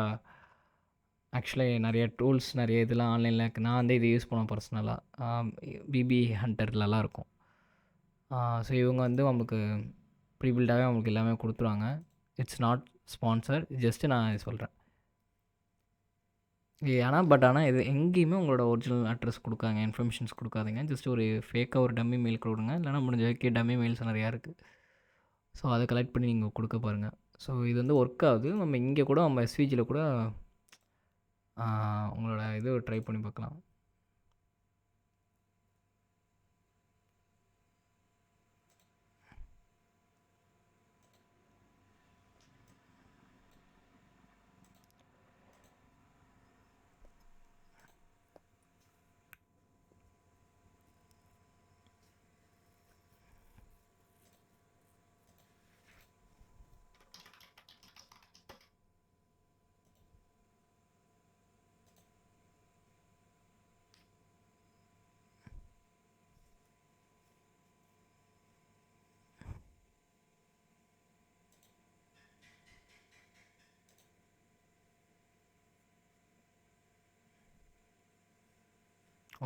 ஆக்சுவலி நிறைய டூல்ஸ் நிறைய இதெல்லாம் ஆன்லைனில் இருக்குது. நான் வந்து இதை யூஸ் பண்ணேன் பர்சனலாக. பிபி ஹண்டர்லலாம் இருக்கும். ஸோ இவங்க வந்து நம்மளுக்கு ப்ரீபில்டாகவே நம்மளுக்கு எல்லாமே கொடுத்துருவாங்க. இட்ஸ் நாட் ஸ்பான்சர், ஜஸ்ட்டு நான் சொல்கிறேன். ஆனால் இது எங்கேயுமே உங்களோட ஒரிஜினல் அட்ரஸ் கொடுக்காங்க, இன்ஃபர்மேஷன்ஸ் கொடுக்காதீங்க. ஜஸ்ட் ஒரு ஃபேக்காக ஒரு டம்மி மெயில் கொடுங்க. இல்லைனா முடிஞ்ச வரைக்கும் டம்மி மெயில்ஸ் நிறையா இருக்குது. ஸோ அதை கலெக்ட் பண்ணி நீங்கள் கொடுக்க பாருங்கள். ஸோ இது வந்து ஒர்க் ஆகுது. நம்ம இங்கே கூட நம்ம எஸ்விஜியில் கூட உங்களோட இது ட்ரை பண்ணி பார்க்கலாம்.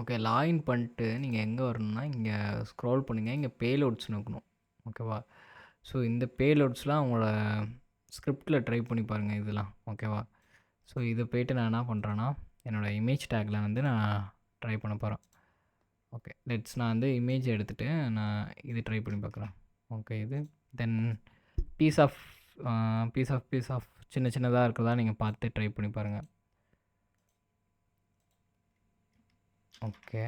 ஓகே, லாகின் பண்ணிட்டு நீங்கள் எங்கே வரணும்னா இங்கே ஸ்க்ரோல் பண்ணுங்கள். இங்கே பேலோட்ஸ்னு இருக்கணும். ஓகேவா, ஸோ இந்த பேலோட்ஸ்லாம் உங்களோட ஸ்கிரிப்டில் ட்ரை பண்ணி பாருங்கள் இதெல்லாம். ஓகேவா, ஸோ இதை போய்ட்டு நான் என்ன பண்ணுறேன்னா என்னோடய இமேஜ் டேக்கில் வந்து நான் ட்ரை பண்ண போகிறேன். ஓகே, நான் வந்து இமேஜ் எடுத்துகிட்டு நான் இது ட்ரை பண்ணி பார்க்குறேன். ஓகே, இது தென் பீஸ் ஆஃப் சின்ன சின்னதாக இருக்கிறதா நீங்கள் பார்த்து ட்ரை பண்ணி பாருங்கள். Okay,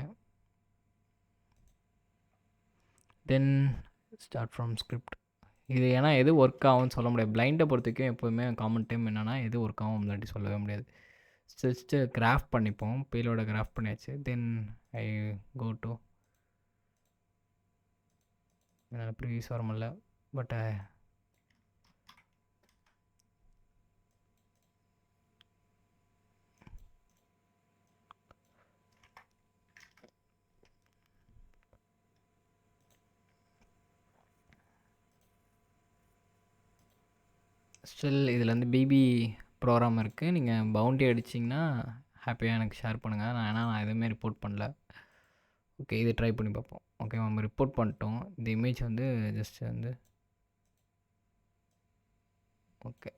then start from script. இது ஏன்னா எது ஒர்க் ஆகும்னு சொல்ல முடியாது. பிளைண்டை பொறுத்தவரைக்கும் எப்போவுமே காமன் டைம் என்னென்னா எது ஒர்க் ஆகும் இல்லாட்டி சொல்லவே முடியாது. ஜஸ்ட்டு கிராஃப் பண்ணிப்போம். பேலோட கிராஃப் பண்ணியாச்சு. தென் ஐ கோ டு என்னால் ப்ரீவியஸ் வர முடியல. பட் ஸ்டில் இதில் வந்து பிபி ப்ரோக்ராம் இருக்குது. நீங்கள் பவுண்டி அடிச்சிங்கன்னா ஹாப்பியாக எனக்கு ஷேர் பண்ணுங்கள். நான் எதுவுமே ரிப்போர்ட் பண்ணல. ஓகே, இது ட்ரை பண்ணி பார்ப்போம். ஓகே, நம்ம ரிப்போர்ட் பண்ணிட்டோம். இந்த இமேஜ் வந்து ஜஸ்ட் வந்து ஓகே,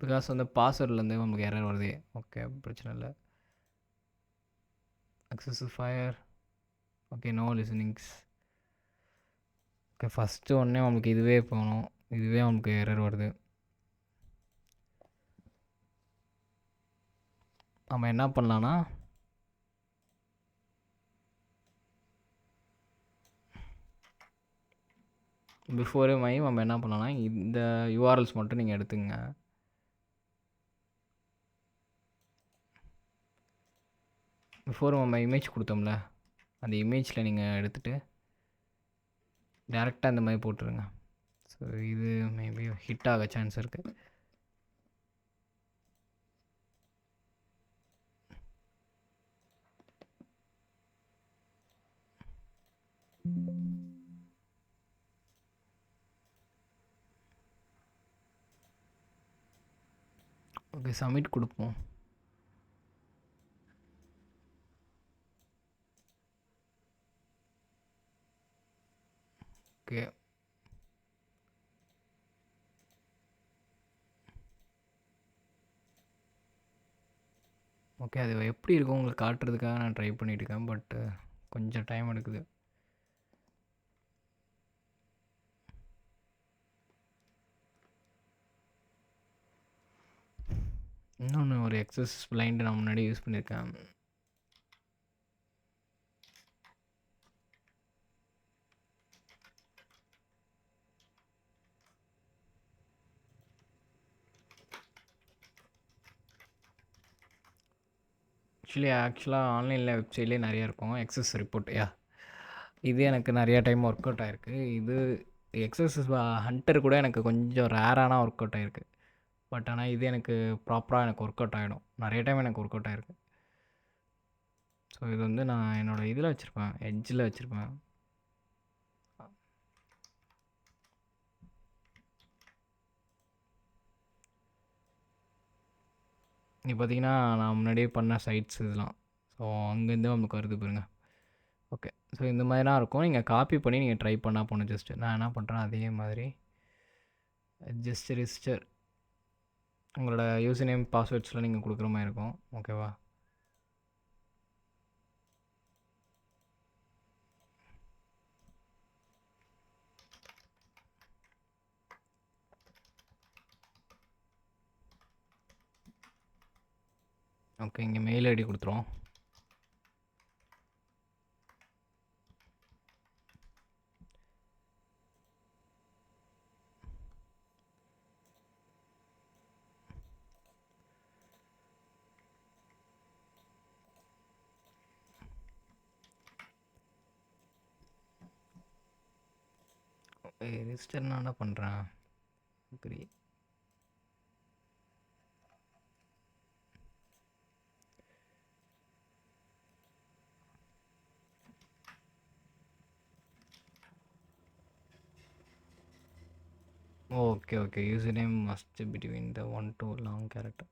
பிகாஸ் வந்து பாஸ்வேர்ட்லேருந்து நமக்கு எரர் வருது. ஓகே, பிரச்சனை இல்லை. Access fire. Okay, no listenings. Okay, first உடனே நமக்கு இதுவே போகணும். இதுவே நமக்கு எரர் வருது. நம்ம என்ன பண்ணலான்னா பிஃபோரே நம்ம என்ன பண்ணலாம்னா இந்த யூஆர்எல்ஸ் மட்டும் நீங்கள் எடுத்துங்க. பிஃபோர் நம்ம இமேஜ் கொடுத்தோம்ல, அந்த இமேஜில் நீங்கள் எடுத்துகிட்டு டேரெக்டாக இந்த மாதிரி போட்டுருங்க. ஸோ இது மேபி ஹிட் ஆக சான்ஸ் இருக்குது. ஓகே, சப்மிட் கொடுப்போம். ஓகே, ஓகே, அது எப்படி இருக்கும் உங்களுக்கு காட்டுறதுக்காக நான் ட்ரை பண்ணிட்டு இருக்கேன். பட் கொஞ்சம் டைம் எடுக்குது. இன்னொன்று ஒரு எக்ஸஸ் பிளைண்ட் நான் முன்னாடி யூஸ் பண்ணியிருக்கேன். ஆக்சுவலாக ஆன்லைனில் வெப்சைட்லேயே நிறையா இருக்கும் எக்ஸஸ் ரிப்போர்ட். இது எனக்கு நிறையா டைம் ஒர்க் அவுட் ஆகிருக்கு. இது எக்ஸஸ் ஹண்டர் கூட எனக்கு கொஞ்சம் ரேரான ஒர்க் அவுட் ஆகிருக்கு. பட் ஆனால் இது எனக்கு ப்ராப்பராக எனக்கு ஒர்க் அவுட் ஆகிடும். நிறைய டைம் எனக்கு ஒர்க் அவுட் ஆகிருக்கு. ஸோ இது வந்து நான் என்னோடய இதில் வச்சுருப்பேன், எட்ஜில் வச்சுருப்பேன். இங்கே பார்த்தீங்கன்னா நான் முன்னாடியே பண்ண சைட்ஸ் இதெல்லாம். ஸோ அங்கேருந்து நமக்கு வருது பாருங்க. ஓகே. ஸோ இந்த மாதிரிலாம் இருக்கும். நீங்கள் காப்பி பண்ணி நீங்கள் ட்ரை பண்ணால் போகணும் ஜஸ்ட்டு. நான் என்ன பண்ணுறேன் அதே மாதிரி ஜஸ்ட் ரிஜிஸ்டர் உங்களோட யூசர் நேம் பாஸ்வேர்ட்ஸ்லாம் நீங்கள் கொடுக்குற மாதிரி இருக்கும். ஓகேவா? ஓகே. இங்கே மெயில் ஐடி கொடுத்துருவோம். ரிஜிஸ்டர் நான் என்ன பண்ணுறேன் agree. Okay okay. User name must between the 1 to long character.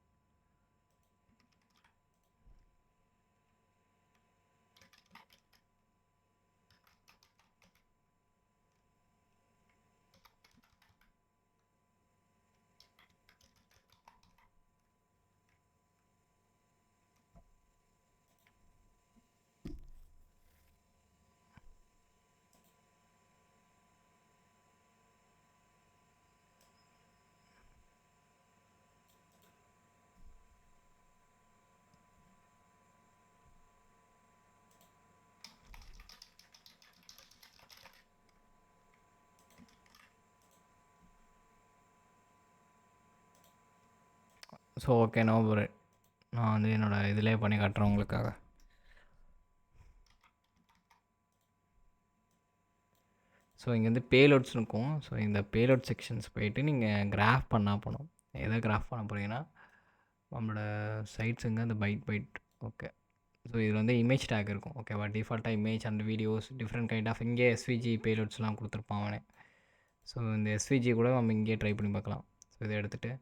So okay no bro. நான் வந்து என்னோடய இதிலே பண்ணி காட்டுறேன் உங்களுக்காக. ஸோ இங்கே வந்து பேலோட்ஸ் இருக்கும். ஸோ இந்த பேலோட் செக்ஷன்ஸ் போயிட்டு நீங்கள் கிராஃப் பண்ணால் போகணும். எதை கிராஃப் பண்ண போகிறீங்கன்னா நம்மளோட சைட்ஸுங்க அந்த பைட். ஓகே. ஸோ இது வந்து இமேஜ் டேக் இருக்கும். ஓகேவா? டிஃபால்ட்டாக image and videos different kind of இங்கே எஸ்விஜி பேலோட்ஸ்லாம் கொடுத்துருப்பான் அவனே. ஸோ இந்த எஸ்விஜி கூட நம்ம இங்கேயே ட்ரை பண்ணி பார்க்கலாம். ஸோ இதை எடுத்துகிட்டு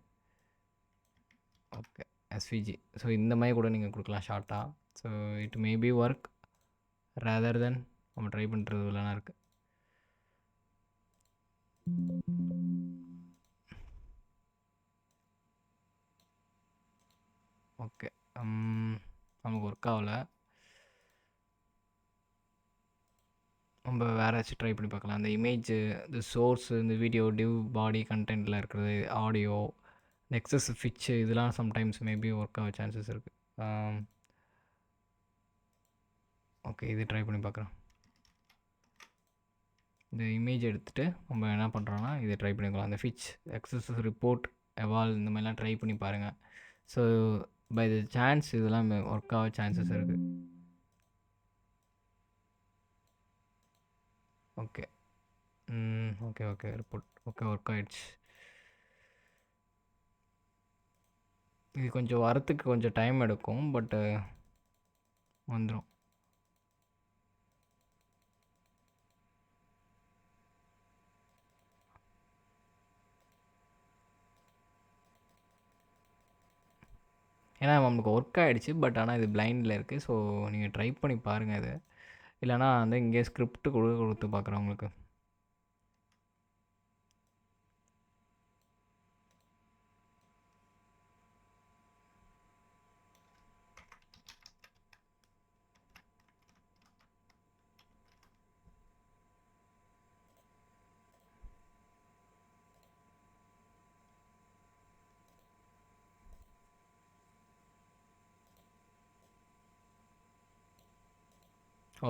ஓகே எஸ்விஜி. ஸோ இந்த மாதிரி கூட நீங்கள் கொடுக்கலாம் ஷார்ட்டாக. So it maybe work rather than நம்ம ட்ரை பண்ணுறது இல்லைனா இருக்குது. ஓகே. நமக்கு ஒர்க் ஆகலை. நம்ம வேறு ஏதாச்சும் ட்ரை பண்ணி பார்க்கலாம். அந்த இமேஜு இந்த சோர்ஸு இந்த வீடியோ டிவ் பாடி கண்டென்ட்டில் இருக்கிறது ஆடியோ நெக்ஸஸ் ஃபிட்சு இதெல்லாம் சம்டைம்ஸ் மேபி ஒர்க் ஆக சான்சஸ் இருக்குது. ஓகே இது ட்ரை பண்ணி பார்க்குறேன். இந்த இமேஜ் எடுத்துகிட்டு நம்ம என்ன பண்ணுறோன்னா இதை ட்ரை பண்ணிக்கலாம். அந்த ஃபிட்ச் எக்ஸஸ் ரிப்போர்ட் எவால் இந்த மாதிரிலாம் ட்ரை பண்ணி பாருங்கள். ஸோ பை த சான்ஸ் இதெல்லாம் ஒர்க் ஆக சான்சஸ் இருக்குது. Okay okay okay report okay work ஆகிடுச்சு. இது கொஞ்சம் வரத்துக்கு கொஞ்சம் டைம் எடுக்கும். பட்டு வந்துடும். ஏன்னா நம்மளுக்கு ஒர்க் ஆகிடுச்சு. பட் ஆனால் இது பிளைண்டில் இருக்குது. ஸோ நீங்கள் ட்ரை பண்ணி பாருங்கள் இது. இல்லைனா வந்து இங்கே ஸ்கிரிப்ட் கொடுத்து பார்க்குறேன் உங்களுக்கு.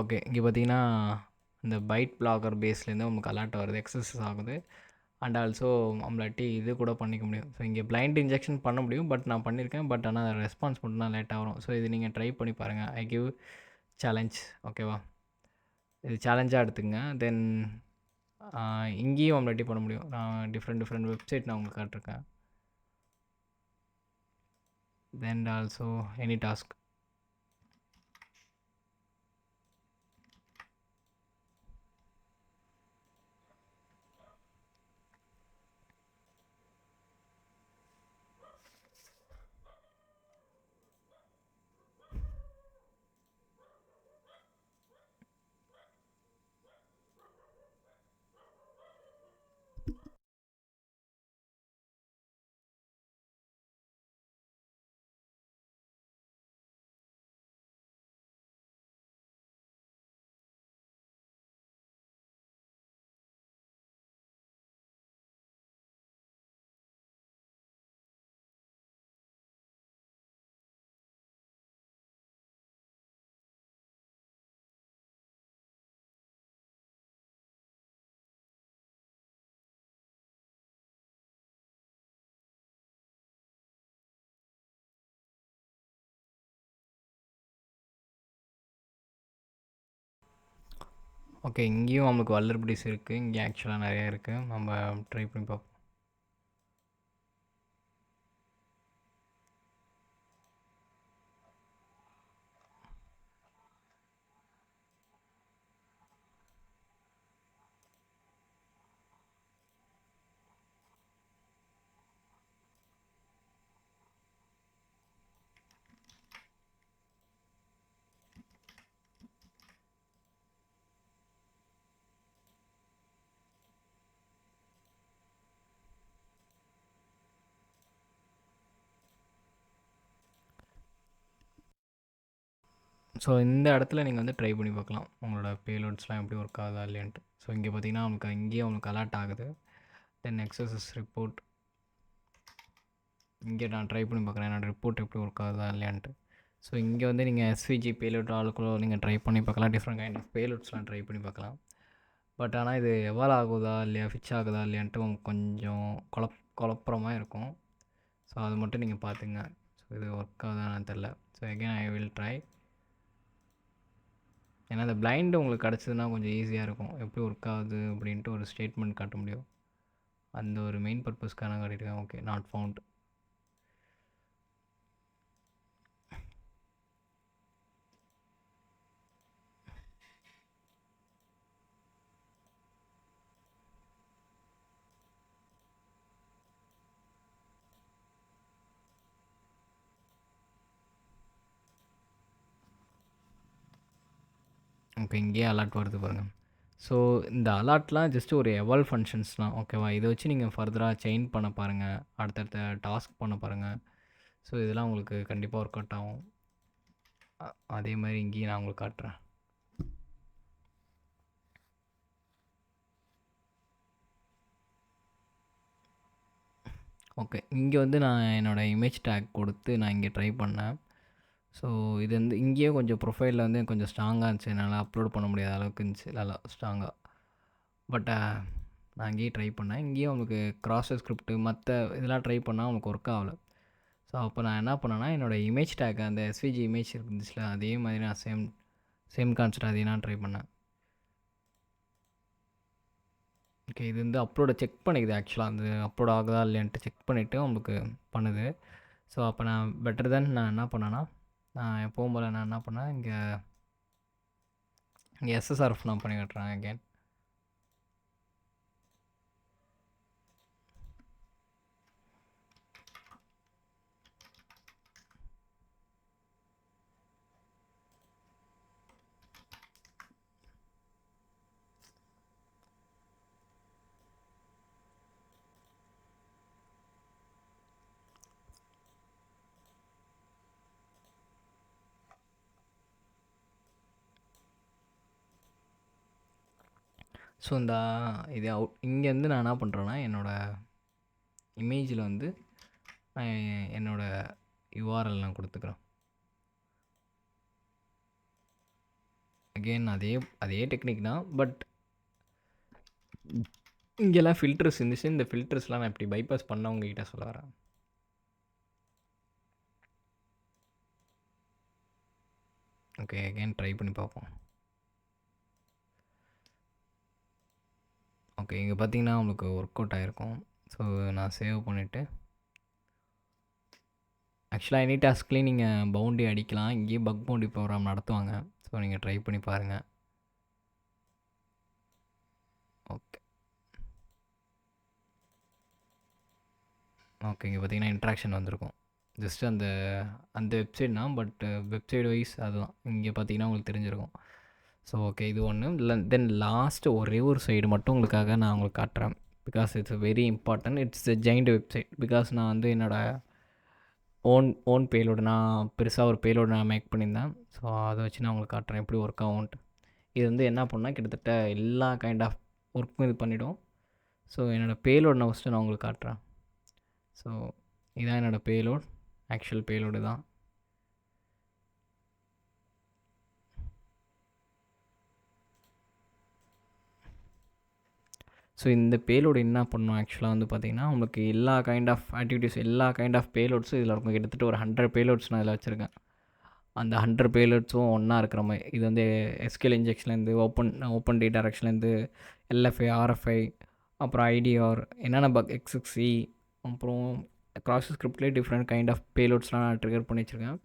ஓகே. இங்கே பார்த்தீங்கன்னா இந்த பைட் பிளாகர் பேஸ்லேருந்து நமக்கு அலர்ட் வருது. எக்ஸசஸ் ஆகுது. அண்ட் ஆல்சோ நம்மளாட்டி இது கூட பண்ணிக்க முடியும். ஸோ இங்கே பிளைண்ட் இன்ஜெக்ஷன் பண்ண முடியும். பட் நான் பண்ணியிருக்கேன். பட் ஆனால் ரெஸ்பான்ஸ் மட்டும் தான் லேட்டாக வரும். ஸோ இது நீங்கள் ட்ரை பண்ணி பாருங்கள். I give challenge. ஓகேவா? இது சேலஞ்சாக எடுத்துங்க. தென் இங்கேயும் நம்மளாட்டி பண்ண முடியும். நான் டிஃப்ரெண்ட் வெப்சைட் நான் உங்களுக்கு காட்டிருக்கேன். Then also any task. Okay, இங்கேயும் நம்மளுக்கு வல்னரபிலிட்டிஸ் இருக்குது. இங்கே ஆக்சுவலாக நிறையா இருக்குது. நம்ம ட்ரை பண்ணி பார்ப்போம். ஸோ இந்த இடத்துல நீங்கள் வந்து ட்ரை பண்ணி பார்க்கலாம் உங்களோட பேலோட்ஸ்லாம் எப்படி ஒர்க் ஆகுதா இல்லையான்ட்டு. ஸோ இங்கே பார்த்தீங்கன்னா உங்களுக்கு இங்கேயே உங்களுக்கு அலர்ட் ஆகுது. தென் எக்ஸசஸ் ரிப்போர்ட் இங்கே நான் ட்ரை பண்ணி பார்க்குறேன் என்னோடய ரிப்போர்ட் எப்படி ஒர்க் ஆகுதா இல்லையான்ட்டு. ஸோ இங்கே வந்து நீங்கள் எஸ்விஜி பேலோட் ஆளுக்குள்ள நீங்கள் ட்ரை பண்ணி பார்க்கலாம். டிஃப்ரெண்ட் கைண்ட் ஆஃப் பேலோட்ஸ்லாம் ட்ரை பண்ணி பார்க்கலாம். பட் ஆனால் இது எவால் ஆகுதா இல்லையா, ஃபிச் ஆகுதா இல்லையான்ட்டு உங்களுக்கு கொஞ்சம் குழப்பமாக இருக்கும். ஸோ அது மட்டும் நீங்கள் பார்த்துங்க. ஸோ இது ஒர்க் ஆகுதான்னு தெரில. So again I will try. ஏன்னா அந்த பிளைண்டு உங்களுக்கு கிடச்சதுன்னா கொஞ்சம் ஈஸியாக இருக்கும். எப்படி ஒர்க் ஆகுது அப்படின்ட்டு ஒரு ஸ்டேட்மெண்ட் காட்ட முடியும். அந்த ஒரு மெயின் பர்பஸ்க்காக நான் காட்டியிருக்கேன். Okay, not found. ஓகே, இங்கேயே அலர்ட் வருது பாருங்கள். ஸோ இந்த அலர்ட்லாம் ஜஸ்ட் ஒரு எவால் ஃபங்க்ஷன்ஸ் தான். ஓகேவா, இதை வச்சு நீங்கள் ஃபர்தராக செயின் பண்ண பாருங்கள், அடுத்தடுத்த டாஸ்க் பண்ண பாருங்கள். ஸோ இதெல்லாம் உங்களுக்கு கண்டிப்பாக ஒர்க் அவுட் ஆகும். அதே மாதிரி இங்கேயும் நான் உங்களுக்கு காட்டுறேன். ஓகே, இங்கே வந்து நான் என்னோடய இமேஜ் டேக் கொடுத்து நான் இங்கே ட்ரை பண்ணேன். ஸோ இது வந்து இங்கேயே கொஞ்சம் ப்ரொஃபைலில் வந்து கொஞ்சம் ஸ்ட்ராங்காக இருந்துச்சு. என்னால் அப்லோட் பண்ண முடியாத அளவுக்கு இருந்துச்சு நல்லா ஸ்ட்ராங்காக. பட் நான் இங்கேயே ட்ரை பண்ணேன். இங்கேயும் உங்களுக்கு கிராஸ் ஸ்கிரிப்ட் மற்ற இதெல்லாம் ட்ரை பண்ணால் உங்களுக்கு ஒர்க் ஆகலை. ஸோ அப்போ நான் என்ன பண்ணேன்னா என்னோடய இமேஜ் டேக் அந்த எஸ்விஜி இமேஜ் இருந்துச்சுல அதே மாதிரி நான் சேம் கான்செப்ட் அதே நான் ட்ரை பண்ணேன். ஓகே, இது வந்து அப்லோடை செக் பண்ணிக்குது. ஆக்சுவலாக அந்த அப்லோட் ஆகுதா இல்லையான்ட்டு செக் பண்ணிவிட்டு உங்களுக்கு பண்ணுது. ஸோ அப்போ நான் பெட்டர் தென் நான் என்ன பண்ணேன்னா, நான் எப்பவும் போல் நான் என்ன பண்ணேன், இங்கே எஸ்எஸ்ஆர்எஃப் நான் பண்ணி காட்டுறேன் அகேன். ஸோ இந்த இது இங்கேருந்து நான் என்ன பண்ணுறேன்னா என்னோடய இமேஜில் வந்து நான் என்னோடய யூஆர்எல் நான் கொடுத்துக்கிறேன். அகெயின் அதே டெக்னிக் தான். பட் இங்கெல்லாம் ஃபில்டர்ஸ் இருந்துச்சு. இந்த ஃபில்டர்ஸ்லாம் நான் இப்படி பைபாஸ் பண்ண உங்ககிட்ட சொல்ல வரேன். ஓகே, அகெயின் ட்ரை பண்ணி பார்ப்போம். ஓகே, இங்கே பார்த்தீங்கன்னா உங்களுக்கு ஒர்க் அவுட் ஆகிருக்கும். ஸோ நான் சேவ் பண்ணிவிட்டு ஆக்சுவலாக எனி டாஸ்க்லேயும் நீங்கள் பவுண்டி அடிக்கலாம். இங்கேயே பக் பவுண்டி ப்ரோக்ராம் நடத்துவாங்க. ஸோ நீங்கள் ட்ரை பண்ணி பாருங்கள். ஓகே ஓகே, இங்கே பார்த்தீங்கன்னா இன்ட்ராக்ஷன் வந்திருக்கும். ஜஸ்ட் அந்த வெப்சைட்னா பட் வெப்சைட் வைஸ் அதுதான். இங்கே பார்த்தீங்கன்னா உங்களுக்கு தெரிஞ்சிருக்கும். ஸோ ஓகே, இது ஒன்று இல்லை. தென் லாஸ்ட்டு ஒரே ஒரு சைடு மட்டும் உங்களுக்காக நான் உங்களுக்கு காட்டுறேன். Because it's very important. It's a giant website. Because நான் வந்து என்னோடய ஓன் பேலோடு நான் பெருசாக ஒரு பேலோடு நான் மேக் பண்ணியிருந்தேன். ஸோ அதை வச்சு நான் உங்களுக்கு காட்டுறேன் எப்படி ஒர்க் ஆகும்ன்ட்டு. இது வந்து என்ன பண்ணால் கிட்டத்தட்ட எல்லா கைண்ட் ஆஃப் ஒர்க்கும் இது பண்ணிவிடும். ஸோ என்னோடய பேலோடு நான் ஃபஸ்ட்டு நான் உங்களுக்கு காட்டுறேன். ஸோ இதுதான் என்னோடய பேலோட், ஆக்சுவல் பேலோடு தான். ஸோ இந்த பேலோடு என்ன பண்ணணும் ஆக்சுவலாக வந்து பார்த்திங்கன்னா உங்களுக்கு எல்லா கைண்ட் ஆஃப் ஆக்டிவிட்டீஸ் எல்லா கைண்ட் ஆஃப் பேலோட்ஸும் இதில் இருக்கும். கிட்டத்தட்ட ஒரு 100 பேலோட்ஸ் நான் இதில் வச்சுருக்கேன். அந்த 100 பேலோட்ஸும் ஒன்றா இருக்கிற மாதிரி. இது வந்து எஸ்கியூஎல் இன்ஜெக்ஷன்லேருந்து ஓப்பன் டைரக்ஷன்லேருந்து எல்எஃப்ஐ, ஆர்எஃப்ஐ, அப்புறம் ஐடிஆர், என்னென்ன பக் எக்ஸ்எக்ஸி, அப்புறம் கிராஸ் ஸ்கிரிப்ட்லேயே டிஃப்ரெண்ட் கைண்ட் ஆஃப் பேலோட்ஸ்லாம் நான் ட்ரிகர் பண்ணி வச்சுருக்கேன்.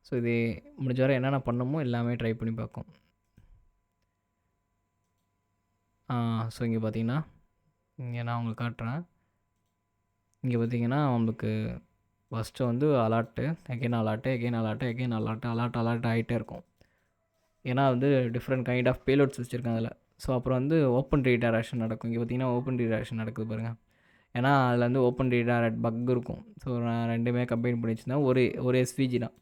ஸோ இது முடிஞ்ச வரை என்னென்ன பண்ணணுமோ எல்லாமே ட்ரை பண்ணி பார்க்கும். ஸோ இங்கே பார்த்தீங்கன்னா, இங்கே நான் உங்களுக்கு காட்டுறேன். இங்கே பார்த்தீங்கன்னா உங்களுக்கு ஃபஸ்ட்டு வந்து alert, again alert, again alert, again alert, alert ஆகிட்டே இருக்கும். ஏன்னா வந்து டிஃப்ரெண்ட் கைண்ட் ஆஃப் பேலோட்ஸ் வச்சுருக்கேன் அதில். ஸோ அப்புறம் வந்து ஓப்பன் ரீடைரக்ஷன் நடக்கும். இங்கே பார்த்தீங்கன்னா ஓப்பன் ரீடைரக்ஷன் நடக்குது பாருங்கள். ஏன்னா அதில் வந்து ஓப்பன் ரீடைரக்ட் பக் இருக்கும். ஸோ நான் ரெண்டுமே கம்பைன் பண்ணி வச்சுருந்தா ஒரு எஸ்விஜி தான்.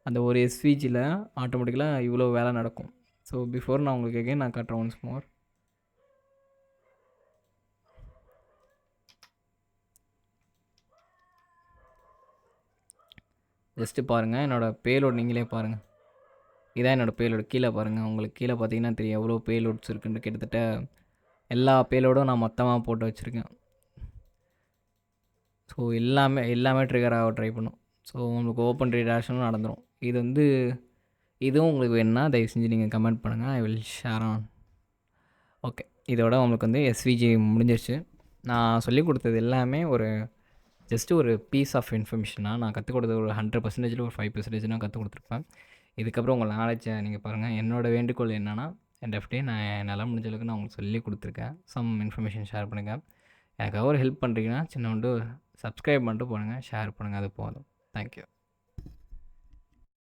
அந்த ஒரு எஸ்விஜியில் ஆட்டோமேட்டிக்கலாக இவ்வளோ வேலை நடக்கும். ஸோ பிஃபோர் நான் உங்களுக்கு எகெயின் நான் காட்டுறேன் ஒன்ஸ் மோர். ஜஸ்ட்டு பாருங்கள், என்னோடய பேலோட் நீங்களே பாருங்கள். இதான் என்னோடய பேலோடு. கீழே பாருங்கள், உங்களுக்கு கீழே பார்த்தீங்கன்னா தெரியும் எவ்வளோ பேலோட்ஸ் இருக்குன்னு. கிட்டத்தட்ட எல்லா பேலோடும் நான் மொத்தமாக போட்டு வச்சுருக்கேன். ஸோ எல்லாமே ட்ரிகர் ஆக ட்ரை பண்ணும். ஸோ உங்களுக்கு ஓப்பன் ரீடைரக்ஷனும் நடந்துடும். இது வந்து இதுவும் உங்களுக்கு வேணுன்னா தயவு செஞ்சு நீங்கள் கமெண்ட் பண்ணுங்கள். I will share on. Okay, இதோட உங்களுக்கு வந்து எஸ்விஜி முடிஞ்சிருச்சு. நான் சொல்லிக் கொடுத்தது எல்லாமே ஜஸ்ட்டு ஒரு பீஸ் ஆஃப் இன்ஃபர்மேஷனாக நான் கற்றுக் கொடுத்தது ஒரு 100%ல் ஒரு 5% நான் கற்றுக் கொடுத்துருப்பேன். இதுக்கப்புறம் உங்கள் நாலேஜை நீங்கள் பாருங்கள். என்னோடய வேண்டுகோள் என்னென்னா, டெஃபினெட்லி நான் என்னால் முடிஞ்ச அளவுக்கு நான் உங்களுக்கு சொல்லி கொடுத்துருக்கேன். சம் இன்ஃபர்மேஷன் ஷேர் பண்ணுங்கள். எனக்காக ஒரு ஹெல்ப் பண்ணுறீங்கன்னா சின்னோண்டு சப்ஸ்கிரைப் பண்ணிட்டு போடுங்க, ஷேர் பண்ணுங்கள். அது போதும். தேங்க்யூ.